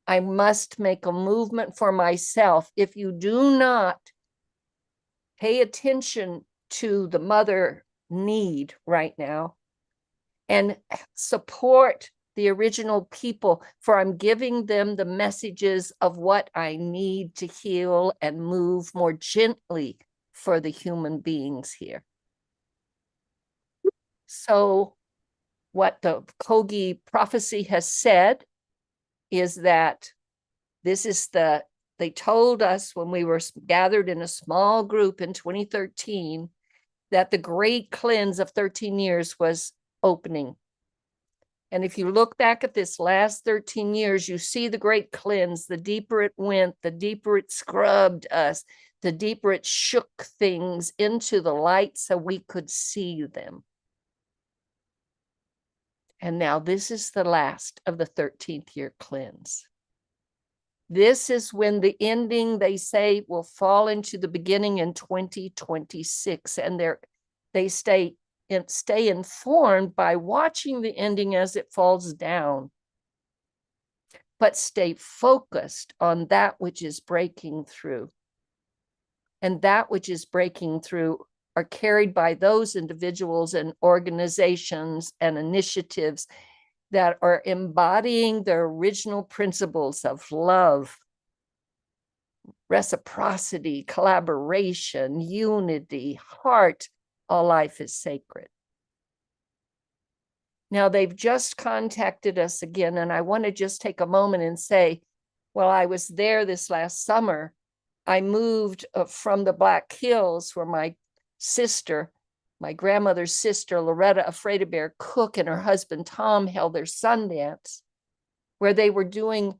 Speaker 3: I must make a movement for myself. If you do not pay attention to the mother need right now and support the original people, for I'm giving them the messages of what I need to heal and move more gently for the human beings here. So what the Kogi prophecy has said is that they told us when we were gathered in a small group in 2013 that the great cleanse of 13 years was opening. And if you look back at this last 13 years, you see the great cleanse. The deeper it went, the deeper it scrubbed us, the deeper it shook things into the light so we could see them. And now this is the last of the 13th year cleanse. This is when the ending, they say, will fall into the beginning in 2026. And they stay informed by watching the ending as it falls down, but stay focused on that which is breaking through. And that which is breaking through are carried by those individuals and organizations and initiatives that are embodying the original principles of love, reciprocity, collaboration, unity, heart. All life is sacred. Now, they've just contacted us again, and I want to just take a moment and say, while I was there this last summer, I moved from the Black Hills where my sister, my grandmother's sister, Loretta Afraid-A-Bear Cook, and her husband, Tom, held their Sundance, where they were doing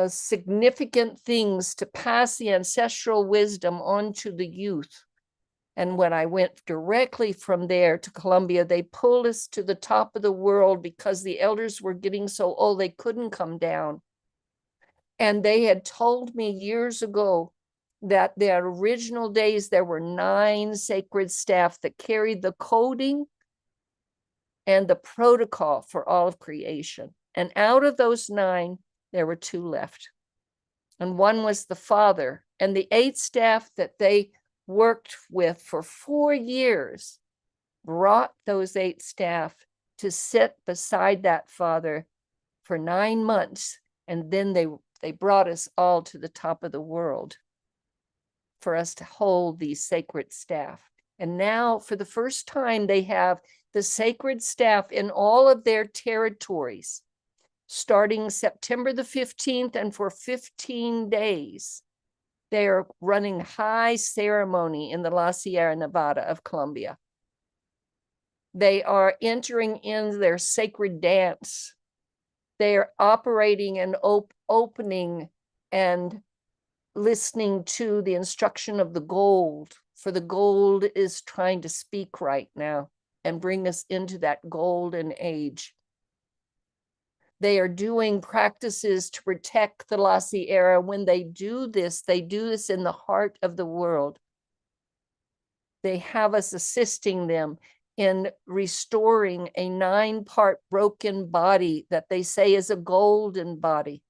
Speaker 3: significant things to pass the ancestral wisdom on to the youth. And when I went directly from there to Colombia, they pulled us to the top of the world because the elders were getting so old they couldn't come down. And they had told me years ago that the original days, there were 9 sacred staff that carried the coding and the protocol for all of creation. And out of those 9, there were 2 left. And one was the Father. And the 8 staff that they worked with for 4 years brought those 8 staff to sit beside that Father for 9 months. And then they brought us all to the top of the world for us to hold these sacred staff. And now, for the first time, they have the sacred staff in all of their territories, starting September the 15th, and for 15 days. They are running high ceremony in the La Sierra Nevada of Colombia. They are entering in their sacred dance. They are operating and opening and listening to the instruction of the gold, for the gold is trying to speak right now and bring us into that golden age. They are doing practices to protect the La Sierra. When they do this in the heart of the world. They have us assisting them in restoring a 9-part broken body that they say is a golden body.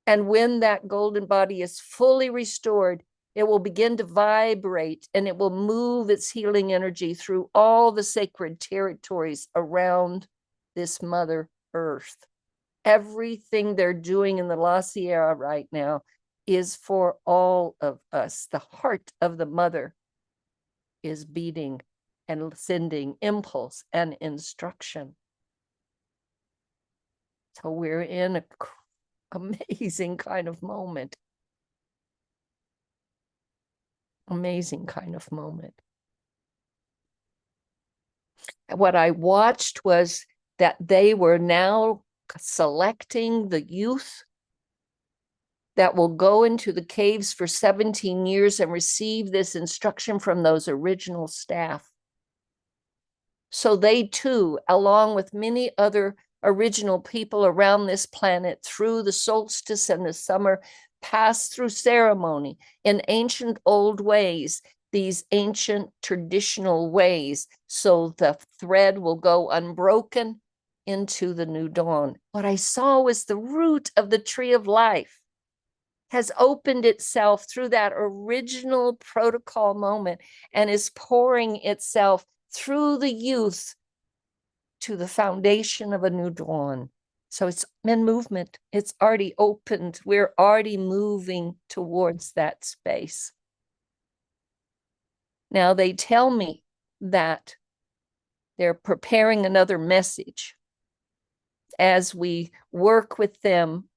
Speaker 3: And when that golden body is fully restored, it will begin to vibrate and it will move its healing energy through all the sacred territories around this Mother Earth. Everything they're doing in the La Sierra right now is for all of us. The heart of the Mother is beating and sending impulse and instruction. So we're in an amazing kind of moment. Amazing kind of moment. What I watched was that they were now selecting the youth that will go into the caves for 17 years and receive this instruction from those original staff. So they too, along with many other original people around this planet, through the solstice and the summer, pass through ceremony in ancient old ways, these ancient traditional ways, so the thread will go unbroken into the new dawn. What I saw was the root of the tree of life has opened itself through that original protocol moment and is pouring itself through the youth to the foundation of a new dawn. So it's in movement. It's already opened. We're already moving towards that space. Now they tell me that they're preparing another message as we work with them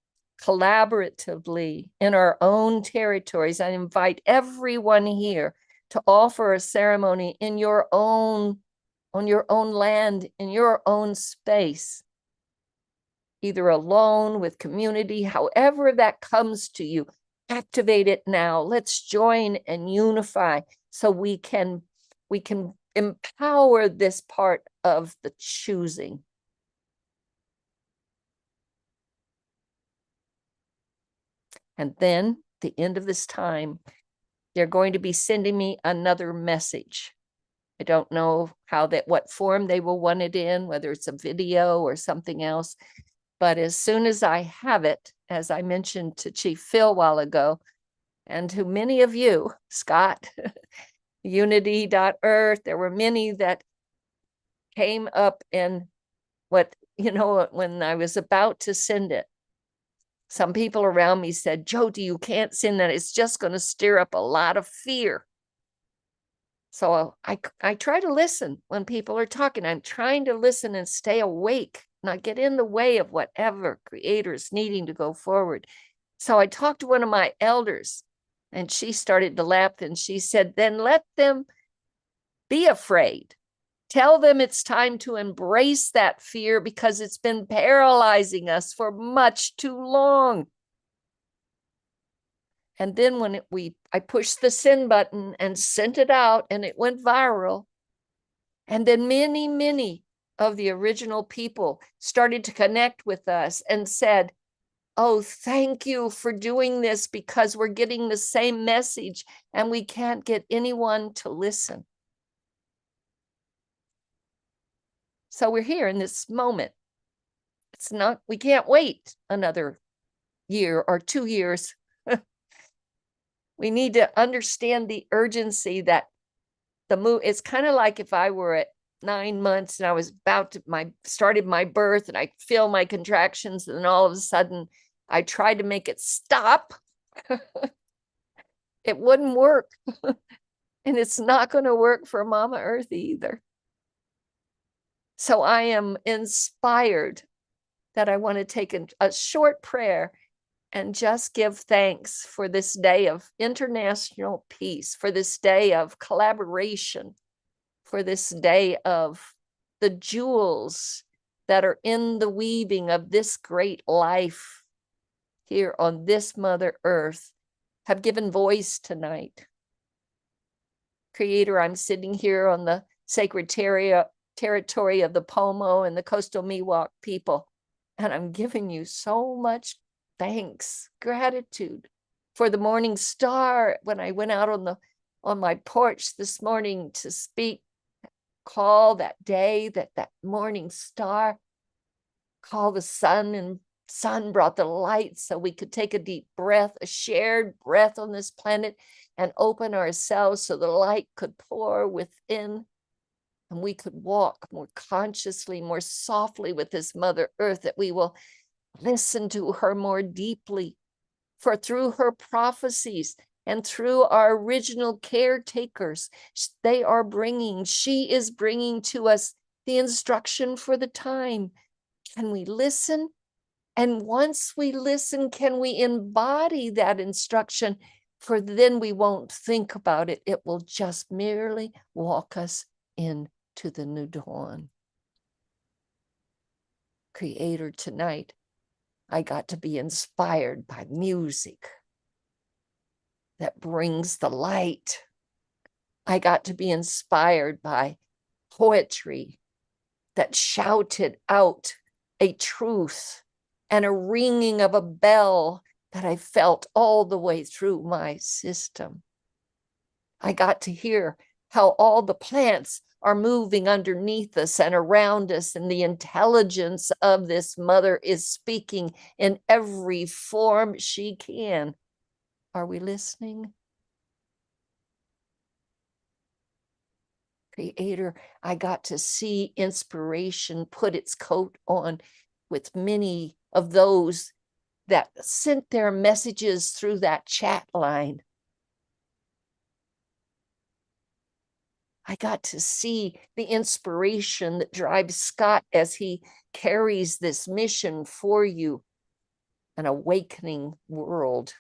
Speaker 3: collaboratively in our own territories. I invite everyone here to offer a ceremony in your own, on your own land, in your own space, either alone, with community, however that comes to you. Activate it now. Let's join and unify so we can empower this part of the choosing. And then at the end of this time, they're going to be sending me another message. I don't know what form they will want it in, whether it's a video or something else. But as soon as I have it, as I mentioned to Chief Phil a while ago, and to many of you, Scott, Unity.earth. There were many that came up, and when I was about to send it, some people around me said, Jody, you can't send that. It's just going to stir up a lot of fear. So I try to listen when people are talking. I'm trying to listen and stay awake, not get in the way of whatever Creator's needing to go forward. So I talked to one of my elders, and she started to laugh, and she said, then let them be afraid. Tell them it's time to embrace that fear because it's been paralyzing us for much too long. And then when I pushed the send button and sent it out, and it went viral. And then many, many of the original people started to connect with us and said, oh, thank you for doing this because we're getting the same message and we can't get anyone to listen. So we're here in this moment. We can't wait another year or 2 years. We need to understand the urgency that the move. It's kind of like if I were at 9 months and I was started my birth and I feel my contractions, and then all of a sudden I tried to make it stop. It wouldn't work. And it's not going to work for Mama Earth either. So I am inspired that I want to take a short prayer and just give thanks for this day of international peace, for this day of collaboration, for this day of the jewels that are in the weaving of this great life here on this Mother Earth have given voice tonight. Creator, I'm sitting here on the sacred territory of the Pomo and the coastal Miwok people, and I'm giving you so much thanks, gratitude for the morning star. When I went out on my porch this morning to speak, call that day, that morning star, call the sun, and sun brought the light so we could take a deep breath, a shared breath on this planet, and open ourselves so the light could pour within, and we could walk more consciously, more softly with this Mother Earth, that we will listen to her more deeply. For through her prophecies and through our original caretakers, she is bringing to us the instruction for the time. Can we listen? And once we listen, can we embody that instruction? For then we won't think about it. It will just merely walk us into the new dawn. Creator, tonight, I got to be inspired by music that brings the light. I got to be inspired by poetry that shouted out a truth and a ringing of a bell that I felt all the way through my system. I got to hear how all the plants are moving underneath us and around us, and the intelligence of this Mother is speaking in every form she can. Are we listening? Creator, I got to see inspiration put its coat on with many of those that sent their messages through that chat line. I got to see the inspiration that drives Scott as he carries this mission for you, an awakening world,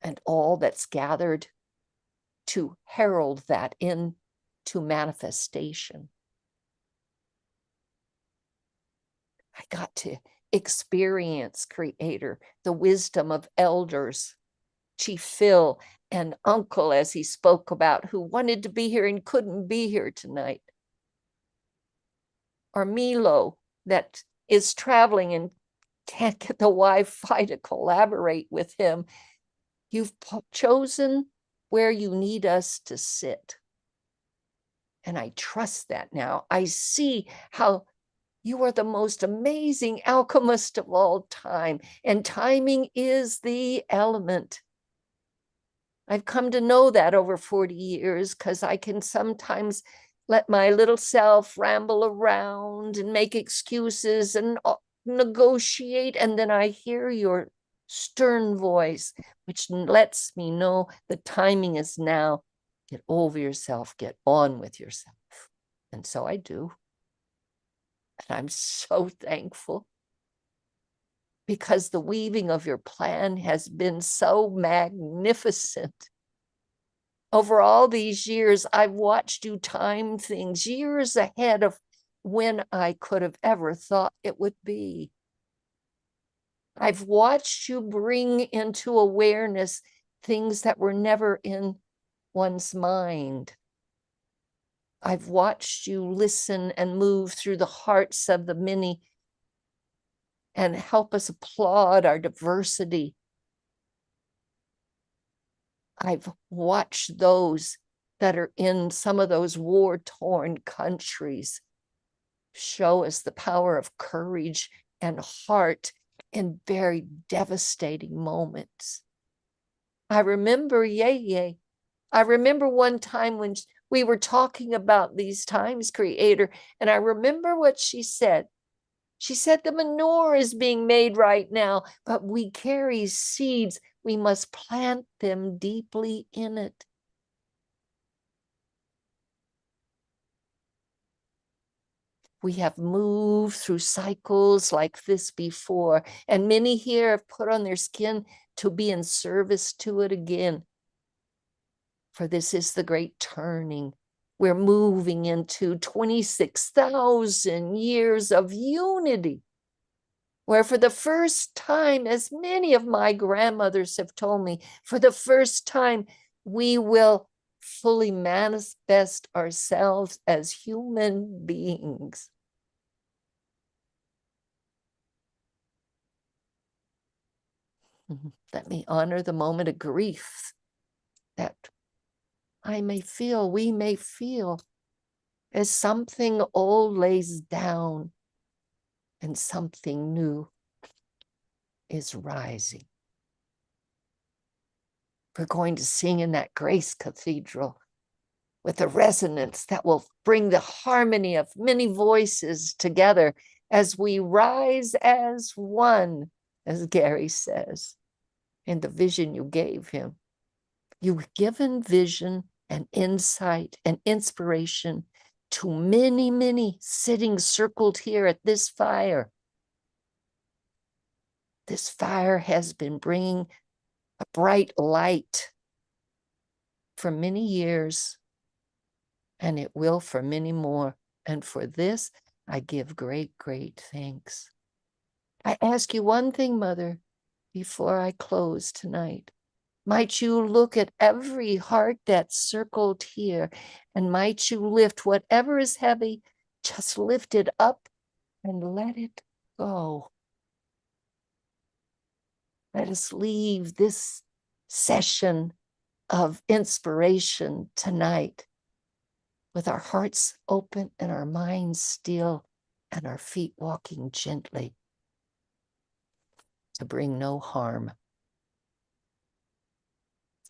Speaker 3: and all that's gathered to herald that into manifestation. I got to experience, Creator, the wisdom of elders, Chief Phil and Uncle, as he spoke about, who wanted to be here and couldn't be here tonight. Or Milo, that is traveling and can't get the Wi-Fi to collaborate with him. You've chosen where you need us to sit. And I trust that now. I see how you are the most amazing alchemist of all time, and timing is the element. I've come to know that over 40 years because I can sometimes let my little self ramble around and make excuses and negotiate. And then I hear your stern voice, which lets me know the timing is now. Get over yourself, get on with yourself. And so I do. And I'm so thankful because the weaving of your plan has been so magnificent. Over all these years, I've watched you time things years ahead of when I could have ever thought it would be. I've watched you bring into awareness things that were never in one's mind. I've watched you listen and move through the hearts of the many and help us applaud our diversity. I've watched those that are in some of those war-torn countries show us the power of courage and heart in very devastating moments. I remember Yeye. I remember one time when we were talking about these times, Creator, and I remember what she said. She said the manure is being made right now, but we carry seeds. We must plant them deeply in it. We have moved through cycles like this before, and many here have put on their skin to be in service to it again. For this is the great turning. We're moving into 26,000 years of unity, where for the first time, as many of my grandmothers have told me, for the first time, we will fully manifest ourselves as human beings. Let me honor the moment of grief that I may feel, we may feel, as something old lays down and something new is rising. We're going to sing in that Grace Cathedral with a resonance that will bring the harmony of many voices together as we rise as one, as Gary says, in the vision you gave him. You've given vision and insight and inspiration to many, many sitting circled here at this fire. This fire has been bringing a bright light for many years, and it will for many more. And for this, I give great, great thanks. I ask you one thing, Mother, before I close tonight. Might you look at every heart that's circled here, and might you lift whatever is heavy, just lift it up and let it go. Let us leave this session of inspiration tonight with our hearts open and our minds still and our feet walking gently to bring no harm.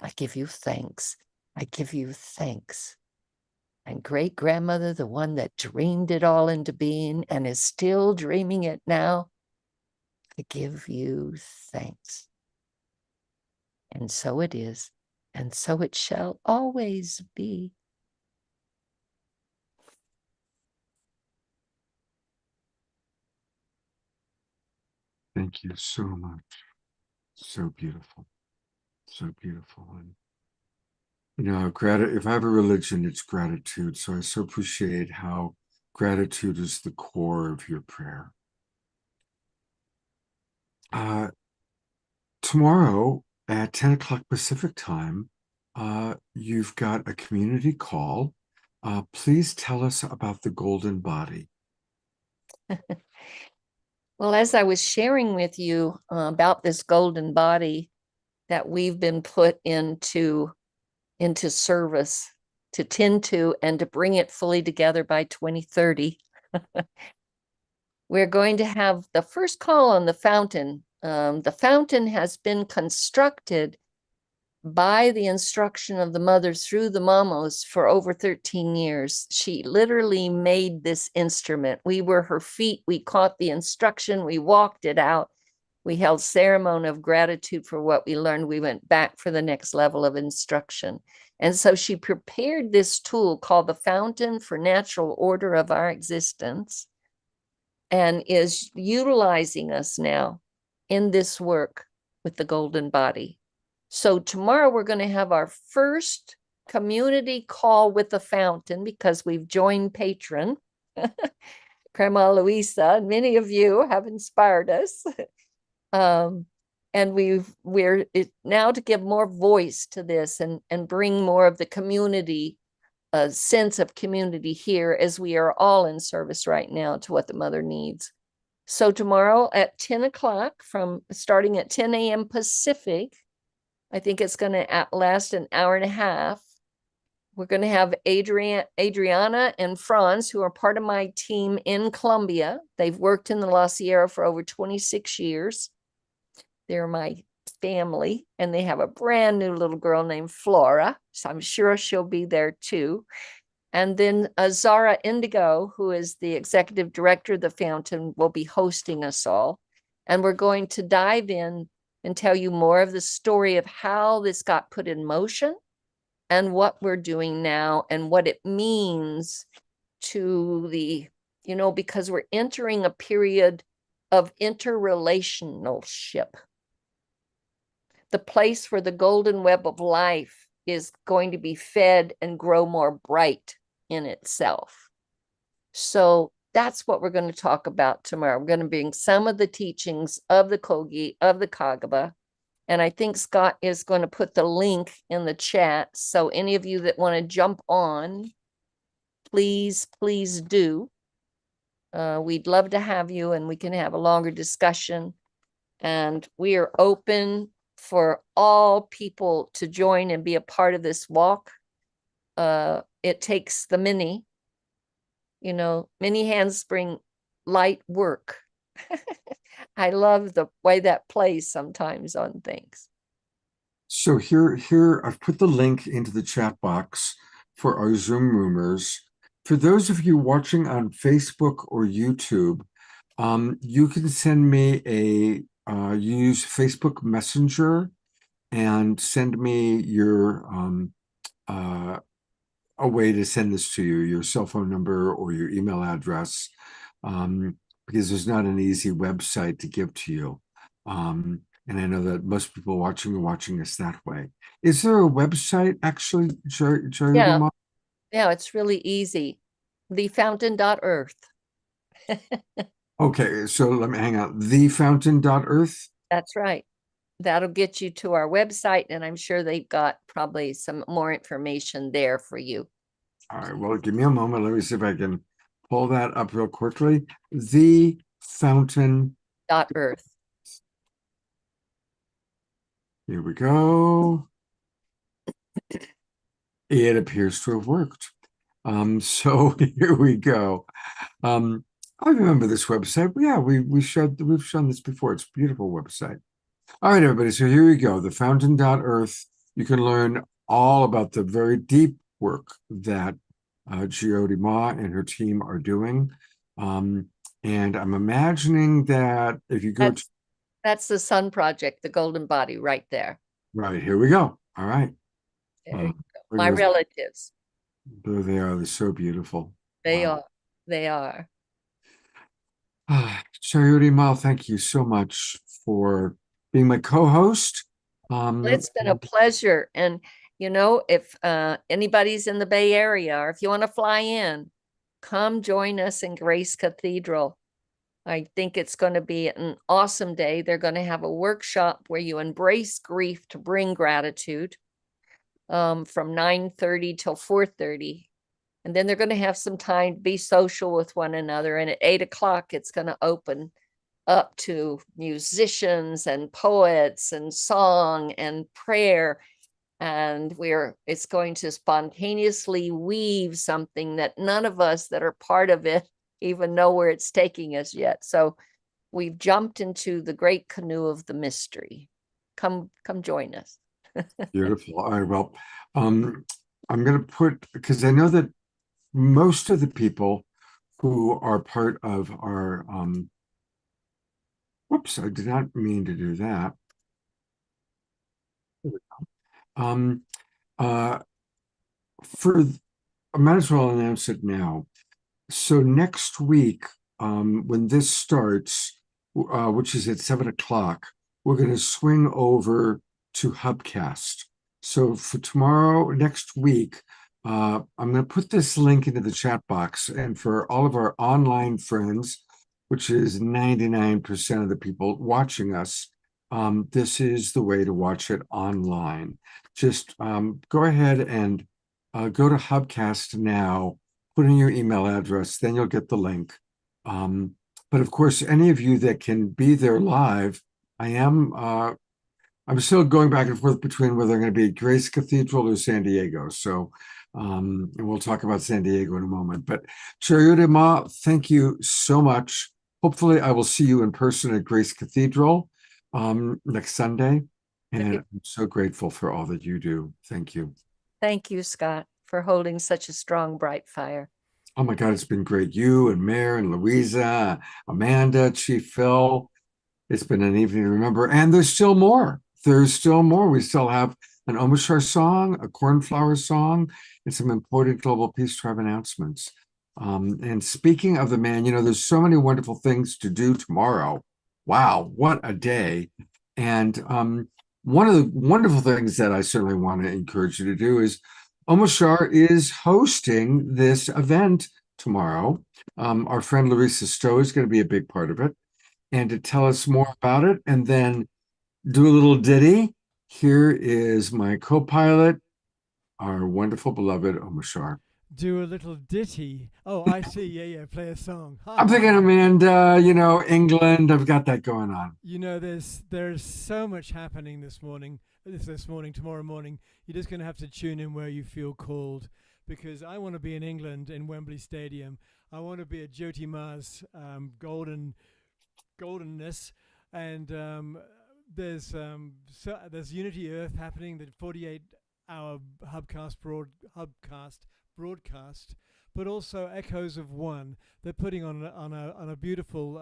Speaker 3: I give you thanks. I give you thanks. And great grandmother, the one that dreamed it all into being and is still dreaming it now, I give you thanks. And so it is, and so it shall always be.
Speaker 2: Thank you so much. So beautiful. So beautiful. And if I have a religion, it's gratitude. So I so appreciate how gratitude is the core of your prayer. Tomorrow at 10 o'clock Pacific time, you've got a community call. Please tell us about the golden body.
Speaker 3: Well, as I was sharing with you about this golden body that we've been put into service to tend to and to bring it fully together by 2030, we're going to have the first call on the fountain. The fountain has been constructed by the instruction of the mothers through the mamos for over 13 years. She literally made this instrument. We were her feet. We caught the instruction. We walked it out. We held ceremony of gratitude for what we learned. We went back for the next level of instruction. And so she prepared this tool called the Fountain for Natural Order of Our Existence, and is utilizing us now in this work with the golden body. So tomorrow we're going to have our first community call with the fountain, because we've joined Patron. Grandma Luisa and many of you have inspired us. And we're now to give more voice to this and bring more of the community, a sense of community here, as we are all in service right now to what the mother needs. So tomorrow at 10 o'clock, starting at 10 a.m. Pacific, I think it's going to last an hour and a half. We're going to have Adriana and Franz, who are part of my team in Colombia. They've worked in the La Sierra for over 26 years. They're my family, and they have a brand new little girl named Flora, so I'm sure she'll be there too. And then Zara Indigo, who is the executive director of the Fountain, will be hosting us all. And we're going to dive in and tell you more of the story of how this got put in motion and what we're doing now and what it means to because we're entering a period of interrelationship. The place where the golden web of life is going to be fed and grow more bright in itself. So that's what we're going to talk about tomorrow. We're going to bring some of the teachings of the Kogi, of the Kagaba. And I think Scott is going to put the link in the chat. So any of you that want to jump on, please do. We'd love to have you, and we can have a longer discussion. And we are open for all people to join and be a part of this walk. It takes the many hands bring light work. I love the way that plays sometimes on things.
Speaker 2: So here I've put the link into the chat box for our Zoom roomers. For those of you watching on Facebook or YouTube, you can send me use Facebook Messenger and send me your a way to send this to you, your cell phone number or your email address, because there's not an easy website to give to you. And I know that most people watching are watching us that way. Is there a website actually, Jerry?
Speaker 3: Yeah, it's really easy. Thefountain.earth.
Speaker 2: Okay, so let me hang out. Thefountain.earth?
Speaker 3: That's right. That'll get you to our website, and I'm sure they've got probably some more information there for you.
Speaker 2: All right, well, give me a moment. Let me see if I can pull that up real quickly. Thefountain.earth. Here we go. It appears to have worked. So here we go. I remember this website. Yeah, we've shown this before. It's a beautiful website. All right, everybody. So here we go. Thefountain.earth. You can learn all about the very deep work that Jyoti Ma and her team are doing. And I'm imagining that if you go
Speaker 3: that's the Sun Project, the Golden Body, right there.
Speaker 2: Right, here we go. All right.
Speaker 3: My relatives.
Speaker 2: There they are. They're so beautiful.
Speaker 3: They are. They are.
Speaker 2: Jyoti Ma, thank you so much for being my co-host.
Speaker 3: It's been a pleasure. And, if anybody's in the Bay Area, or if you want to fly in, come join us in Grace Cathedral. I think it's going to be an awesome day. They're going to have a workshop where you embrace grief to bring gratitude from 9:30 till 4:30. And then they're going to have some time to be social with one another. And at 8 o'clock, it's going to open up to musicians and poets and song and prayer. And it's going to spontaneously weave something that none of us that are part of it even know where it's taking us yet. So we've jumped into the great canoe of the mystery. Come join us.
Speaker 2: Beautiful. All right. Well, I'm going to put, because I know that most of the people who are part of our, whoops, I did not mean to do that. Um, uh, I might as well announce it now. So next week, when this starts, which is at 7 o'clock, we're going to swing over to Hubcast. So for tomorrow, next week, I'm going to put this link into the chat box. And for all of our online friends, which is 99% of the people watching us, this is the way to watch it online. Just go ahead and go to Hubcast now, put in your email address, then you'll get the link. But of course, any of you that can be there live, I'm still going back and forth between whether I'm going to be at Grace Cathedral or San Diego. So, and we'll talk about San Diego in a moment. But Chariude Ma, thank you so much. Hopefully, I will see you in person at Grace Cathedral next Sunday. And I'm so grateful for all that you do. Thank you.
Speaker 3: Thank you, Scott, for holding such a strong, bright fire.
Speaker 2: Oh my God, it's been great. You and Mare and Louisa, Amanda, Chief Phil. It's been an evening to remember. And there's still more. There's still more. We still have an Omashar song, a Cornflower song, and some important Global Peace Tribe announcements. And speaking of the man, there's so many wonderful things to do tomorrow. Wow, what a day. And one of the wonderful things that I certainly want to encourage you to do is Omashar is hosting this event tomorrow. Our friend Larissa Stowe is going to be a big part of it. And to tell us more about it and then do a little ditty, here is my co-pilot, our wonderful beloved Omashar.
Speaker 5: Do a little ditty. Oh, I see. Yeah. Play a song.
Speaker 2: I'm thinking Amanda, England. I've got that going on.
Speaker 5: There's so much happening tomorrow morning. You're just going to have to tune in where you feel called, because I want to be in England in Wembley Stadium. I want to be at Jyoti Ma's goldenness, and there's Unity Earth happening, the 48-hour Hubcast broadcast, but also Echoes of One. They're putting on a beautiful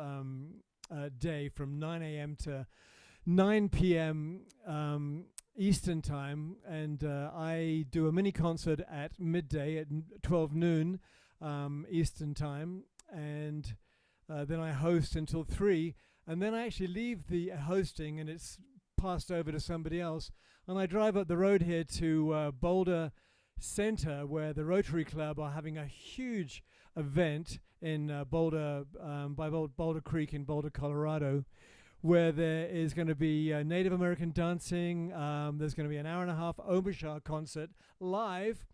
Speaker 5: day from 9 a.m. to 9 p.m. Eastern time, and I do a mini concert at midday at 12 noon Eastern time, and then I host until 3, and then I actually leave the hosting and it's passed over to somebody else, and I drive up the road here to Boulder Center, where the Rotary Club are having a huge event in Boulder, by Boulder Creek in Boulder, Colorado, where there is going to be Native American dancing. There's going to be an hour-and-a-half Omashar concert live,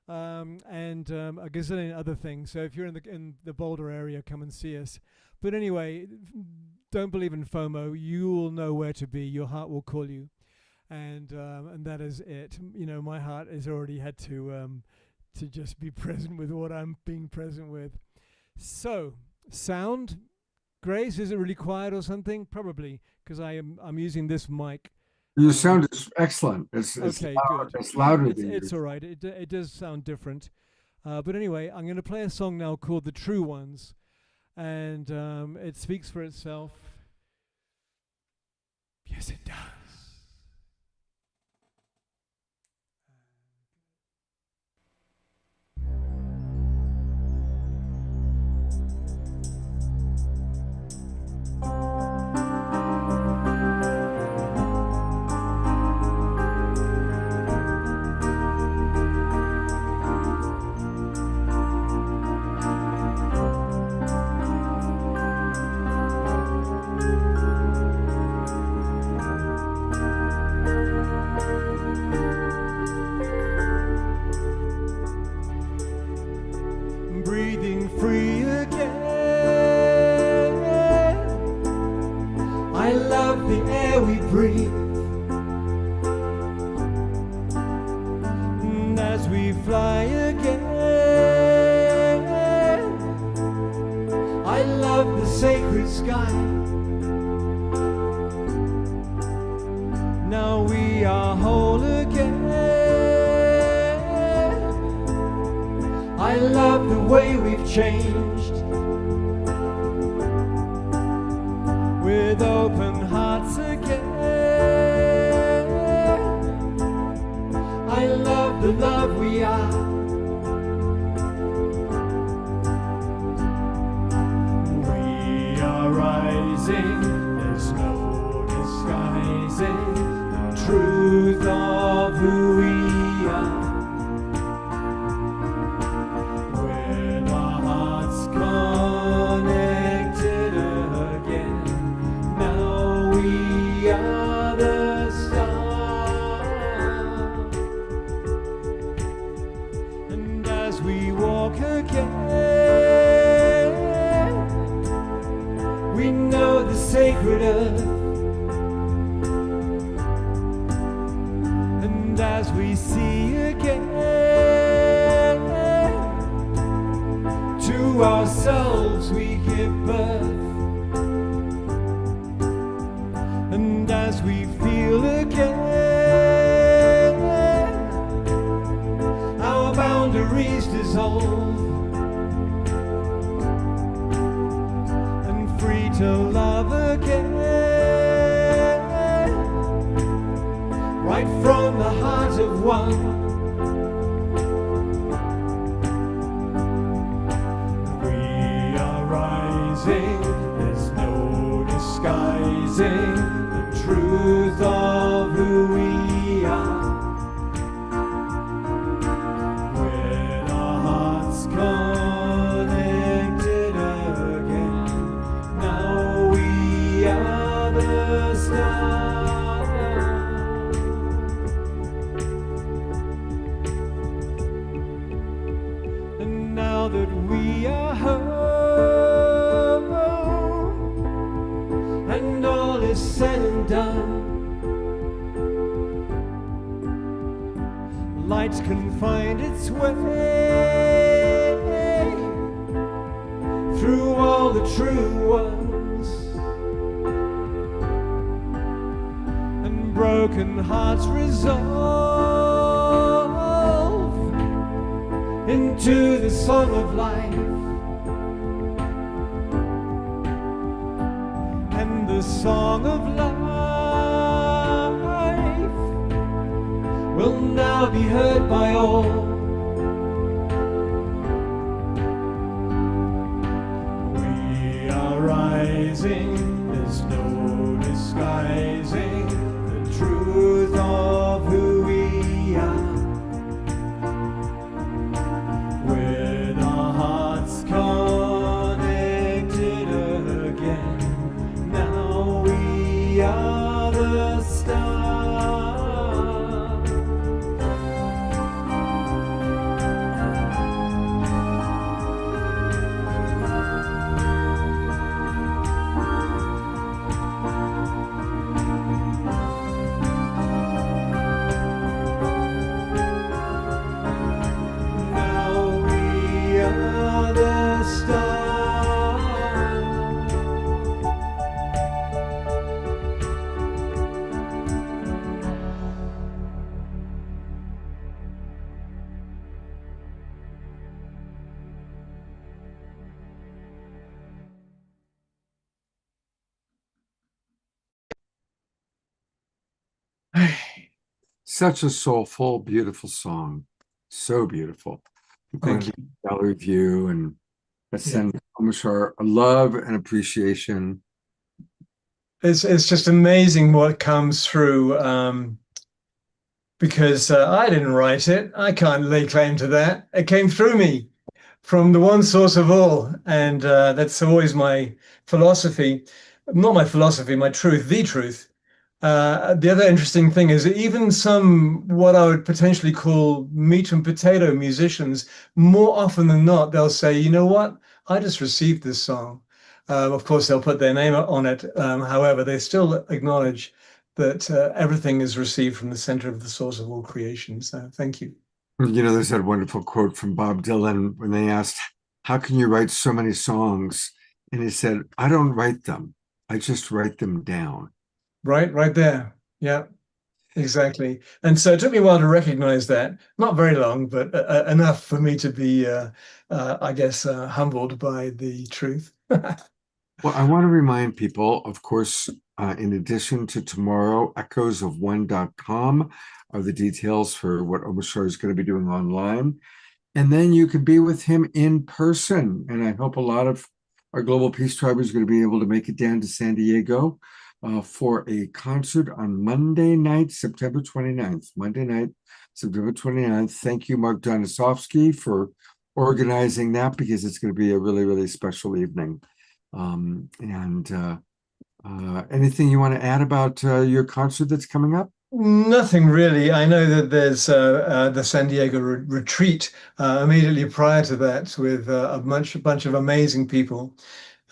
Speaker 5: and a gazillion other things. So if you're in the Boulder area, come and see us. But anyway, don't believe in FOMO. You will know where to be. Your heart will call you, and that is it. My heart has already had to just be present with what I'm being present with. So, sound. Grace, is it really quiet or something? Probably, because I'm using this mic.
Speaker 2: Your sound is excellent. It's
Speaker 5: okay,
Speaker 2: loud.
Speaker 5: good.
Speaker 2: It's louder than
Speaker 5: it's all right. It does sound different. But anyway, I'm going to play a song now called The True Ones. And it speaks for itself. Yes, it does. Breathing free again. I love the air we breathe. And as we fly again, I love the sacred sky. Now we we are whole again. I love the way we've changed, with open hearts again. I love the love we are. We are rising, there's no disguising the truth of who we are. With our hearts connected again, now we are the stars. And as we walk again, we know the sacred earth. And as we see again, to ourselves we give birth. And as we feel again, our boundaries dissolve, and free to love again, right from the heart of one. We are rising, there's no disguising the truth of who we are. With our hearts connected again, now we are the stars. And now that we are home, and all is said and done, light can find its way through all the true ones, and broken hearts resolve into the song of life. And the song of life will now be heard by all. We are rising, there's no disguising the truth of who we are. With our hearts connected again, now we are the stars. Now we are the stars.
Speaker 2: Such a soulful, beautiful song. So beautiful. Thank you, Gallery View, and let's send so much our love and appreciation.
Speaker 4: It's just amazing what comes through, because I didn't write it. I can't lay claim to that. It came through me from the one source of all, and that's always my philosophy. Not my philosophy, my truth, the truth. The other interesting thing is that even some what I would potentially call meat and potato musicians, more often than not, they'll say, you know what, I just received this song. Of course, they'll put their name on it. However, they still acknowledge that everything is received from the center of the source of all creation. So thank you.
Speaker 2: You know, there's that wonderful quote from Bob Dylan when they asked, how can you write so many songs? And he said, I don't write them. I just write them down.
Speaker 4: Right there. Yeah. Exactly. And so it took me a while to recognize that. Not very long, but enough for me to be, I guess, humbled by the truth.
Speaker 2: Well, I want to remind people, of course, in addition to tomorrow, echoesofone.com are the details for what Omashar is going to be doing online. And then you can be with him in person. And I hope a lot of our Global Peace Tribe is going to be able to make it down to San Diego for a concert on Monday night, September 29th. Monday night, September 29th. Thank you, Mark Donisovsky, for organizing that, because it's going to be a really, really special evening. Anything you want to add about your concert that's coming up?
Speaker 4: Nothing really. I know that there's the San Diego retreat immediately prior to that with a bunch of amazing people,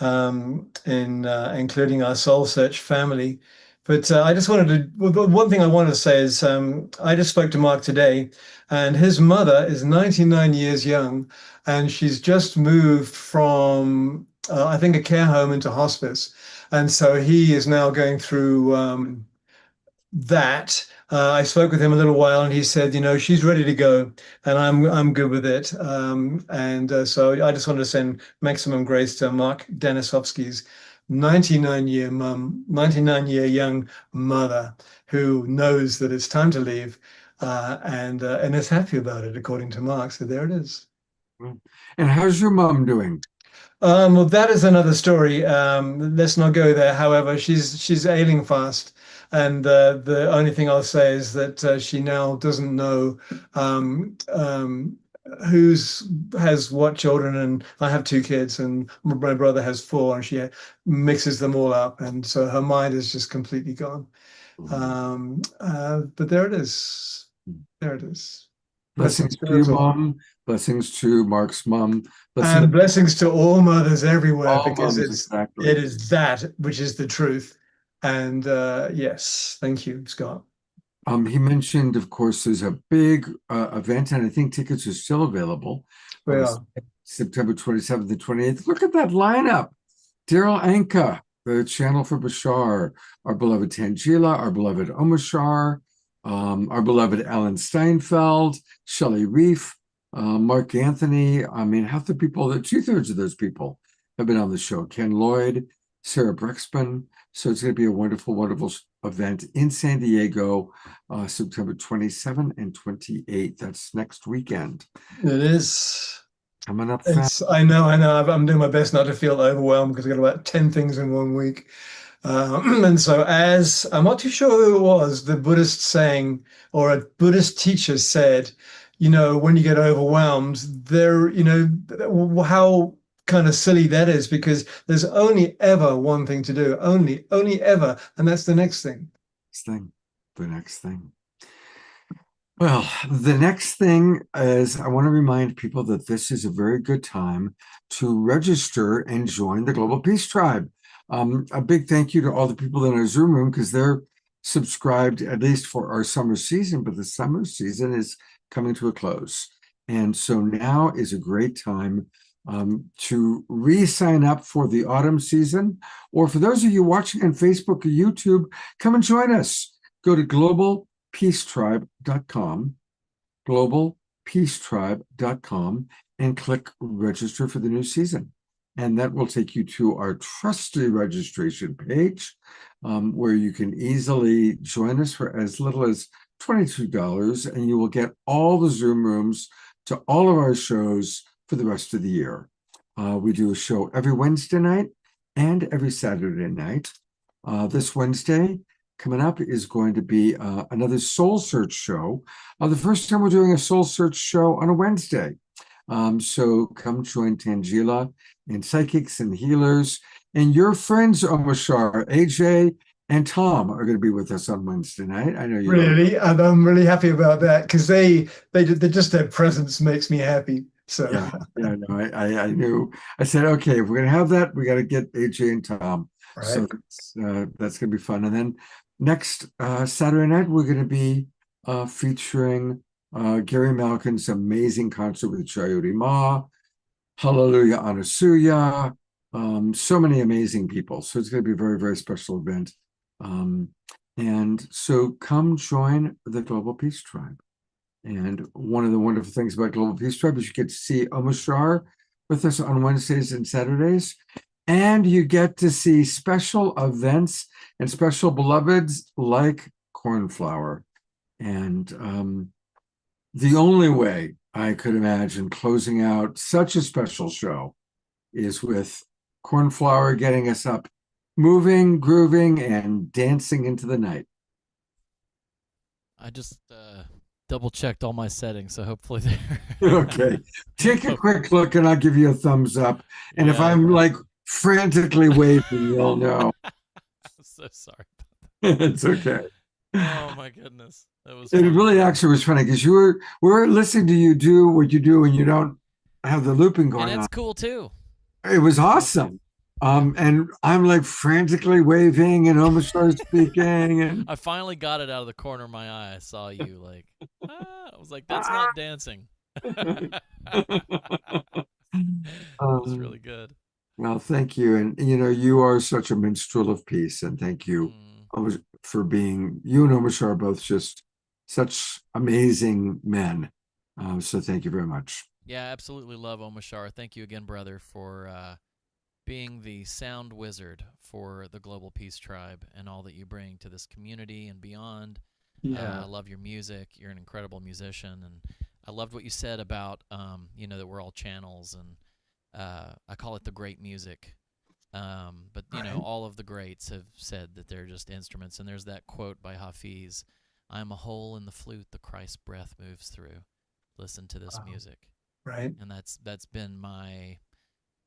Speaker 4: including our Soul Search family. But I just wanted to, well, one thing I wanted to say is I just spoke to Mark today, and his mother is 99 years young, and she's just moved from, I think, a care home into hospice. And so he is now going through that. I spoke with him a little while, and he said, she's ready to go, and I'm good with it. So I just wanted to send maximum grace to Mark Denisovsky's 99-year young mother, who knows that it's time to leave, and is happy about it, according to Mark. So there it is.
Speaker 2: And how's your mom doing?
Speaker 4: Well, that is another story. Let's not go there. However, she's ailing fast, and the only thing I'll say is that she now doesn't know who's has what children. And I have 2 kids, and my brother has 4, and she mixes them all up, and so her mind is just completely gone. But there it is. There it is.
Speaker 2: Blessings to your mom. Blessings to Mark's mom.
Speaker 4: And blessings to all mothers everywhere,
Speaker 2: all
Speaker 4: because
Speaker 2: moms,
Speaker 4: it is that which is the truth. And yes, thank you, Scott.
Speaker 2: He mentioned, of course, there's a big event, and I think tickets are still available. September 27th and 28th. Look at that lineup. Daryl Anka, the channel for Bashar, our beloved Tangela, our beloved Omashar, our beloved Alan Steinfeld, Shelley Reef, Mark Anthony. I mean, half the people, 2/3 of those people have been on the show. Ken Lloyd, Sarah Brexman. So it's going to be a wonderful, wonderful event in San Diego, September 27 and 28. That's next weekend.
Speaker 4: It is.
Speaker 2: Coming up fast.
Speaker 4: I know. I'm doing my best not to feel overwhelmed, because I got about 10 things in one week. And so, as I'm not too sure who it was, the Buddhist saying, or a Buddhist teacher said, when you get overwhelmed, how kind of silly that is, because there's only ever one thing to do, only ever, and that's the next thing.
Speaker 2: The next thing. Well, the next thing is, I want to remind people that this is a very good time to register and join the Global Peace Tribe. A big thank you to all the people in our Zoom room, because they're subscribed, at least for our summer season, but the summer season is coming to a close. And so now is a great time to re-sign up for the autumn season. Or for those of you watching on Facebook or YouTube, come and join us. Go to globalpeacetribe.com, globalpeacetribe.com, and click register for the new season. And that will take you to our trusty registration page, where you can easily join us for as little as $22, and you will get all the Zoom rooms to all of our shows for the rest of the year. We do a show every Wednesday night and every Saturday night. This Wednesday coming up is going to be another Soul Search show. The first time we're doing a Soul Search show on a Wednesday. So come join Tangela and psychics and healers, and your friends, Omashar, AJ, and Tom are going to be with us on Wednesday night. I know you
Speaker 4: really, and I'm really happy about that, because they just, their presence makes me happy. So
Speaker 2: no, I knew. I said, okay, if we're going to have that, we got to get AJ and Tom.
Speaker 4: Right.
Speaker 2: So that's going to be fun. And then next Saturday night, we're going to be featuring Gary Malkin's amazing concert with Jayoti Ma, Hallelujah Anasuya, so many amazing people. So it's going to be a very, very special event. And so come join the Global Peace Tribe. And one of the wonderful things about Global Peace Tribe is you get to see Omashar with us on Wednesdays and Saturdays. And you get to see special events and special beloveds like Cornflower. And the only way I could imagine closing out such a special show is with Cornflower getting us up, moving, grooving, and dancing into the night.
Speaker 12: I just double checked all my settings, so hopefully they're
Speaker 2: Okay. Take a quick look and I'll give you a thumbs up. And if
Speaker 12: Yeah.
Speaker 2: I'm like frantically waving, you'll know.
Speaker 12: I'm so sorry.
Speaker 2: It's okay.
Speaker 12: Oh my goodness. That was
Speaker 2: It
Speaker 12: funny.
Speaker 2: really actually was funny because we're listening to you do what you do when you don't have the looping
Speaker 12: And
Speaker 2: going
Speaker 12: it's
Speaker 2: on.
Speaker 12: cool too.
Speaker 2: It was awesome. And I'm like frantically waving and almost started speaking. And
Speaker 12: I finally got it out of the corner of my eye. I saw you like, I was like, that's not dancing. It was really good.
Speaker 2: Well, thank you. And you are such a minstrel of peace. And thank you for being, you and Omashar are both just such amazing men. So thank you very much.
Speaker 12: Yeah, absolutely love Omashar. Thank you again, brother, for being the sound wizard for the Global Peace Tribe and all that you bring to this community and beyond.
Speaker 2: Yeah.
Speaker 12: I love your music. You're an incredible musician, and I loved what you said about that we're all channels, and I call it the great music. But all of the greats have said that they're just instruments, and there's that quote by Hafiz: "I am a hole in the flute the Christ's breath moves through. Listen to this music."
Speaker 4: Right.
Speaker 12: And that's been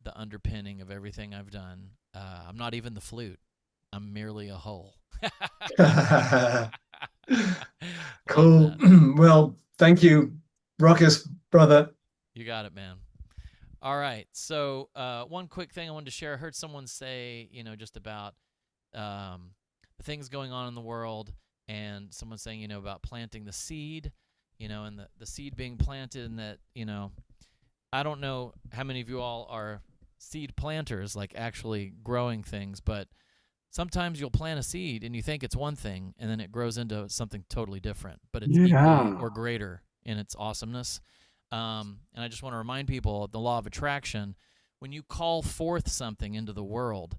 Speaker 12: the underpinning of everything I've done. I'm not even the flute. I'm merely a hole.
Speaker 4: Cool. Well, thank you, Ruckus, brother.
Speaker 12: You got it, man. All right. So one quick thing I wanted to share. I heard someone say, just about the things going on in the world, and someone saying, about planting the seed, and the seed being planted, and that, I don't know how many of you all are seed planters, like actually growing things, but sometimes you'll plant a seed and you think it's one thing, and then it grows into something totally different, but it's equally or greater in its awesomeness. And I just want to remind people of the law of attraction. When you call forth something into the world,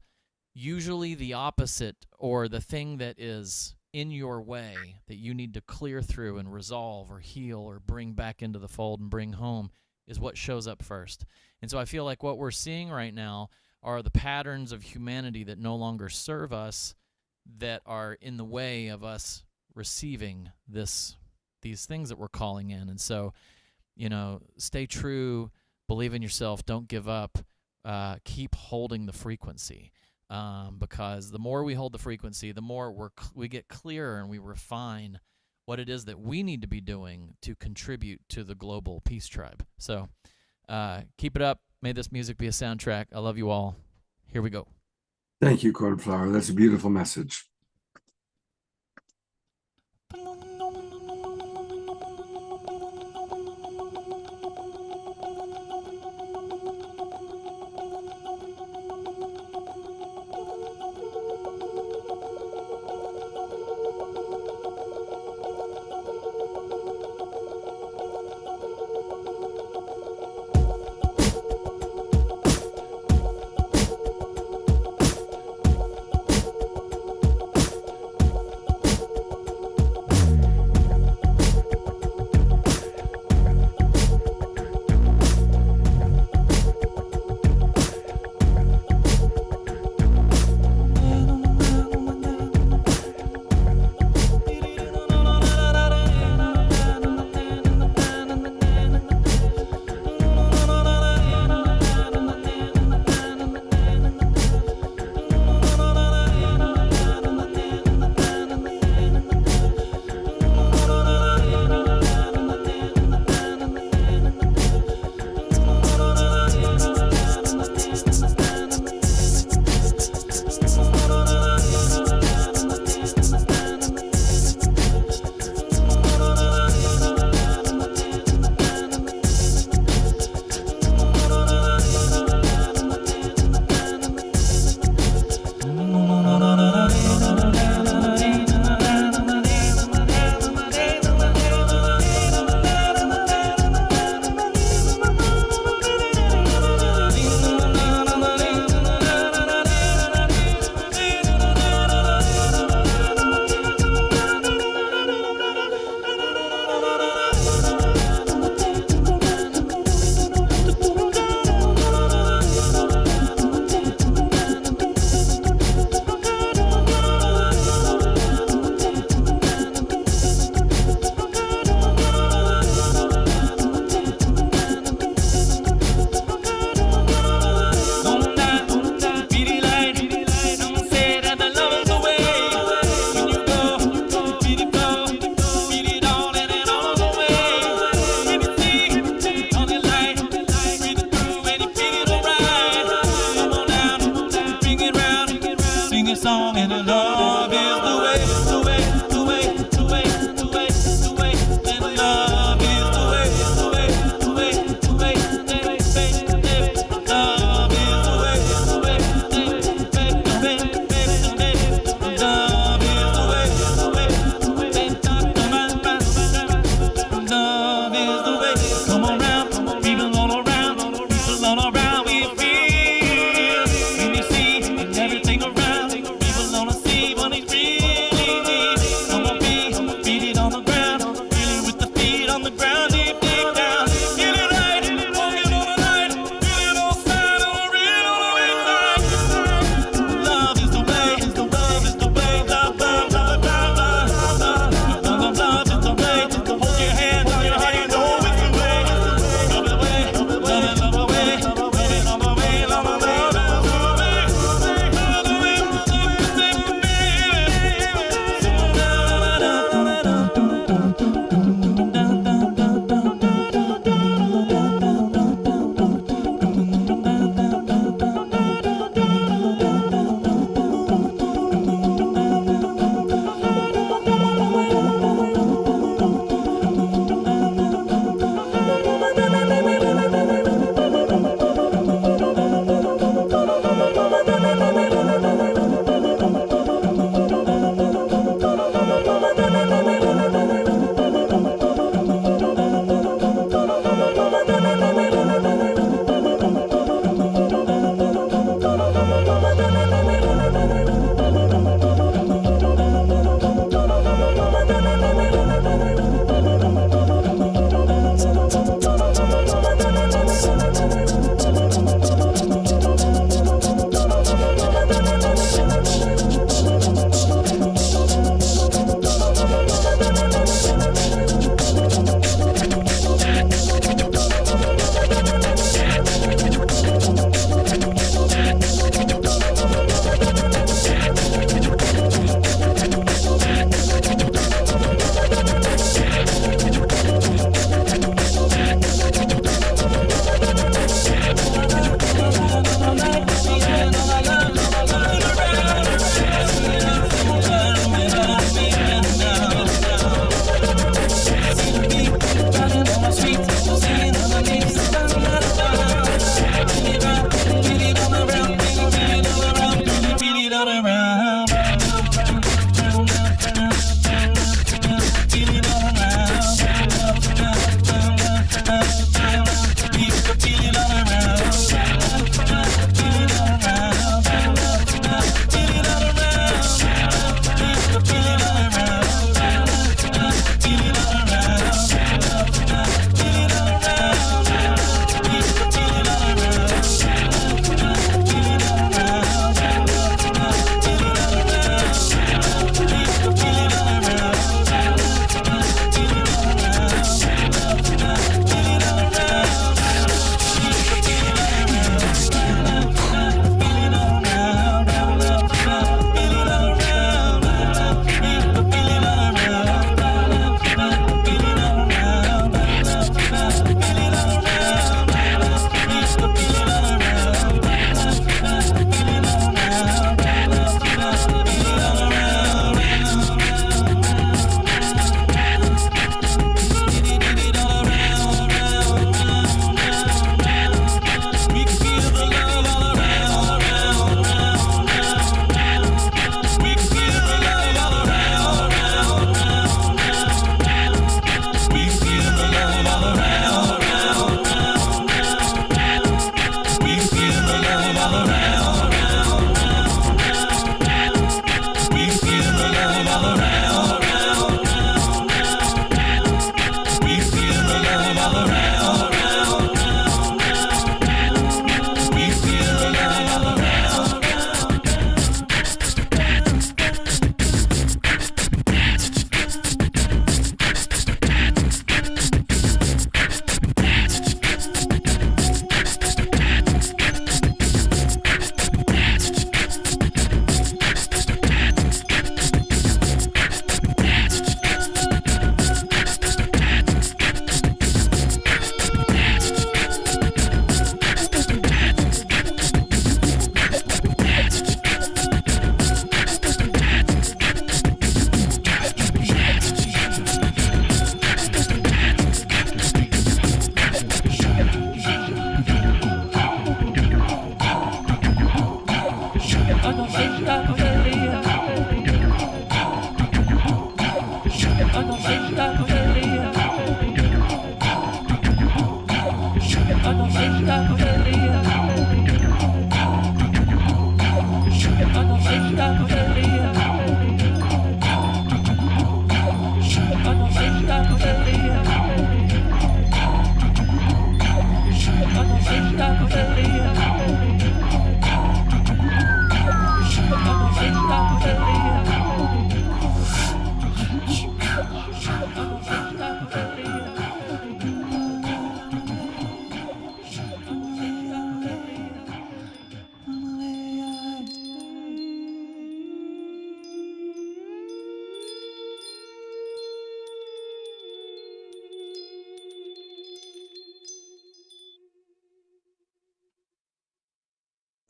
Speaker 12: usually the opposite, or the thing that is in your way that you need to clear through and resolve or heal or bring back into the fold and bring home, is what shows up first. And so I feel like what we're seeing right now are the patterns of humanity that no longer serve us, that are in the way of us receiving these things that we're calling in. And so, stay true, believe in yourself, don't give up, keep holding the frequency, because the more we hold the frequency, the more we get clearer and we refine what it is that we need to be doing to contribute to the Global Peace Tribe. So keep it up. May this music be a soundtrack. I love you all. Here we go.
Speaker 2: Thank you, Cornflower. That's a beautiful message.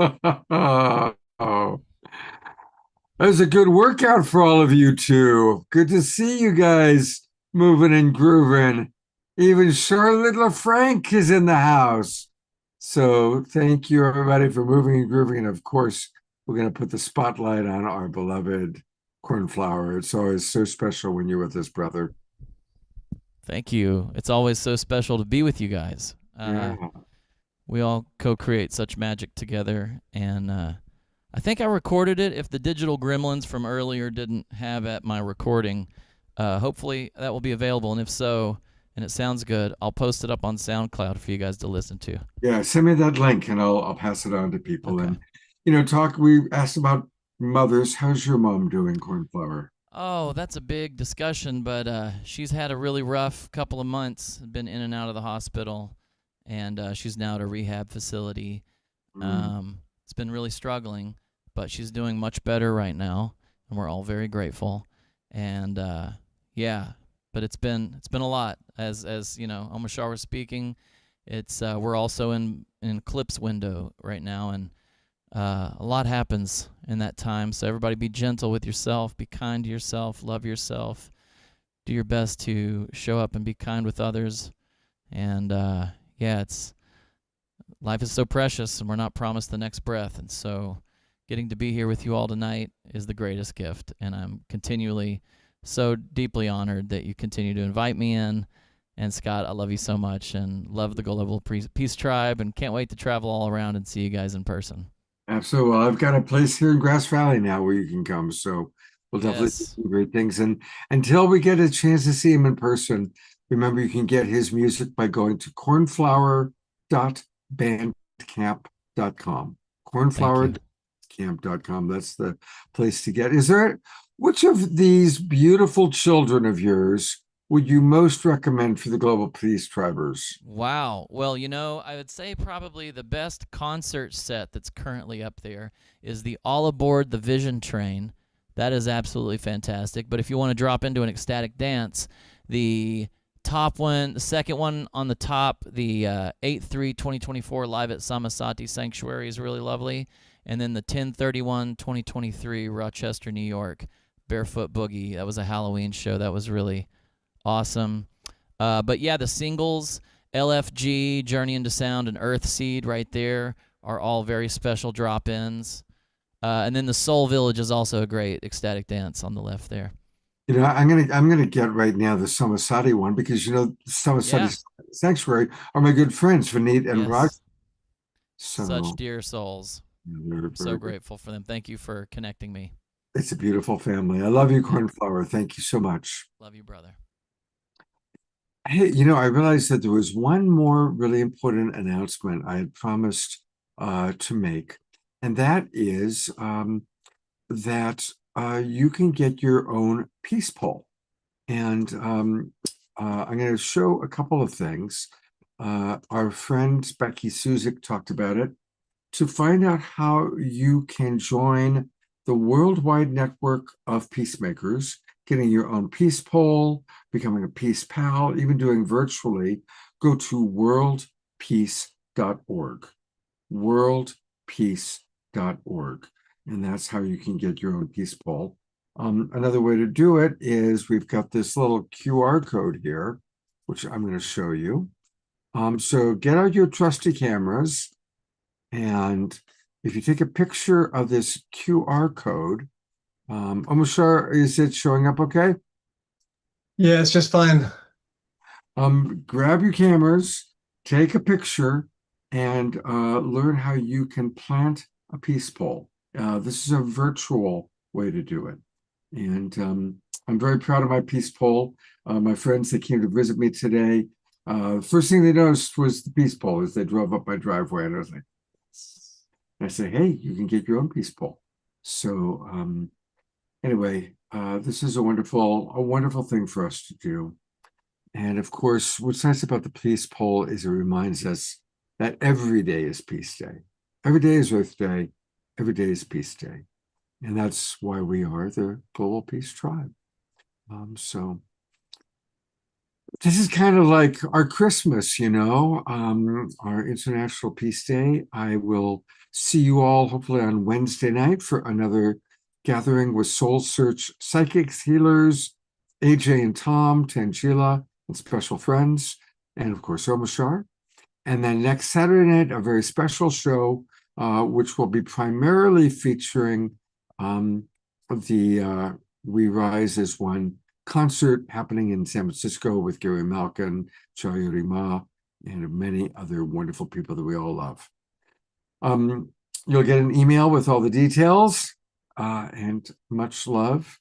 Speaker 2: Oh, that was a good workout for all of you too. Good to see you guys moving and grooving. Even Charlotte LaFranc is in the house. So thank you everybody for moving and grooving. And of course, we're going to put the spotlight on our beloved Cornflower. It's always so special when you're with us, brother.
Speaker 12: Thank you. It's always so special to be with you guys.
Speaker 2: Yeah.
Speaker 12: We all co-create such magic together, and I think I recorded it. If the digital gremlins from earlier didn't have at my recording, hopefully that will be available, and if so, and it sounds good, I'll post it up on SoundCloud for you guys to listen to.
Speaker 2: Yeah, send me that link and I'll pass it on to people.
Speaker 12: Okay.
Speaker 2: And we asked about mothers. How's your mom doing, Cornflower?
Speaker 12: Oh, that's a big discussion, but she's had a really rough couple of months, been in and out of the hospital, and she's now at a rehab facility. It's been really struggling, but she's doing much better right now, and we're all very grateful. And yeah, but it's been a lot. As you know, Omashar was speaking. It's we're also in eclipse window right now, and a lot happens in that time. So everybody, be gentle with yourself, be kind to yourself, love yourself, do your best to show up and be kind with others. And yeah, life is so precious, and we're not promised the next breath. And so getting to be here with you all tonight is the greatest gift. And I'm continually so deeply honored that you continue to invite me in. And Scott, I love you so much and love the Global Peace Tribe, and can't wait to travel all around and see you guys in person.
Speaker 2: Absolutely. Well, I've got a place here in Grass Valley now where you can come. So we'll definitely do some great things. And until we get a chance to see him in person, remember you can get his music by going to cornflower.bandcamp.com. Cornflower.bandcamp.com. That's the place to get. Which of these beautiful children of yours would you most recommend for the Global Peace Tribers?
Speaker 12: Wow. Well, I would say probably the best concert set that's currently up there is the All Aboard the Vision Train. That is absolutely fantastic. But if you want to drop into an ecstatic dance, the top one, the second one on the top, the 8/3/2024 live at Samasati Sanctuary is really lovely. And then the 10/31/2023 Rochester, New York, Barefoot Boogie. That was a Halloween show. That was really awesome. But yeah, the singles, LFG, Journey into Sound, and Earthseed right there are all very special drop-ins. And then the Soul Village is also a great ecstatic dance on the left there.
Speaker 2: I'm gonna get right now the Samasati one because Samasati Sanctuary are my good friends, Vineet and Raj.
Speaker 12: Such dear souls. I'm so grateful for them. Thank you for connecting me.
Speaker 2: It's a beautiful family. I love you, Cornflower. Thank you so much.
Speaker 12: Love you, brother.
Speaker 2: Hey, I realized that there was one more really important announcement I had promised to make, and that is that you can get your own peace poll. And I'm going to show a couple of things. Our friend Becky Suzik talked about it. To find out how you can join the worldwide network of peacemakers, getting your own peace poll, becoming a peace pal, even doing virtually, go to worldpeace.org. Worldpeace.org. And that's how you can get your own peace poll. Another way to do it is we've got this little QR code here, which I'm going to show you. So get out your trusty cameras. And if you take a picture of this QR code, Omashar, is it showing up okay?
Speaker 4: Yeah, it's just fine.
Speaker 2: Grab your cameras, take a picture, and learn how you can plant a peace pole. This is a virtual way to do it. And I'm very proud of my peace pole. My friends that came to visit me today, first thing they noticed was the peace pole as they drove up my driveway. And I was like, I say, hey, you can get your own peace pole. So anyway, this is a wonderful thing for us to do. And of course, what's nice about the peace pole is it reminds us that every day is peace day. Every day is Earth Day. Every day is peace day. And that's why we are the Global Peace Tribe. So this is kind of like our Christmas, our International Peace Day. I will see you all hopefully on Wednesday night for another gathering with Soul Search psychics, healers, AJ and Tom, Tangela, and special friends, and of course, Omashar. And then next Saturday night, a very special show, which will be primarily featuring the We Rise as One concert happening in San Francisco with Gary Malkin, Chayuri Ma, and many other wonderful people that we all love. You'll get an email with all the details, and much love.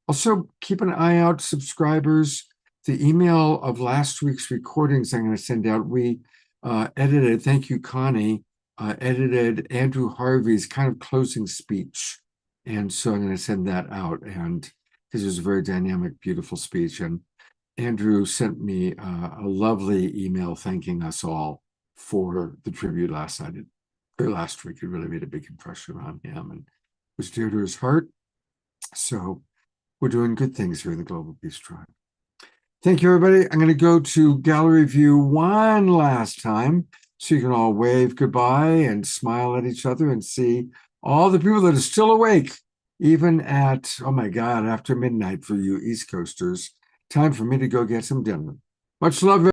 Speaker 2: Also, keep an eye out, subscribers. The email of last week's recordings I'm going to send out. We edited, thank you, Connie, edited Andrew Harvey's kind of closing speech. And so I'm going to send that out. And this is a very dynamic, beautiful speech. And Andrew sent me a lovely email thanking us all for the tribute last night. Last week, it really made a big impression on him and was dear to his heart. So we're doing good things here in the Global Peace Tribe. Thank you, everybody. I'm going to go to gallery view one last time so you can all wave goodbye and smile at each other and see all the people that are still awake, even at, oh my God, after midnight for you East Coasters. Time for me to go get some dinner. Much love.